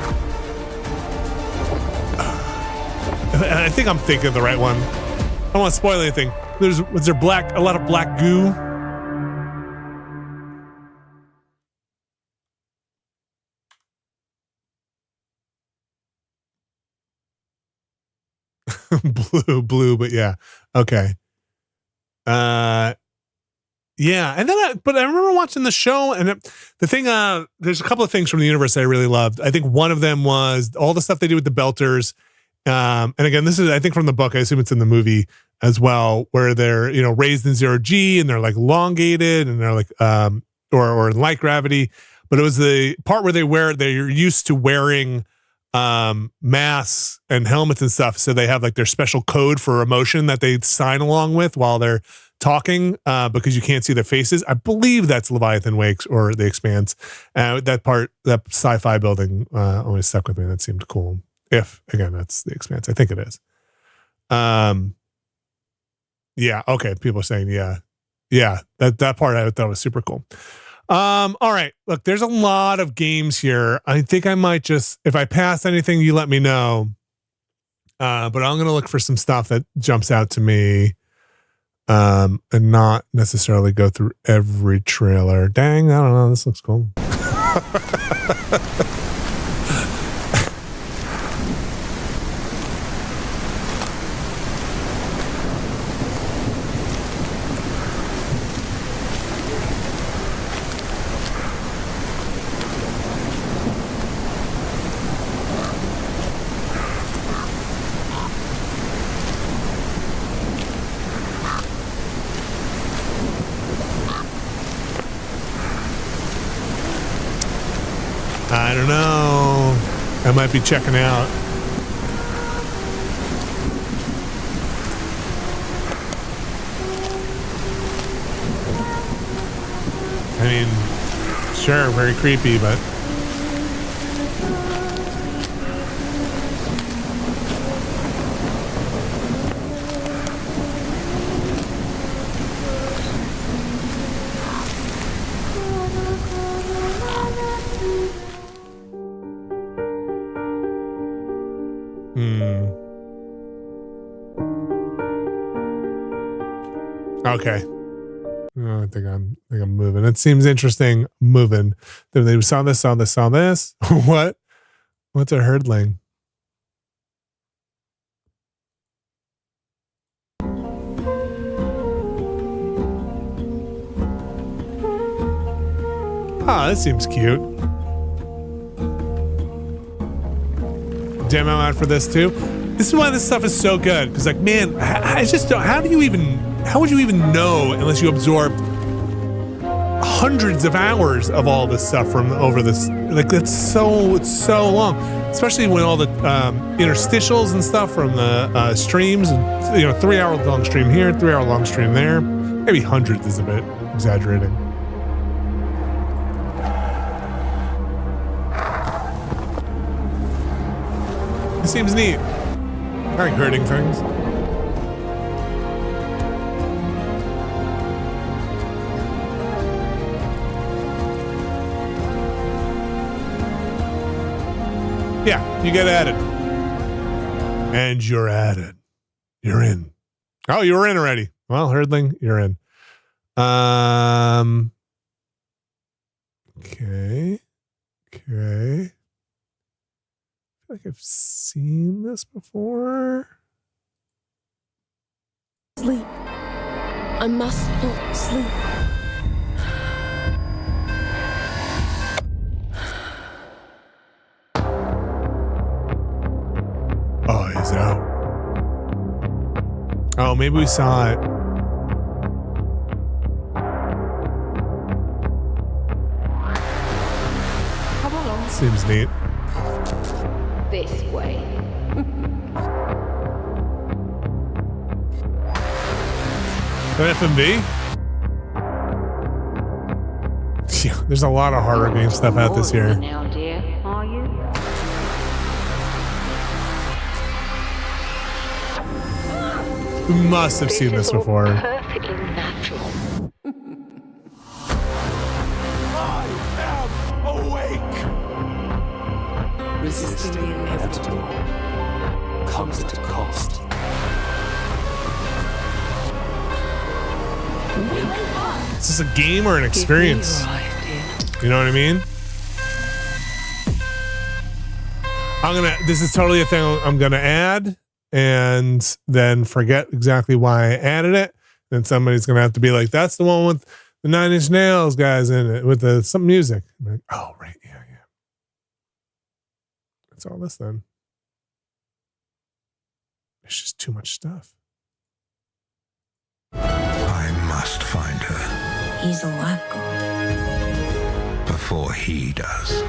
I think I'm thinking of the right one. I don't want to spoil anything. Was there a lot of black goo? blue, but yeah. Okay. Yeah. And then but I remember watching the show, and the thing, there's a couple of things from the universe I really loved. I think one of them was all the stuff they do with the Belters. And again, this is, I think, from the book. I assume it's in the movie as well, where they're, raised in 0G and they're like elongated and they're like, or in light gravity. But it was the part where they're used to wearing masks and helmets and stuff, so they have like their special code for emotion that they sign along with while they're talking, because you can't see their faces. I believe that's Leviathan Wakes or The Expanse. That part, that sci-fi building, always stuck with me. That seemed cool. If again, that's The Expanse. I think it is. Yeah. Okay. People are saying, yeah. That part I thought was super cool. All right. Look, there's a lot of games here. I think I might just, if I pass anything, you let me know. But I'm going to look for some stuff that jumps out to me, and not necessarily go through every trailer. Dang, I don't know. This looks cool. I don't know. I might be checking out. I mean, sure, very creepy, but okay. I think I'm moving. It seems interesting. Moving. They saw this. What? What's a hurdling? Ah, this seems cute. Demo out for this too. This is why this stuff is so good. Because like, man, I just don't. How do you even how would you even know unless you absorb hundreds of hours of all this stuff from over this? Like it's so long, especially when all the interstitials and stuff from the streams. 3-hour long stream here, 3-hour long stream there. Maybe hundreds is a bit exaggerating. It seems neat. I like hurting things. Yeah, you get added. And you're added. You're in. Oh, you were in already. Well, Herdling, you're in. Okay. I feel like I've seen this before.
Sleep. I must not sleep.
Oh, he's out. Oh, maybe we saw it.
Come along.
Seems neat.
This way.
FMV? Yeah, there's a lot of horror game stuff out this year.
Now, dear, are you?
We must have seen this before.
Perfectly natural.
I am awake!
Resisting the inevitable comes at a cost.
Is this a game or an experience? You know what I mean? This is totally a thing I'm gonna add and then forget exactly why I added it. Then somebody's gonna have to be like, that's the one with the 9 Inch Nails guys in it with some music. I'm like, oh right, yeah. That's all this then. It's just too much stuff.
I must find her
He's alive, God.
before he does.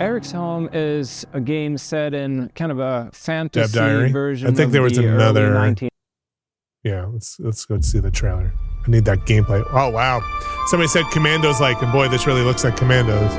Eric's Home is a game set in kind of a
Dev
fantasy
Diary.
version.
I think
of
there was
the early
another.
19
Yeah, let's go see the trailer. I need that gameplay. Oh wow! Somebody said Commandos like, and boy, this really looks like Commandos.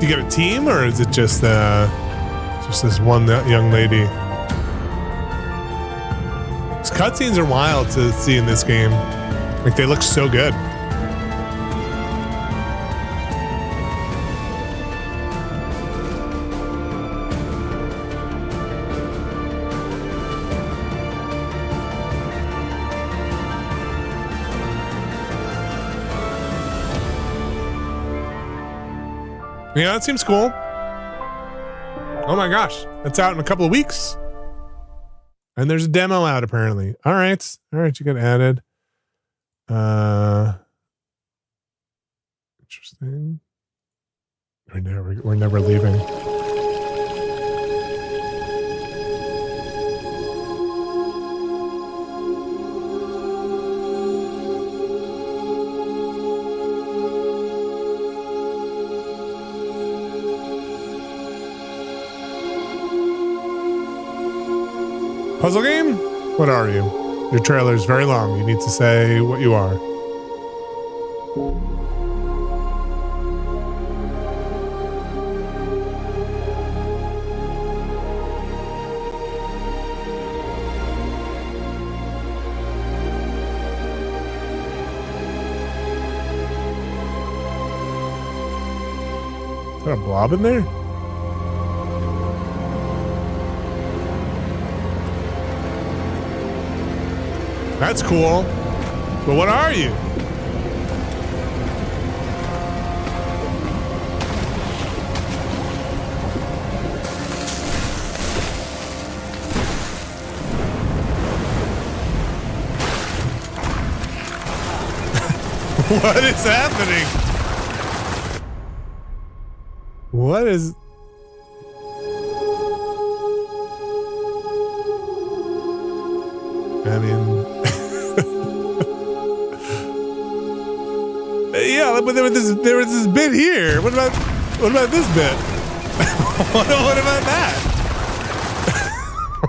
Do you get a team, or is it just this one young lady? These cutscenes are wild to see in this game. Like they look so good. Yeah, that seems cool. Oh my gosh, that's out in a couple of weeks. And there's a demo out apparently. All right, you got added. Interesting. We're never leaving. Puzzle game? What are you? Your trailer is very long. You need to say what you are. Is there a blob in there? That's cool. But what are you? What is happening? What is... I mean... yeah, but there was this bit here. What about this bit? what about that?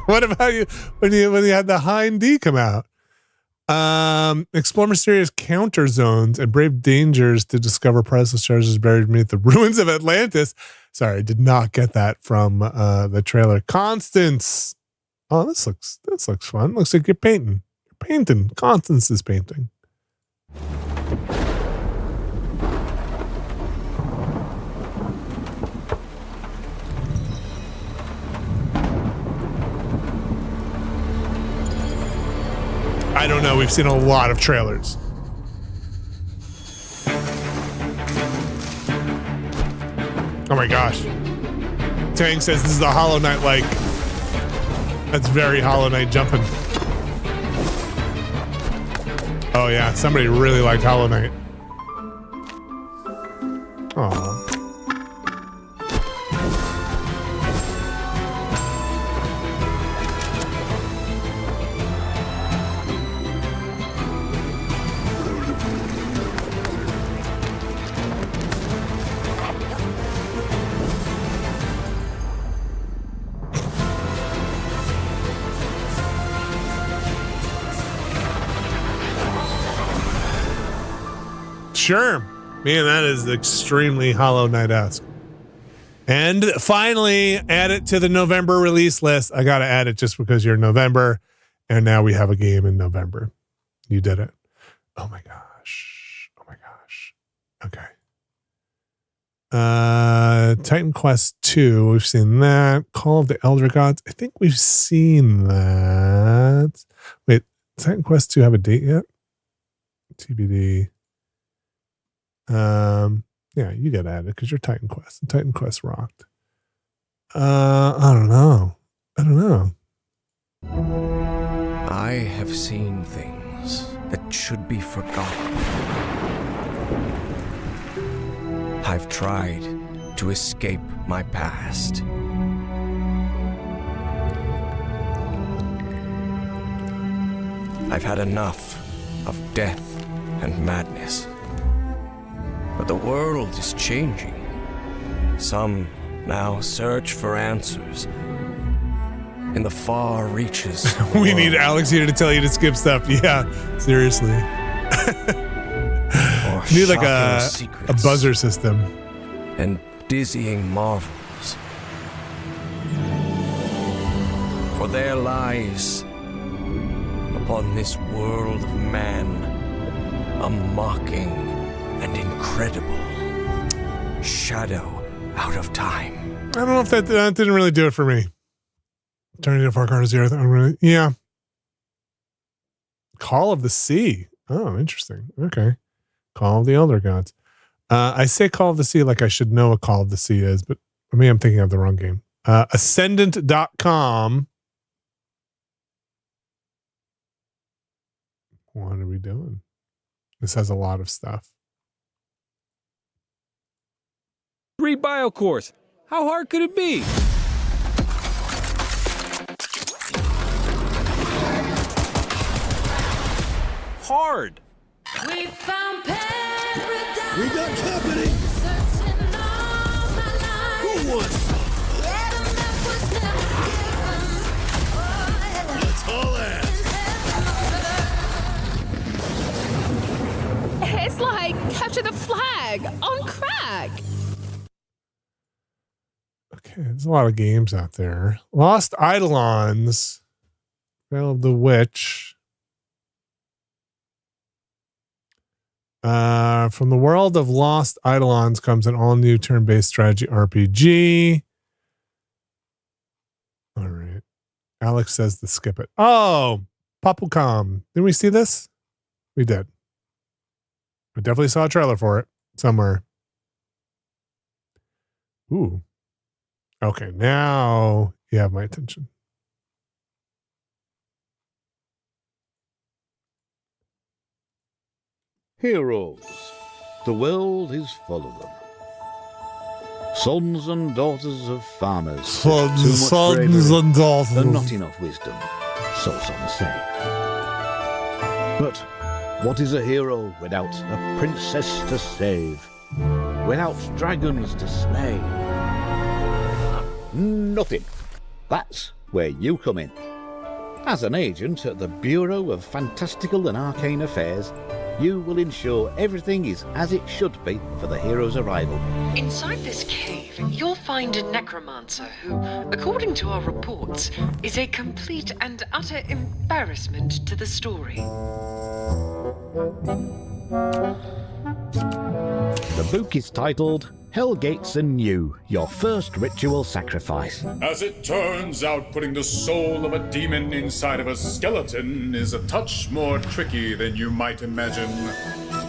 What about you when you had the Hind D come out? Explore mysterious counter zones and brave dangers to discover priceless treasures buried beneath the ruins of Atlantis. Sorry, I did not get that from the trailer. Constance. Oh, this looks fun. Looks like you're painting. You're painting. Constance is painting. I don't know. We've seen a lot of trailers. Oh my gosh. Tang says this is a Hollow Knight like. That's very Hollow Knight jumping. Oh yeah, somebody really liked Hollow Knight. Aww. Sure. Man, that is extremely Hollow Knight-esque. And finally, add it to the November release list. I got to add it just because you're November. And now we have a game in November. You did it. Oh my gosh. Oh my gosh. Okay. Titan Quest 2. We've seen that. Call of the Elder Gods. I think we've seen that. Wait, Titan Quest 2 have a date yet? TBD. Yeah, you got added because you're Titan Quest. And Titan Quest rocked. I don't know.
I have seen things that should be forgotten. I've tried to escape my past. I've had enough of death and madness. But the world is changing. Some now search for answers in the far reaches.
We need Alex here to tell you to skip stuff. Yeah, seriously. Need like a buzzer system.
And dizzying marvels. For there lies, upon this world of man, a mocking and incredible shadow out of time.
I don't know if that didn't really do it for me. Turning to Far Cry Zero. Yeah. Call of the Sea. Oh, interesting. Okay. Call of the Elder Gods. I say Call of the Sea like I should know what Call of the Sea is, but for me, I'm thinking of the wrong game. Ascendant.com. What are we doing? This has a lot of stuff.
3 bio cores. How hard could it be? Hard.
We found paradise.
We got company. Who won? Let's haul ass.
It's like capture the flag on crack.
Okay, there's a lot of games out there. Lost Eidolons. Veil of the Witch. From the world of Lost Eidolons comes an all-new turn-based strategy RPG. All right. Alex says to skip it. Oh, Populcom. Didn't we see this? We did. We definitely saw a trailer for it somewhere. Ooh. Okay, now you have my attention.
Heroes. The world is full of them. Sons and daughters of farmers.
Sons and daughters.
And not enough wisdom, so some say. But what is a hero without a princess to save? Without dragons to slay? Nothing. That's where you come in. As an agent at the Bureau of Fantastical and Arcane Affairs, you will ensure everything is as it should be for the hero's arrival.
Inside this cave, you'll find a necromancer who, according to our reports, is a complete and utter embarrassment to the story.
The book is titled Hellgates Anew, Your First Ritual Sacrifice.
As it turns out, putting the soul of a demon inside of a skeleton is a touch more tricky than you might imagine.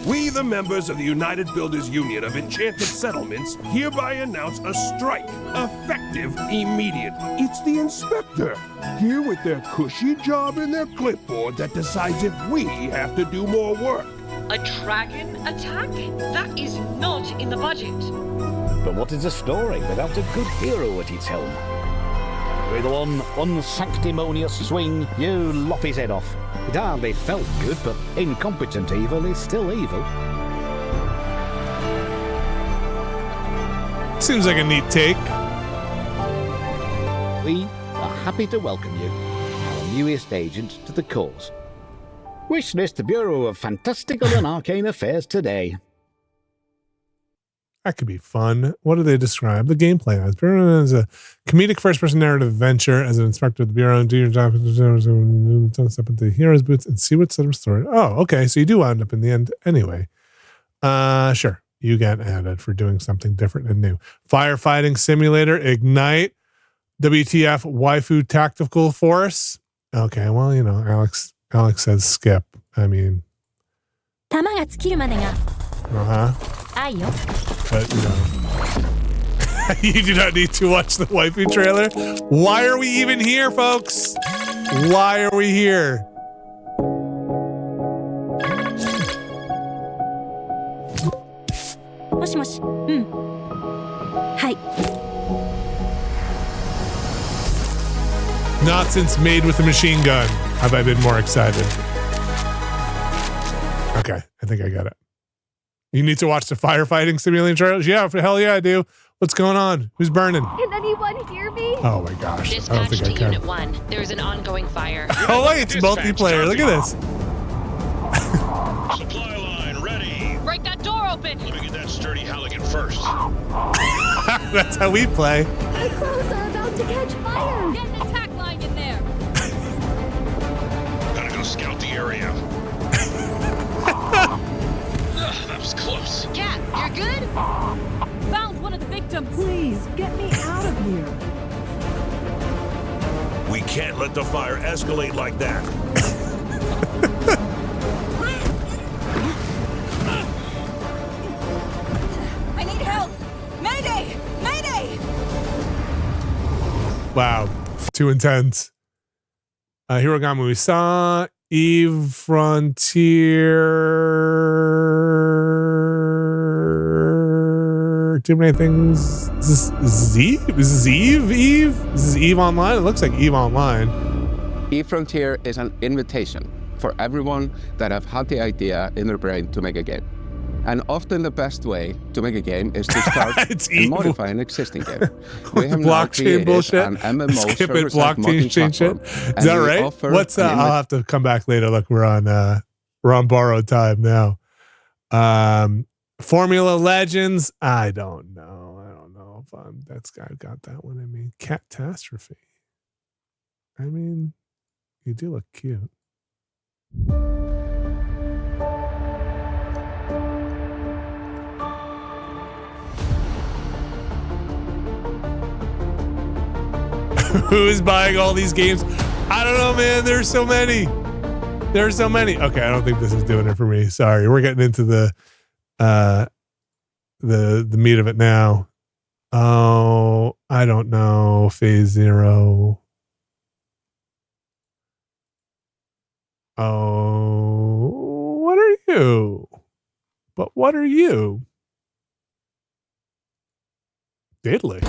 We, the members of the United Builders Union of Enchanted Settlements, hereby announce a strike, effective immediately. It's the inspector, here with their cushy job and their clipboard that decides if we have to do more work.
A dragon attack? That is not in the budget.
But what is a story without a good hero at its helm? With one unsanctimonious swing, you lop his head off. It hardly felt good, but incompetent evil is still evil.
Seems like a neat take.
We are happy to welcome you, our newest agent to the cause. Wish list the Bureau of Fantastical and Arcane Affairs today.
That could be fun. What do they describe the gameplay as? Bureau is a comedic first-person narrative adventure. As an inspector of the Bureau, do your job, step into the hero's boots and see what's the story. Oh, okay. So you do wind up in the end anyway. Sure. You get added for doing something different and new. Firefighting simulator, Ignite, WTF, waifu tactical force. Okay, well, you know, Alex says skip. I mean, but you know, you do not need to watch the waifu trailer. Why are we even here, folks? Why are we here? Not since Made with a Machine Gun have I been more excited. Okay, I think I got it. You need to watch the firefighting simulator trailers? Yeah, for hell yeah, I do. What's going on? Who's burning?
Can anyone hear me?
Oh my gosh.
Dispatch to Unit 1. There's an ongoing fire.
Oh wait, it's multiplayer. Look at this.
Supply line ready.
Break that door open.
Let me get that sturdy Halligan first.
That's how we play.
My clothes are about to catch fire.
Get an attack line in there.
Gotta go scout the area. That was close.
Cat, you're good? Found one of the victims.
Please, get me out of here.
We can't let the fire escalate like that.
I need help. Mayday! Mayday!
Wow, too intense. Hirogami, we saw Eve Frontier. Too many things. Is this Eve? Is this Eve? This is Eve Online? It looks like Eve Online.
Eve Frontier is an invitation for everyone that have had the idea in their brain to make a game. And often the best way to make a game is to start and modify an existing game. We have
blockchain bullshit.
An MMO
skip it, blockchain shit. Is that right? What's I'll have to come back later. Look, we're on borrowed time now. Formula Legends. I don't know if that's I've got that one. I mean, Catastrophe. I mean, you do look cute. Who is buying all these games? I don't know, man. There's so many. There's so many. Okay, I don't think this is doing it for me. Sorry, we're getting into the meat of it now. Oh, I don't know. Phase 0. Oh, what are you? But what are you? Diddly.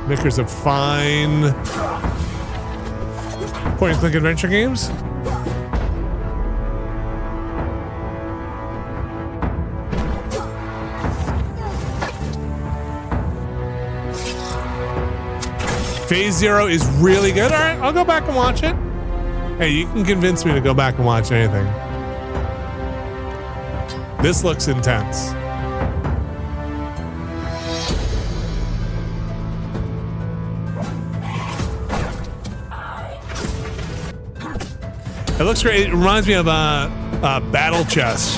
Makers of fine point-and-click adventure games. Phase 0 is really good. All right, I'll go back and watch it. Hey, you can convince me to go back and watch anything. This looks intense. It looks great. It reminds me of Battle Chess.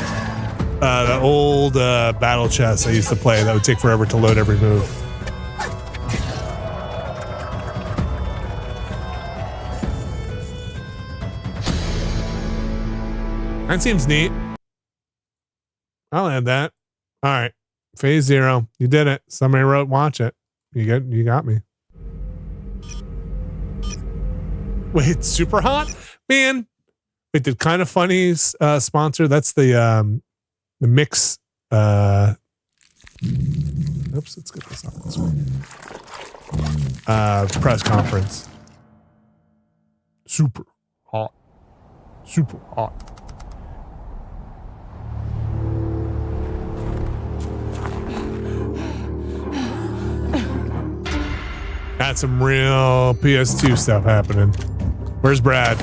The old Battle Chess I used to play that would take forever to load every move. That seems neat. I'll add that. All right. Phase 0. You did it. Somebody wrote, watch it. You got me. Wait, Super Hot? Man. Wait, did Kind of Funny's sponsor? That's the mix. Oops, let's get this on this one. Press conference. Super hot. Super hot. Got some real PS2 stuff happening. Where's Brad?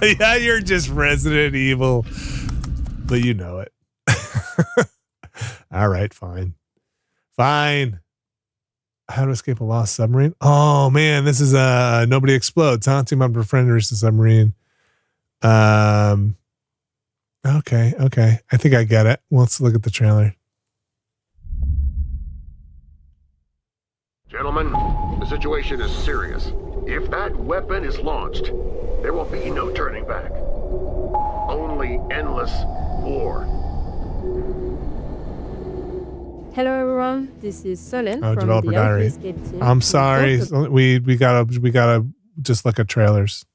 Yeah, you're just Resident Evil, but you know it. All right, fine. Fine. How to escape a lost submarine? Oh man, this is Nobody Explodes, huh? Team up with a friend versus a submarine. Okay. I think I get it. Let's look at the trailer.
Gentlemen, the situation is serious. If that weapon is launched, there will be no turning back. Only endless war.
Hello everyone, this is Solin
Oh,
from
Developer
the
Diary.
Escape team.
I'm sorry. We gotta just look at trailers.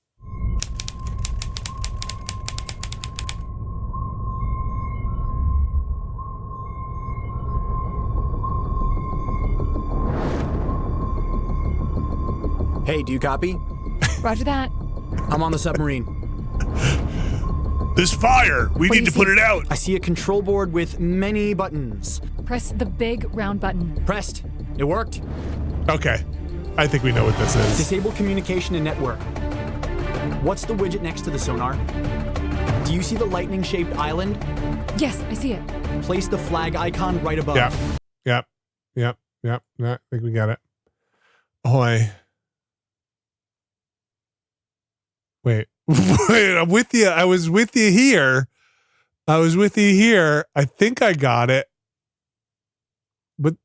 Hey, do you copy?
Roger that.
I'm on the submarine.
This fire! We need to put it out!
I see a control board with many buttons.
Press the big round button.
Pressed. It worked.
Okay. I think we know what this is.
Disable communication and network. What's the widget next to the sonar? Do you see the lightning-shaped island?
Yes, I see it.
Place the flag icon right above.
Yep. I think we got it. Ahoy. Wait, I'm with you. I was with you here. I think I got it. But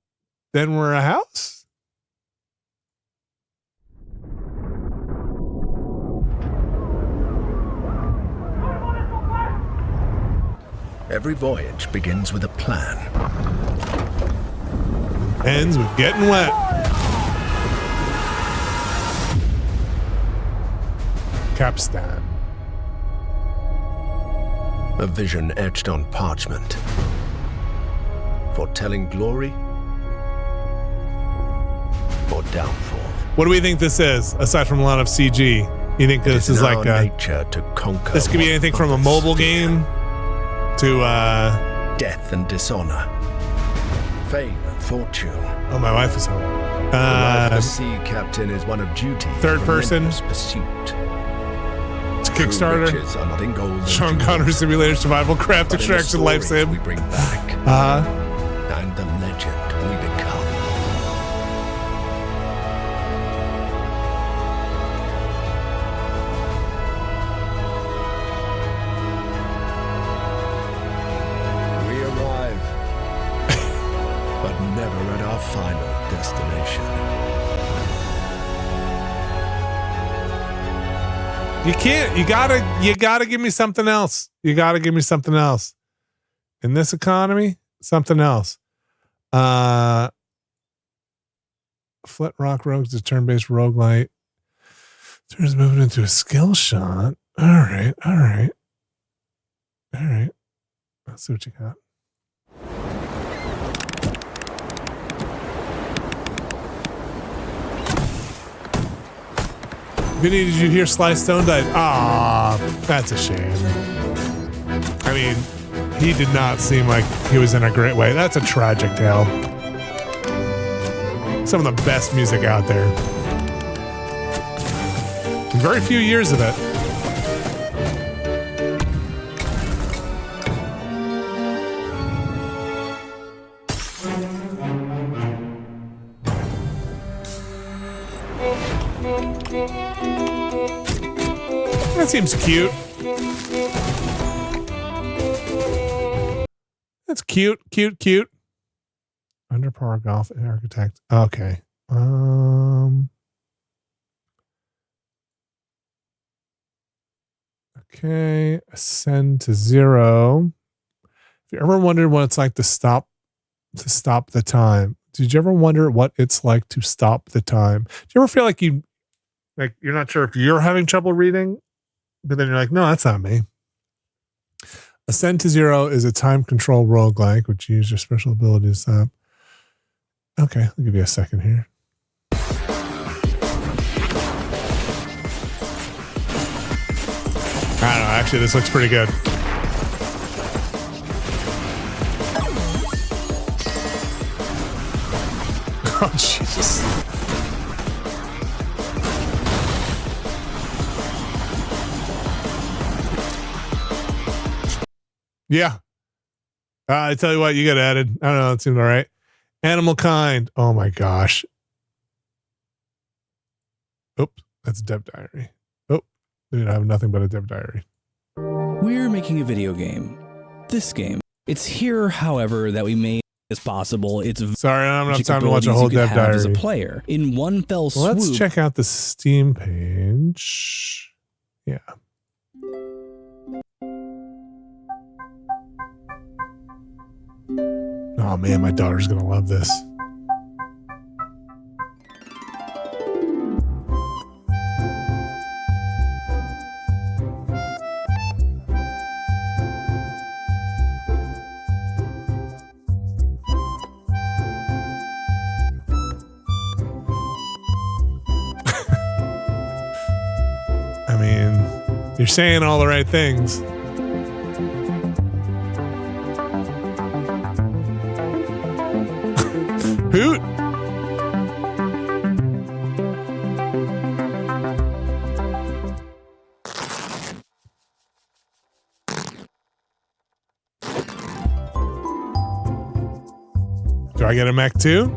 then we're a house?
Every voyage begins with a plan.
Ends with getting wet. Capstan.
A vision etched on parchment. Foretelling glory or downfall.
What do we think this is, aside from a lot of CG? You think this is like
nature to conquer?
This could be anything from a mobile game to
death and dishonor, fame and fortune.
Oh, my wife is home.
The life of a sea captain is one of duty,
third person
pursuit.
Launch Kickstarter.
Riches are not in gold and
Sean
jewels,
Connery Simulator Survival Craft
but in the
Extraction Life
stories
Sim.
we bring back and the legend we become. We arrive, but never at our final destination.
You can't. You gotta give me something else. You gotta give me something else. In this economy, something else. Flit Rock Rogues is turn-based roguelite. Turns moving into a skill shot. All right. Let's see what you got. Vinny, did you hear Sly Stone died? Ah, that's a shame. I mean, he did not seem like he was in a great way. That's a tragic tale. Some of the best music out there. Very few years of it. That seems cute. That's cute. Underpower Golf Architect. Okay. Okay. Ascend to 0. If you ever wondered what it's like to stop the time, did you ever wonder what it's like to stop the time? Do you ever feel like you're not sure if you're having trouble reading, but then you're like, no, that's not me. Ascend to 0 is a time control roguelike, which you use your special abilities up. Okay, I'll give you a second here. I don't know, actually this looks pretty good. Oh, Jesus. Yeah. I tell you what, you got added. I don't know. It seemed all right. Animal Kind. Oh my gosh. Oops. That's a Dev Diary. Oh, we have nothing but a Dev Diary.
We're making a video game. This game. It's here, however, that we made as possible. It's
sorry, I don't have enough time to watch a whole Dev Diary.
As a player in one fell swoop.
Let's check out the Steam page. Yeah. Oh man, my daughter's gonna love this. I mean, you're saying all the right things. Hoot. Do I get a mech too?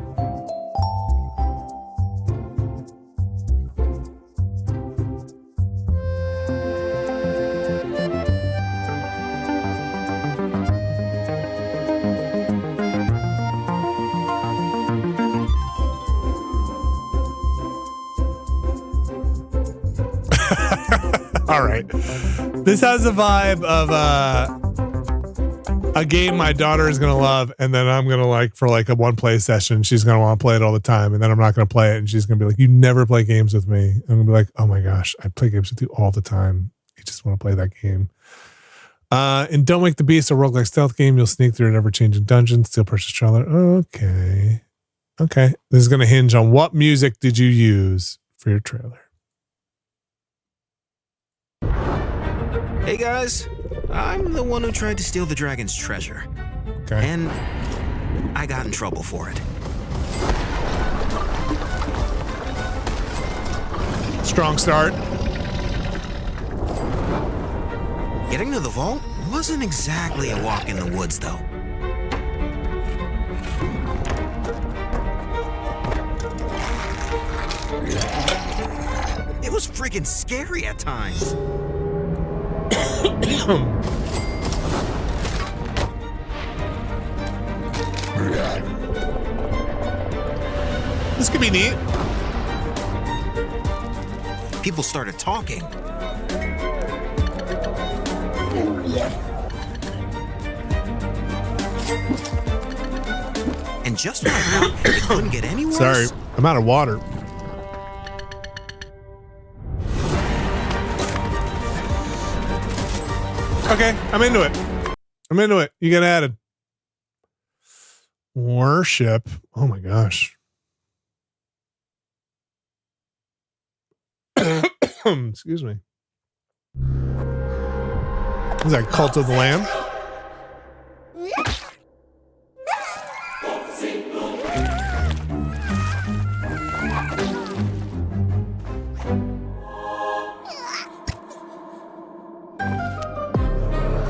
All right. This has a vibe of a game my daughter is going to love, and then I'm going to like for like a one play session. She's going to want to play it all the time, and then I'm not going to play it, and she's going to be like, "You never play games with me." I'm going to be like, "Oh my gosh, I play games with you all the time. You just want to play that game." And Don't Wake the Beast, a roguelike stealth game. You'll sneak through an ever-changing dungeon, steal precious trailer. Okay. This is going to hinge on what music did you use for your trailer.
Hey guys, I'm the one who tried to steal the dragon's treasure.
Okay.
And I got in trouble for it.
Strong start.
Getting to the vault wasn't exactly a walk in the woods, though. It was friggin' scary at times.
This could be neat.
People started talking. And just when I thought it couldn't get any worse.
Sorry, I'm out of water. Okay, I'm into it. I'm into it. You get added. Worship. Oh my gosh. Excuse me. Is that Cult of the Lamb?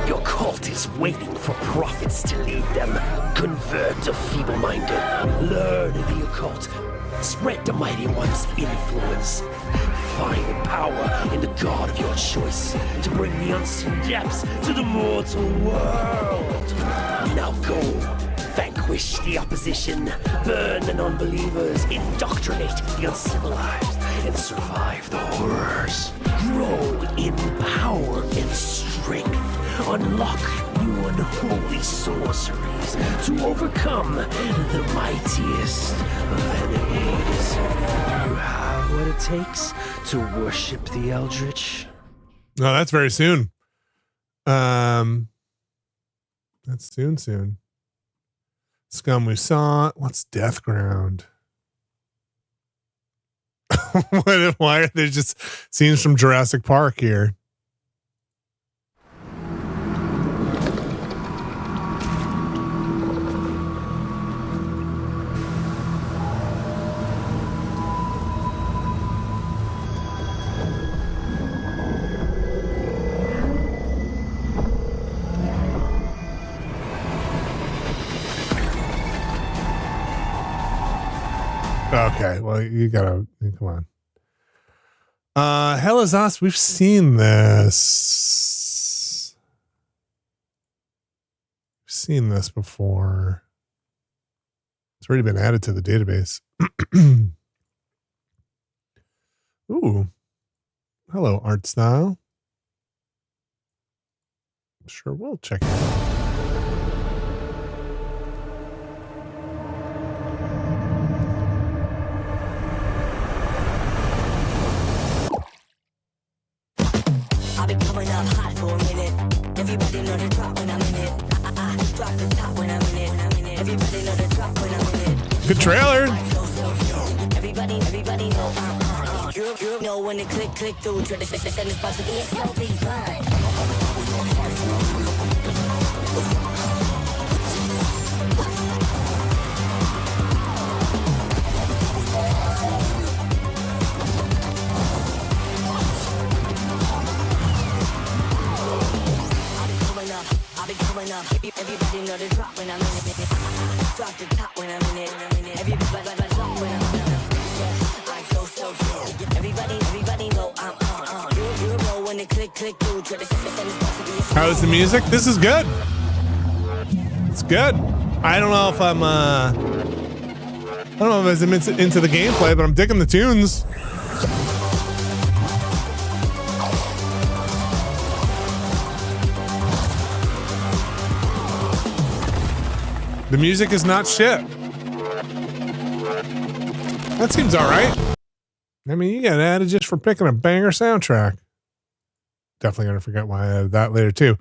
Your cult is waiting for prophets to lead them. Convert the feeble-minded. Learn the occult. Spread the mighty one's influence. Find power in the god of your choice to bring the unseen depths to the mortal world. Now go, vanquish the opposition, burn the non-believers, indoctrinate the uncivilized, and survive the horrors. Grow in power and strength. Unlock new unholy sorceries to overcome the mightiest of enemies. You have what it takes to worship the Eldritch.
No, that's very soon. That's soon. Scum we saw. What's Death Ground? Why are there just scenes from Jurassic Park here? Okay, well, you gotta come on. Hell is Us. We've seen this. We've seen this before. It's already been added to the database. Ooh. Hello, art style. Sure, we'll check it out.
I've been coming up hot for a minute. Everybody know the drop when I'm in it. I drop the top when I'm in it. Everybody know the drop when I'm in it.
Good trailer.
Everybody know you know when it click through to the send it's about to be a slow beat grind. Everybody know the drop when I'm in it. Drop the top when I'm in it. Everybody drop when I'm in it. I go so slow. Everybody know I'm on. You know when it click through.
How's the music? This is good. It's good. I don't know if I'm into the gameplay, but I'm digging the tunes. The music is not shit. That seems all right. I mean, you got added just for picking a banger soundtrack. Definitely going to forget why I added that later, too.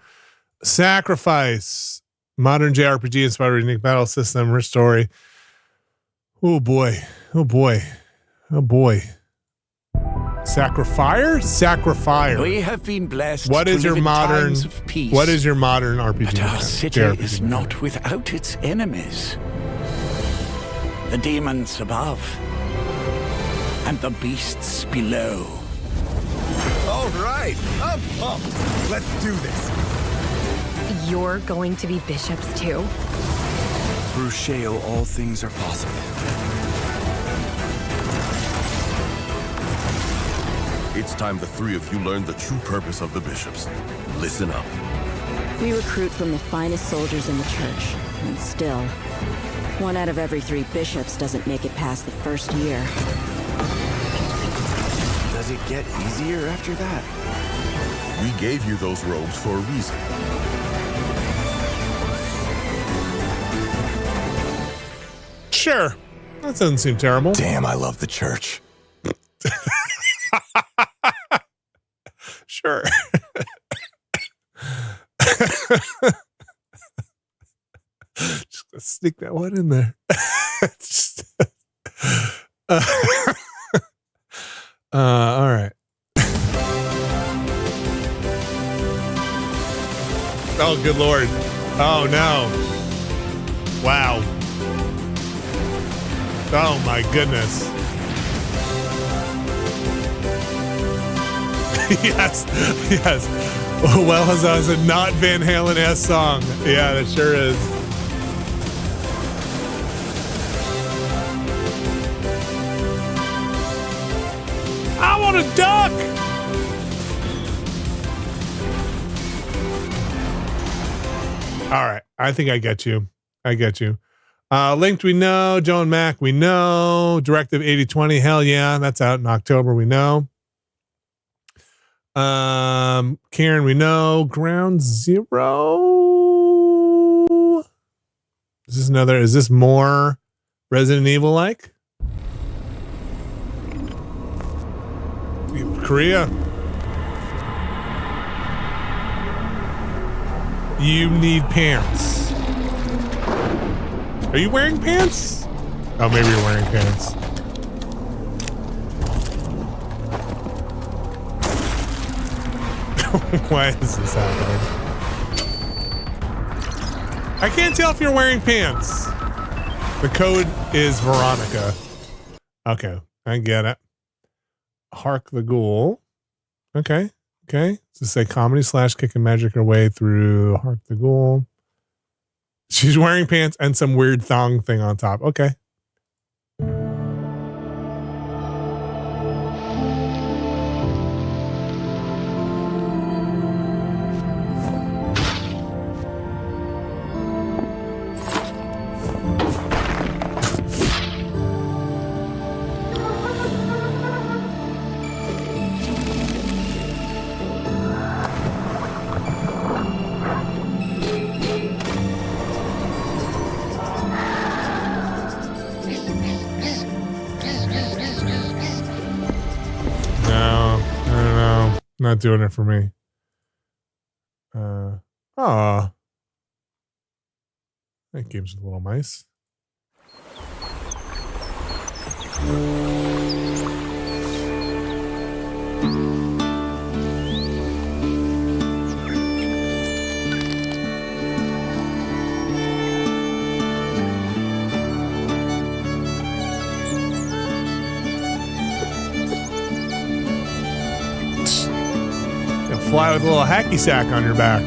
Sacrifice. Modern JRPG inspired unique battle system. Rich story. Oh, boy. Oh, boy. Oh, boy. Sacrifier?
We have been blessed.
What is your modern
peace,
what is your modern RPG?
But our city is not without its enemies. The demons above and the beasts below.
All right, I'm pumped. Let's do this.
You're going to be bishops too?
Through Sheo, all things are possible.
It's time the three of you learn the true purpose of the bishops. Listen up.
We recruit from the finest soldiers in the church, and still, 1 out of every 3 bishops doesn't make it past the first year.
Does it get easier after that?
We gave you those robes for a reason.
Sure. That doesn't seem terrible.
Damn, I love the church.
Sure. Just gonna sneak that one in there. All right. Oh, good Lord. Oh, no. Wow. Oh, my goodness. Yes. Yes. Well, that's a not Van Halen-esque song. Yeah, that sure is. I want a duck. All right. I think I get you. I get you. Linked, we know. Joe and Mac, we know. Directive 8020, hell yeah. That's out in October, we know. Karen, we know. Ground Zero. Is this more Resident Evil like? Korea. You need pants. Are you wearing pants? Oh, maybe you're wearing pants. Why is this happening? I can't tell if you're wearing pants. The code is Veronica. Okay, I get it. Hark the Ghoul. Okay. Okay. Does it say comedy / kick and magic her way through Hark the Ghoul? She's wearing pants and some weird thong thing on top. Okay. Not doing it for me. That game's with little mice. Fly with a little hacky sack on your back.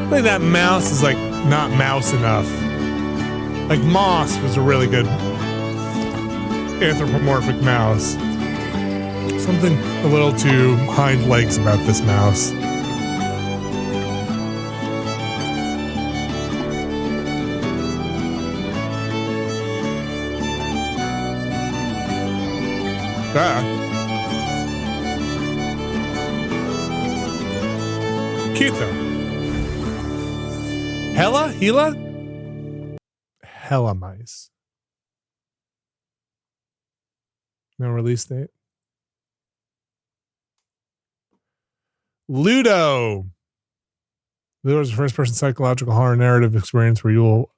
I think that mouse is like not mouse enough. Like Moss was a really good anthropomorphic mouse. Something a little too hind legs about this mouse. Cute though. Hella mice. No release date. Ludo. Ludo is a first-person psychological horror narrative experience where you will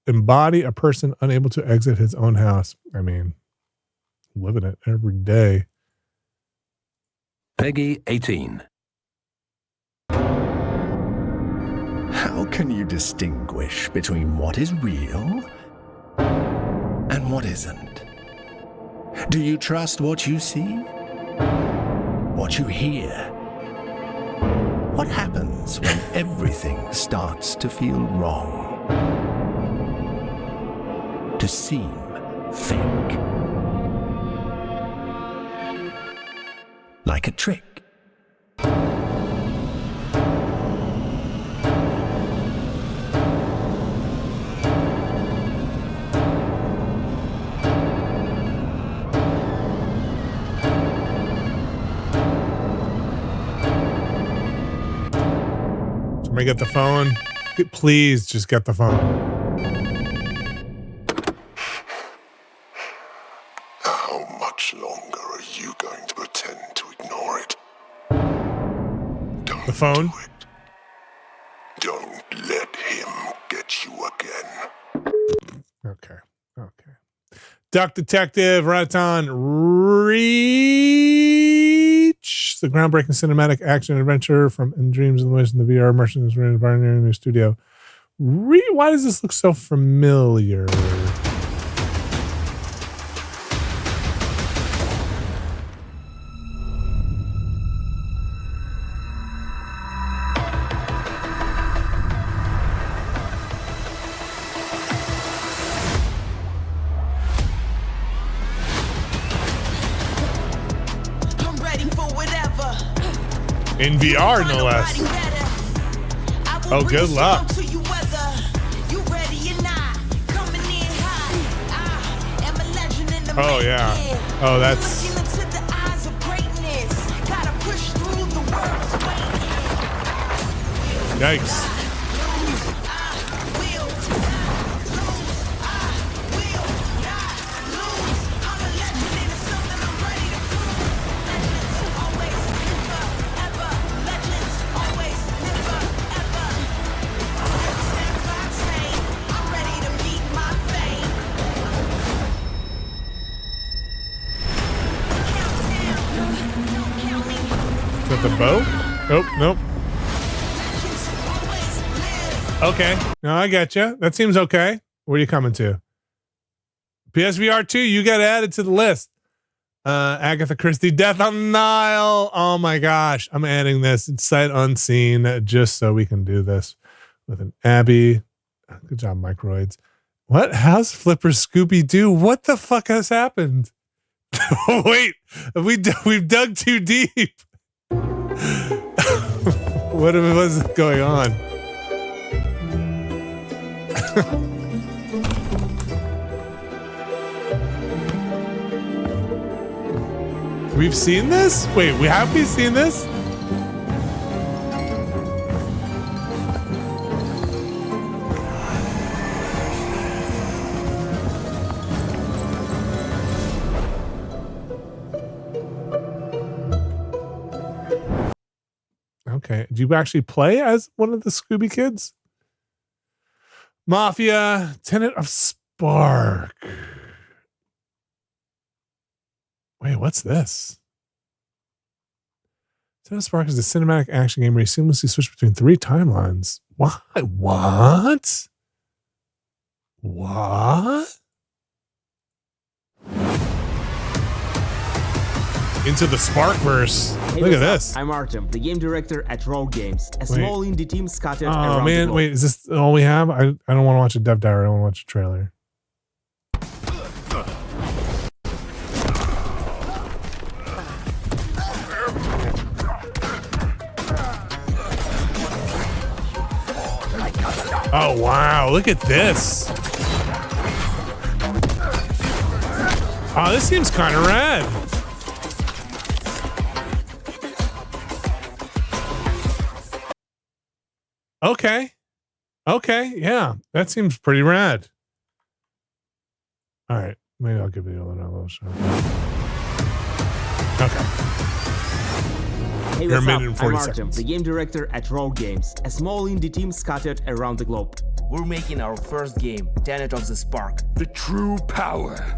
embody a person unable to exit his own house. I mean, living it every day.
Peggy 18.
Can you distinguish between what is real and what isn't? Do you trust what you see? What you hear? What happens when everything starts to feel wrong? To seem fake? Like a trick?
Somebody get the phone. Please just get the phone.
How much longer are you going to pretend to ignore it?
The phone?
Don't let him get you again.
Okay. Duck Detective, Raton Reach, the groundbreaking cinematic action adventure from In Dreams and the Ways in the VR Merchants Environment New Studio. Why does this look so familiar? In VR, no less. Oh, good luck. Oh, yeah. Oh, that's... Yikes. The boat? Oh, nope. Okay. No, I got you. That seems okay. Where are you coming to? PSVR 2, you got added to the list. Agatha Christie, Death on the Nile. Oh my gosh. I'm adding this. It's sight unseen just so we can do this with an Abby. Good job, Microids. What? House Flipper Scooby-Doo? What the fuck has happened? Wait, we've dug too deep. What was going on? We've seen this? Wait, have we seen this? Okay. Do you actually play as one of the Scooby kids? Mafia, Tenet of Spark. Wait, what's this? Tenet of Spark is a cinematic action game where you seamlessly switch between 3 timelines. What? Into the Sparkverse.
Hey,
look at this.
I'm Artem, the game director at Rogue Games, a small indie team scattered around
Oh man,
the
wait, is this all we have? I don't want to watch a dev diary. I want to watch a trailer. Oh wow, look at this. Oh, this seems kind of rad. Okay, yeah, that seems pretty rad. All right, maybe I'll give you another shot. Okay.
Hey,
You're
what's
a
up?
minute and
I'm
40
Artem,
seconds.
the game director at Rogue Games, a small indie team scattered around the globe.
We're making our first game, Tenet of the Spark.
The true power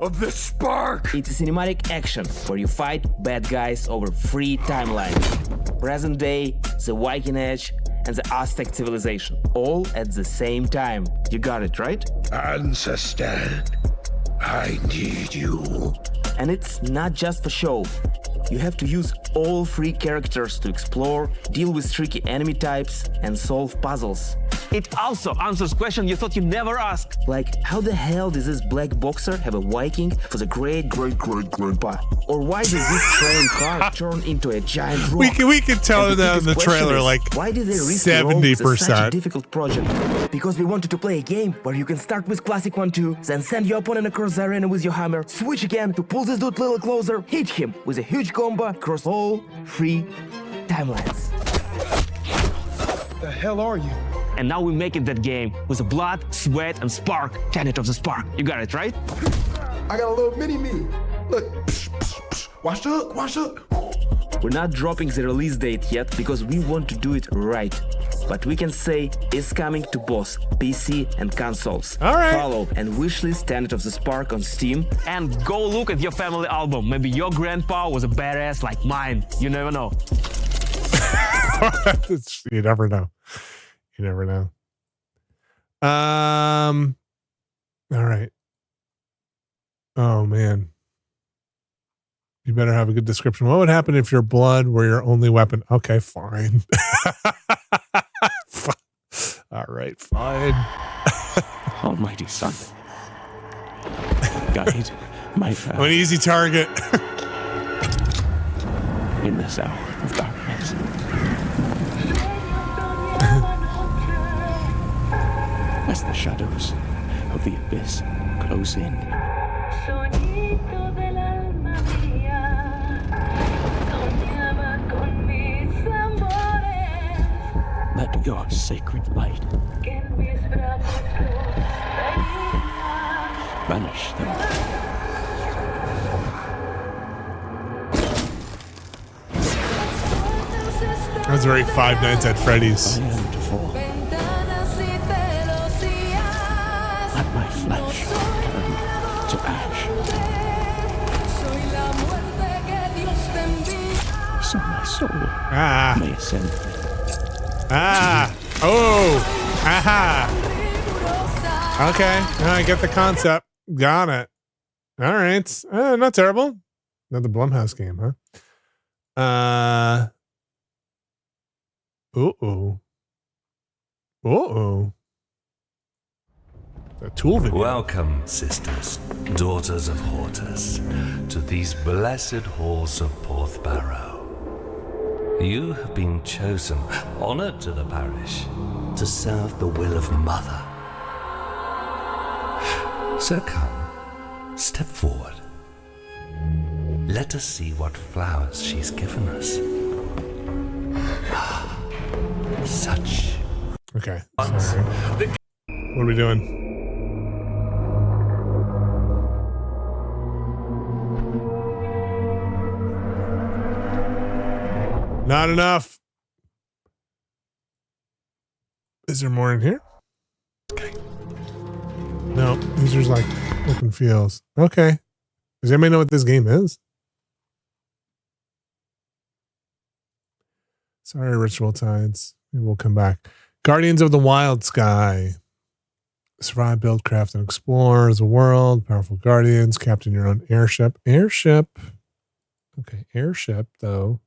of the spark.
It's a cinematic action where you fight bad guys over 3 timelines. Present day, the Viking Age,
and the Aztec civilization, all at the same time. You got it, right?
Ancestor, I need you.
And it's not just for show. You have to use all 3 characters to explore, deal with tricky enemy types, and solve puzzles. It also answers questions you thought you'd never ask. Like, how the hell does this black boxer have a Viking for the great-great-great-grandpa? Or why does this train car turn into a giant rock?
We can tell that in the trailer,
is,
like
why did they risk
70%.
such a difficult project? Because we wanted to play a game where you can start with classic 1-2, then send your opponent across the arena with your hammer, switch again to pull this dude a little closer, hit him with a huge combo across all 3 timelines.
The hell are you?
And now we're making that game with the blood, sweat, and spark. Planet of the Spark. You got it, right?
I got a little mini-me. Look. Watch up, watch up.
We're not dropping the release date yet because we want to do it right. But we can say it's coming to both PC and consoles.
All right.
Follow and wishlist Planet of the Spark on Steam. And go look at your family album. Maybe your grandpa was a badass like mine. You never know.
You never know. You never know. All right. Oh man. You better have a good description. What would happen if your blood were your only weapon? Okay, fine. All right, fine.
Almighty Son, guide my path.
An easy target.
In this hour of darkness. As the shadows of the abyss close in. Let your sacred light banish them.
That was very Five Nights at Freddy's.
Let my flesh turn to ash. So my soul may ascend.
Oh. Aha. Okay. I get the concept. Got it. All right. Not terrible. Another Blumhouse game, huh? A tool video.
Welcome, sisters, daughters of Hortus, to these blessed halls of Porthbarrow. You have been chosen, honored to the parish, to serve the will of Mother. So come, step forward. Let us see what flowers she's given us. Such.
Okay. Sorry. What are we doing? Not enough. Is there more in here? Okay. No, these are like look and feels. Okay. Does anybody know what this game is? Sorry, Ritual Tides. Maybe we'll come back. Guardians of the Wild Sky. Survive, build, craft, and explore the world. Powerful guardians. Captain your own airship. Airship. Okay, airship, though.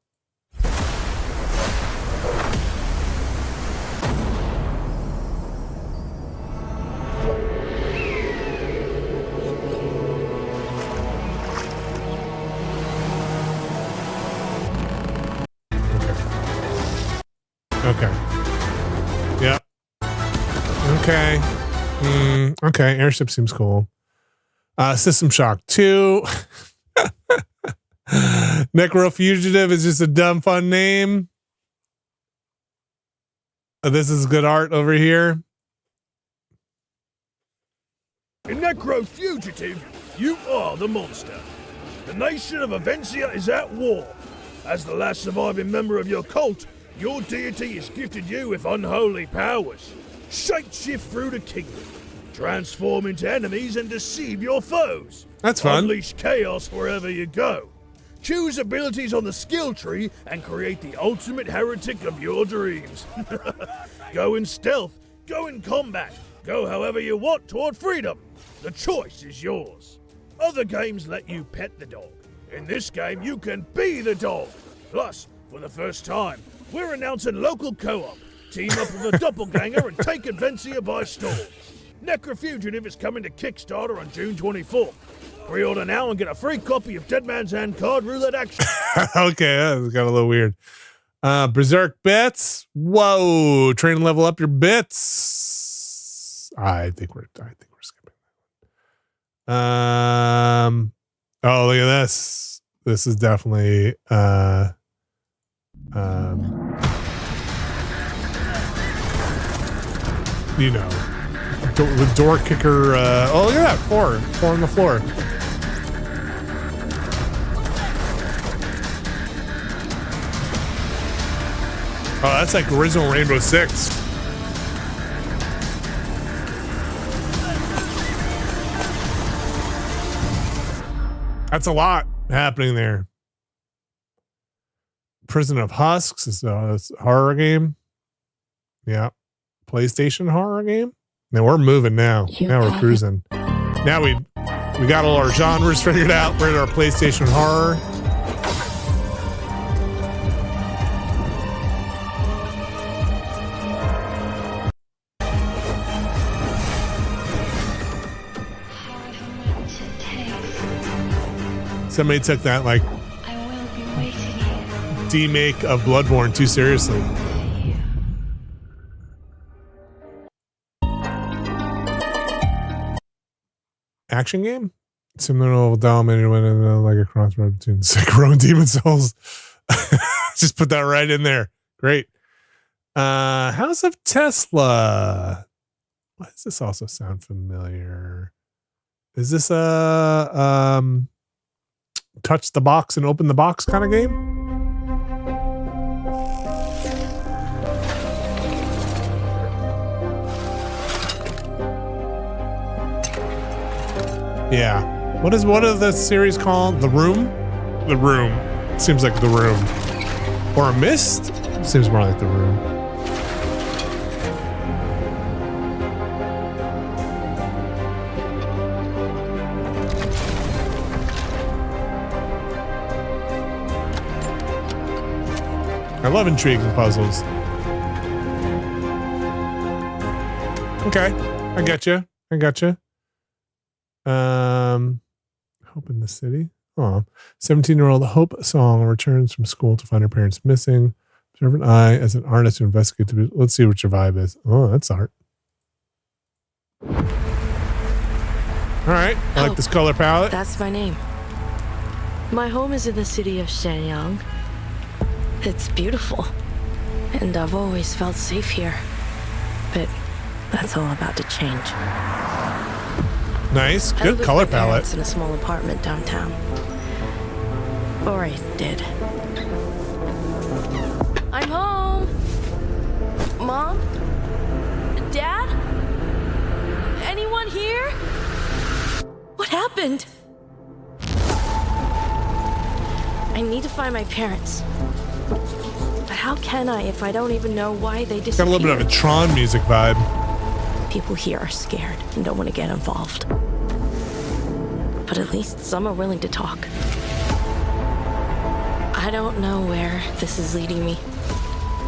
Okay. Yep. Okay. Okay. Airship seems cool. System Shock 2. Necro Fugitive is just a dumb fun name. This is good art over here.
In Necro Fugitive, you are the monster. The nation of Avencia is at war. As the last surviving member of your cult, your deity has gifted you with unholy powers. Shapeshift through the kingdom, transform into enemies and deceive your foes.
That's fun.
Unleash chaos wherever you go. Choose abilities on the skill tree and create the ultimate heretic of your dreams. Go in stealth, go in combat, go however you want toward freedom. The choice is yours. Other games let you pet the dog. In this game, you can be the dog. Plus, for the first time, we're announcing local co-op. Team up with a doppelganger and take Adventure by storm. Necrofugitive is coming to Kickstarter on June 24th. Pre-order now and get a free copy of Dead Man's Hand card roulette action.
Okay, that got a little weird. Berserk bits. Whoa, train and level up your bits. I think we're skipping that one. Oh, look at this. This is definitely you know, the door kicker. Oh, look at that, four on the floor. Oh, that's like original Rainbow Six. That's a lot happening there. Prison of Husks is a horror game. Yeah. PlayStation horror game. Now we're moving now. Now we're cruising. Now we got all our genres figured out. We're at our PlayStation horror. Somebody took that like demake of Bloodborne too seriously. Action game? Similar to dominated when like a crossroad between Sekiro and Demon Souls. Just put that right in there. Great. House of Tesla. Why does this also sound familiar? Is this a touch the box and open the box kind of game? Yeah. What is the series called? The Room? The Room. Seems like The Room. Or a Mist? Seems more like The Room. I love intriguing puzzles. Okay. I got you. Hope in the City. Oh, 17-year-old Hope Song returns from school to find her parents missing. Observant eye as an artist to investigate. Let's see what your vibe is. Oh, that's art. All right. I like this color palette.
That's my name. My home is in the city of Shenyang. It's beautiful, and I've always felt safe here. But that's all about to change.
Nice, good color palette.
In a small apartment downtown. Or I did. I'm home. Mom? Dad? Anyone here? What happened? I need to find my parents. But how can I if I don't even know why they disappeared?
Got a little bit of a Tron music vibe.
People here are scared and don't want to get involved. But at least some are willing to talk. I don't know where this is leading me,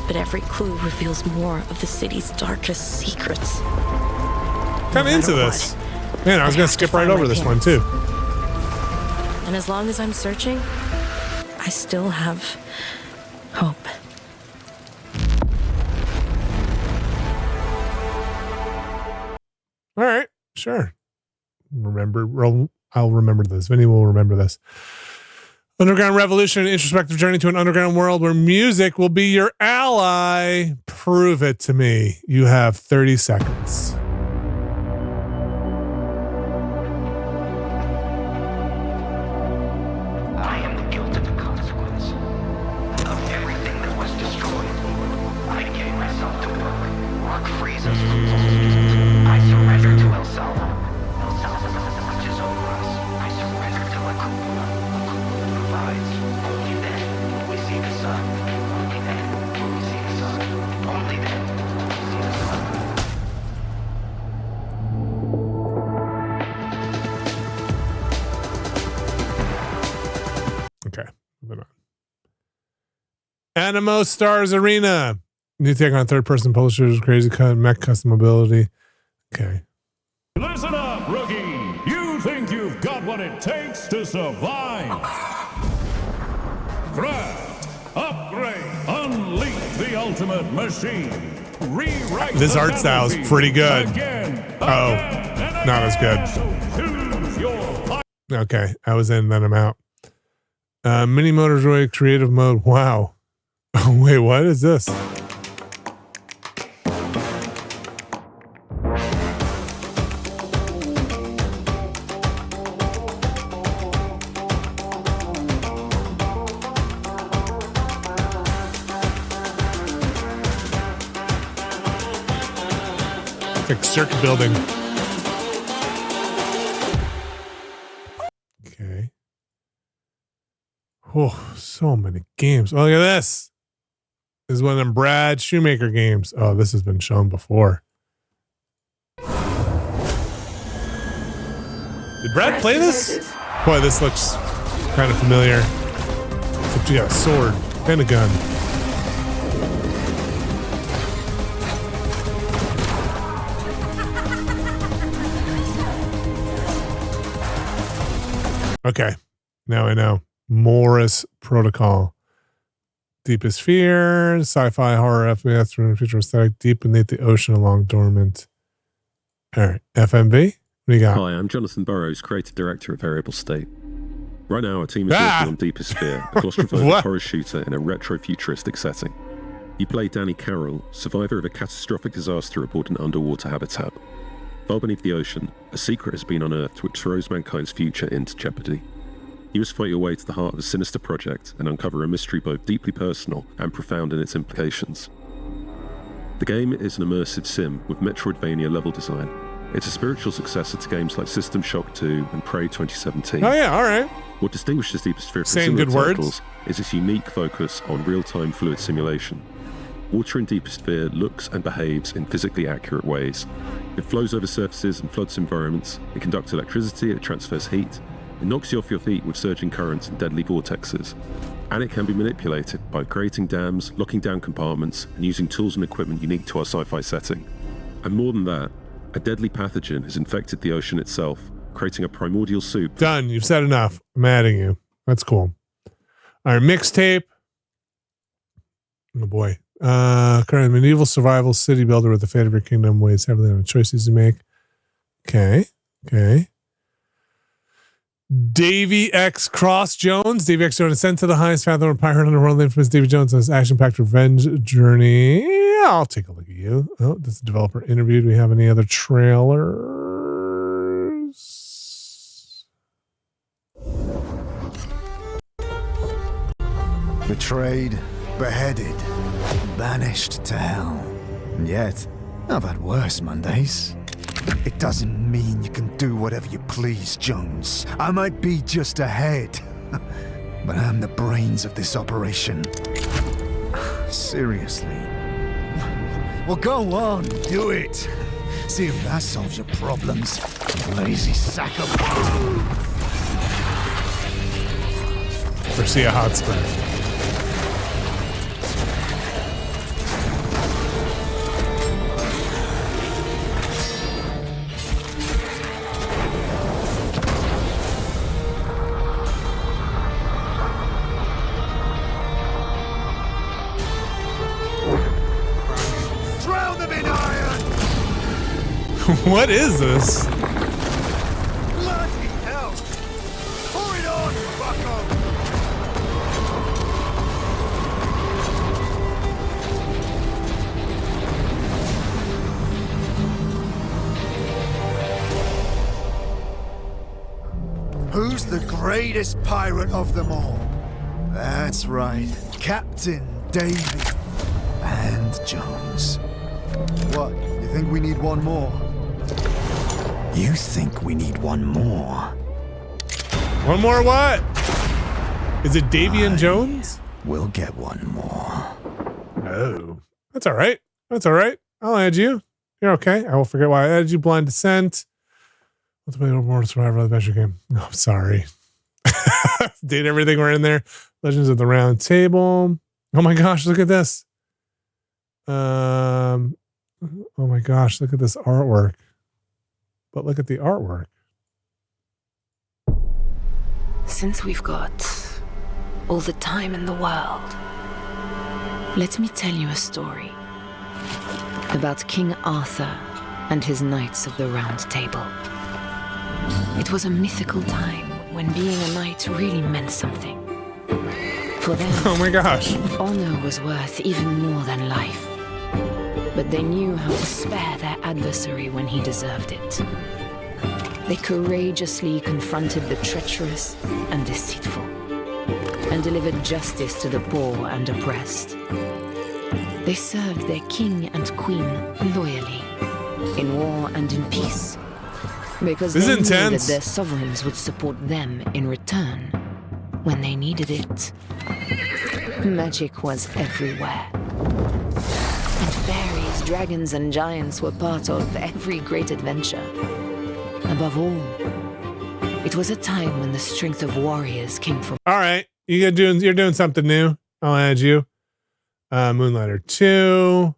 but every clue reveals more of the city's darkest secrets.
Kind of into this. Man, I was going to skip right over this one too.
And as long as I'm searching, I still have hope.
All right, sure. I'll remember this. Vinny will remember this. Underground Revolution, an introspective journey to an underground world where music will be your ally. Prove it to me. You have 30 seconds.
I am the guilt of the consequence of everything that was destroyed. I gave myself to work. Work frees us from false distances. I surrender to El Salvo. El Salvo watches over us. I surrender to La Cúpula. La Cúpula provides.
Dynamo Stars Arena. New take on third-person publishers, crazy cut, mech custom mobility. Okay.
Listen up, rookie. You think you've got what it takes to survive? Craft, upgrade, unleash the ultimate machine. Rewrite
this art style is pretty good. Not as good. Okay, I was in, then I'm out. Mini Motors Roy creative mode. Wow. Oh, wait, what is this? Like circuit building. Okay. Oh, so many games. Oh, look at this. This is one of them Brad Shoemaker games. Oh, this has been shown before. Did Brad play this? Boy, this looks kind of familiar. Except you got a sword and a gun. Okay, now I know. Morris Protocol. Deepest Fear, sci-fi horror FPS through future aesthetic, deep beneath the ocean along dormant. All right, FMV, what do you got?
Hi, I'm Jonathan Burrows, creative director of Variable State. Right now, our team is working on Deepest Fear, a claustrophobic horror shooter in a retro-futuristic setting. You play Danny Carroll, survivor of a catastrophic disaster aboard an underwater habitat. Far beneath the ocean, a secret has been unearthed which throws mankind's future into jeopardy. You must fight your way to the heart of a sinister project and uncover a mystery both deeply personal and profound in its implications. The game is an immersive sim with Metroidvania level design. It's a spiritual successor to games like System Shock 2 and Prey 2017.
Oh yeah, all right.
What distinguishes Deepest Fear from
Saying
similar
good words.
titles is its unique focus on real-time fluid simulation. Water in Deepest Fear looks and behaves in physically accurate ways. It flows over surfaces and floods environments, it conducts electricity, it transfers heat, it knocks you off your feet with surging currents and deadly vortexes. And it can be manipulated by creating dams, locking down compartments, and using tools and equipment unique to our sci-fi setting. And more than that, a deadly pathogen has infected the ocean itself, creating a primordial soup.
Done. You've said enough. I'm adding you. That's cool. All right, mixtape. Oh boy. Current medieval survival city builder with the fate of your kingdom weighs heavily on the choices you make. Okay. Okay. Davy X Cross Jones. Davy X Jones is sent to the highest fathom of pirate underworld. Infamous Davy Jones on his action-packed revenge journey. Yeah, I'll take a look at you. Oh, this is the developer interview. Do we have any other trailers?
Betrayed, beheaded, banished to hell. And yet, I've had worse Mondays. It doesn't mean you can do whatever you please, Jones. I might be just a head, but I'm the brains of this operation. Seriously. Well, go on, do it. See if that solves your problems. Lazy sack of...
Garcia Hotspur. What is this?
Bloody hell! Pour it on, bucko! Who's the greatest pirate of them all? That's right, Captain Davy and Jones. What, you think we need one more? You think we need one more?
One more what? Is it Davy and Jones?
We'll get one more.
Oh, that's all right. That's all right. I'll add you. You're okay. I will forget why I added you. Blind Descent. Let's play a little more Survivor Adventure game. Oh, sorry. Did everything we're in there. Legends of the Round Table. Oh my gosh, look at this. Oh my gosh, look at this artwork. But look at the artwork.
Since we've got all the time in the world, let me tell you a story about King Arthur and his Knights of the Round Table. It was a mythical time when being a knight really meant something. For them,
oh my gosh,
honor was worth even more than life. But they knew how to spare their adversary when he deserved it. They courageously confronted the treacherous and deceitful, and delivered justice to the poor and oppressed. They served their king and queen loyally, in war and in peace, because they knew that their sovereigns would support them in return when they needed it. Magic was everywhere. And fairies, dragons, and giants were part of every great adventure. Above all, it was a time when the strength of warriors came from...
All right, you're doing something new. I'll add you. Moonlighter 2,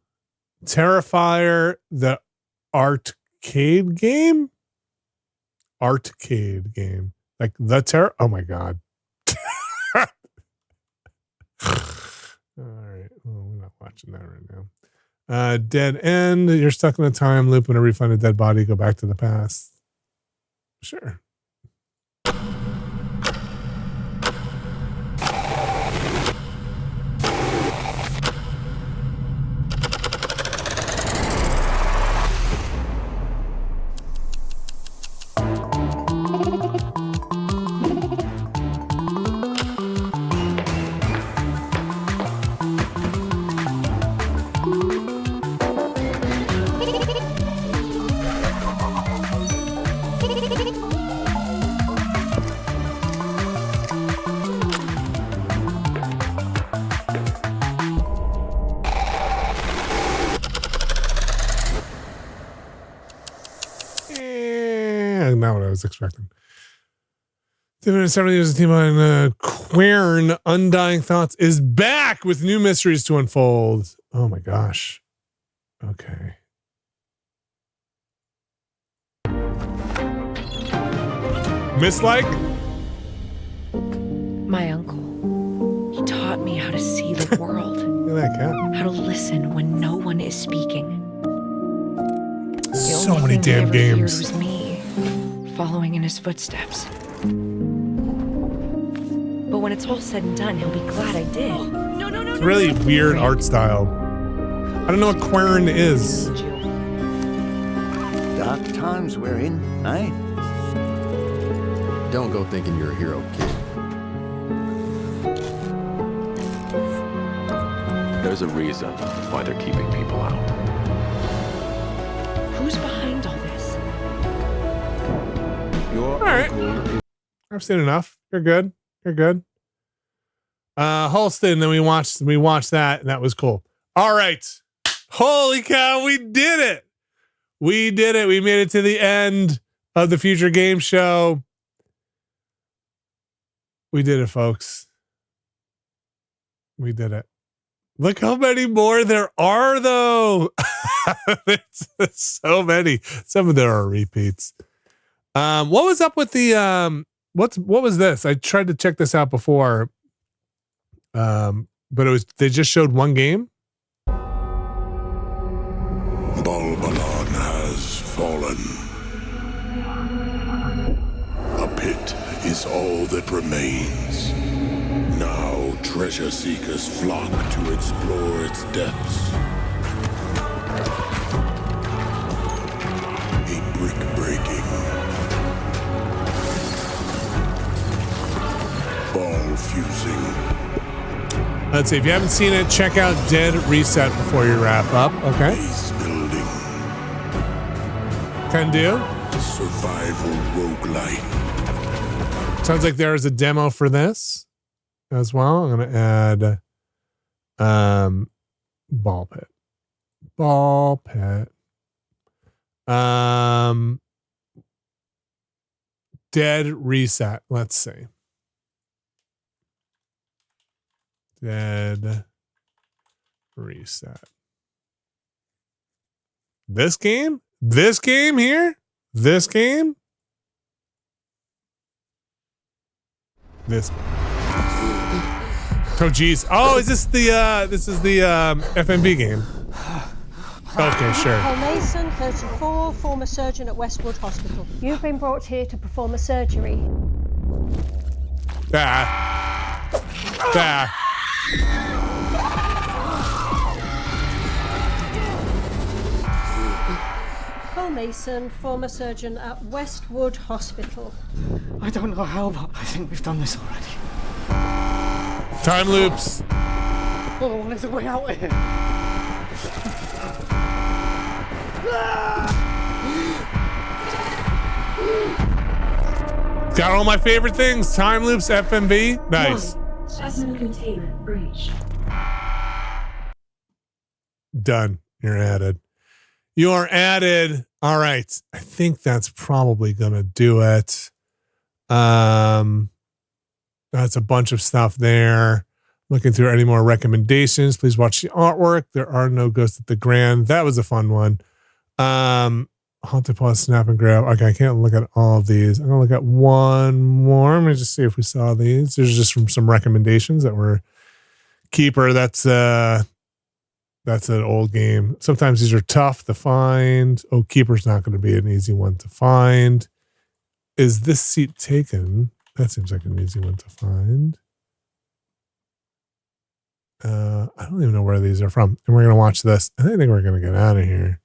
Terrifier, the arcade game? Arcade game. Like the Terror. Oh my God. All right. Well, we're not watching that right now. Dead End. You're stuck in a time loop. Whenever you find a dead body, go back to the past. Sure. Not what I was expecting. 7 years of team on Quern, Undying Thoughts is back with new mysteries to unfold. Oh my gosh. Okay. Mislike?
My uncle. He taught me how to see the world.
Look at that cat.
How to listen when no one is speaking.
So many damn games.
It was me following in his footsteps. But when it's all said and done, he'll be glad I did.
It's really weird art style. I don't know what Quern is.
Dark times we're in, eh?
Don't go thinking you're a hero, kid.
There's a reason why they're keeping people out.
Who's behind all this?
All right. I've seen enough. You're good. You're good. Halston, then we watched that, and that was cool. All right. Holy cow, we did it. We did it. We made it to the end of the Future Game Show. We did it, folks. We did it. Look how many more there are, though. it's so many. Some of them are repeats. What was up with the what was this? I tried to check this out before. But they just showed one game.
Balbalon has fallen. A pit is all that remains. Now treasure seekers flock to explore its depths. A brick-breaking, ball-fusing.
Let's see. If you haven't seen it, check out Dead Reset before you wrap up. Okay.
Base building.
Can do.
Survival roguelite.
Sounds like there is a demo for this as well. I'm going to add ball pit. Ball pit. Dead Reset. Let's see. Dead Reset. This game? This game here? This game? This. Oh geez. Oh, is this the FMV game? Okay, sure.
Paul Mason, 34, former surgeon at Westwood Hospital. You've been brought here to perform a surgery. Paul Mason, former surgeon at Westwood Hospital.
I don't know how, but I think we've done this already.
Time loops.
Oh, there's a way out here.
Got all my favorite things. Time loops, FMV. Nice.
Specimen containment breached.
Done. You're added. You are added. All right. I think that's probably going to do it. That's a bunch of stuff there. Looking through any more recommendations, please watch the artwork. There are no ghosts at the Grand. That was a fun one. Haunted Pause, Snap and Grab. Okay, I can't look at all of these. I'm gonna look at one more. Let me just see if we saw these. There's just from some recommendations that were Keeper. That's an old game. Sometimes these are tough to find. Oh, Keeper's not going to be an easy one to find. Is this seat taken? That seems like an easy one to find. I don't even know where these are from. And we're going to watch this. I think we're going to get out of here.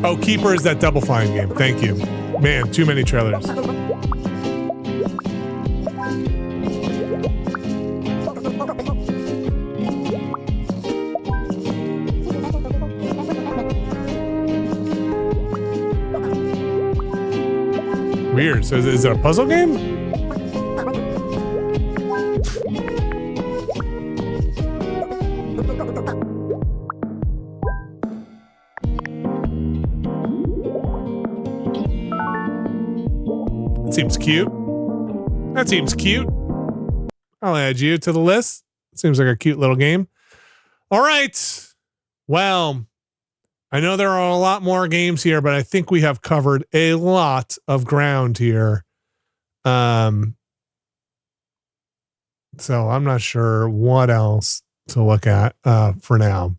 Oh, Keeper is that Double Fine game. Thank you. Man, too many trailers. Weird. So is it a puzzle game? That seems cute. That seems cute. I'll add you to the list. Seems like a cute little game. All right. Well, I know there are a lot more games here, but I think we have covered a lot of ground here. So I'm not sure what else to look at for now.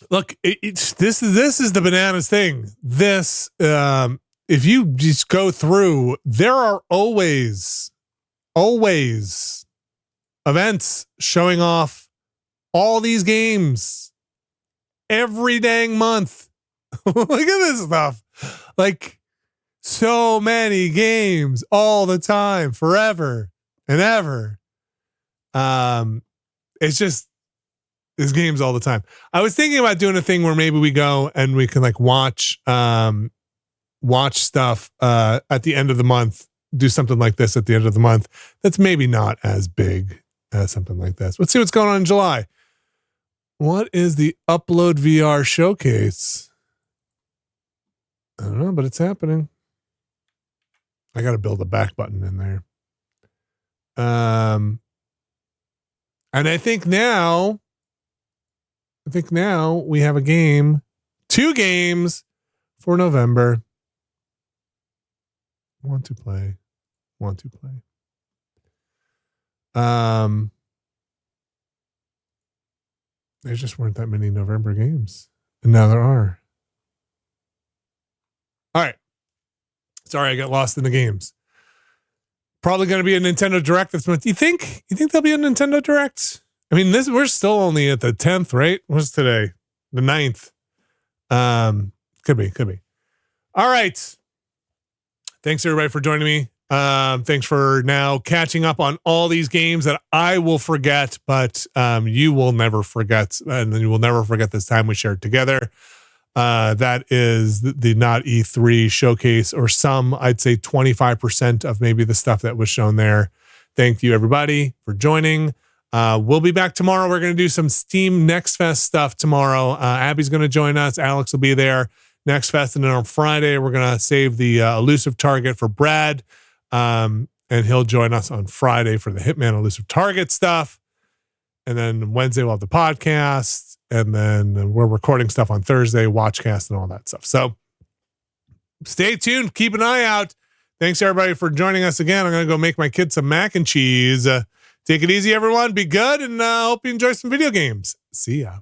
Look, this is the bananas thing. This, if you just go through, there are always events showing off all these games every dang month. Look at this stuff. Like, so many games all the time, forever and ever. It's just, there's games all the time. I was thinking about doing a thing where maybe we go and we can like watch stuff at the end of the month, do something like this at the end of the month. That's maybe not as big as something like this. Let's see what's going on in July. What is the Upload VR showcase? I don't know, but it's happening. I got to build a back button in there. And I think now we have a game, 2 games for November. Want to play. There just weren't that many November games. And now there are. All right. Sorry, I got lost in the games. Probably going to be a Nintendo Direct this month. You think there'll be a Nintendo Direct? I mean, we're still only at the 10th, right? What's today? The 9th. Could be. All right. Thanks everybody for joining me. Thanks for now catching up on all these games that I will forget, but you will never forget, and then you will never forget this time we shared together. That is the Not-E3 showcase, or I'd say 25% of maybe the stuff that was shown there. Thank you everybody for joining. We'll be back tomorrow. We're going to do some Steam Next Fest stuff tomorrow. Abby's going to join us. Alex will be there Next Fest. And then on Friday, we're going to save the elusive target for Brad. And he'll join us on Friday for the Hitman elusive target stuff. And then Wednesday, we'll have the podcast. And then we're recording stuff on Thursday, Watchcast and all that stuff. So stay tuned. Keep an eye out. Thanks, everybody, for joining us again. I'm going to go make my kids some mac and cheese. Take it easy, everyone. Be good, and hope you enjoy some video games. See ya.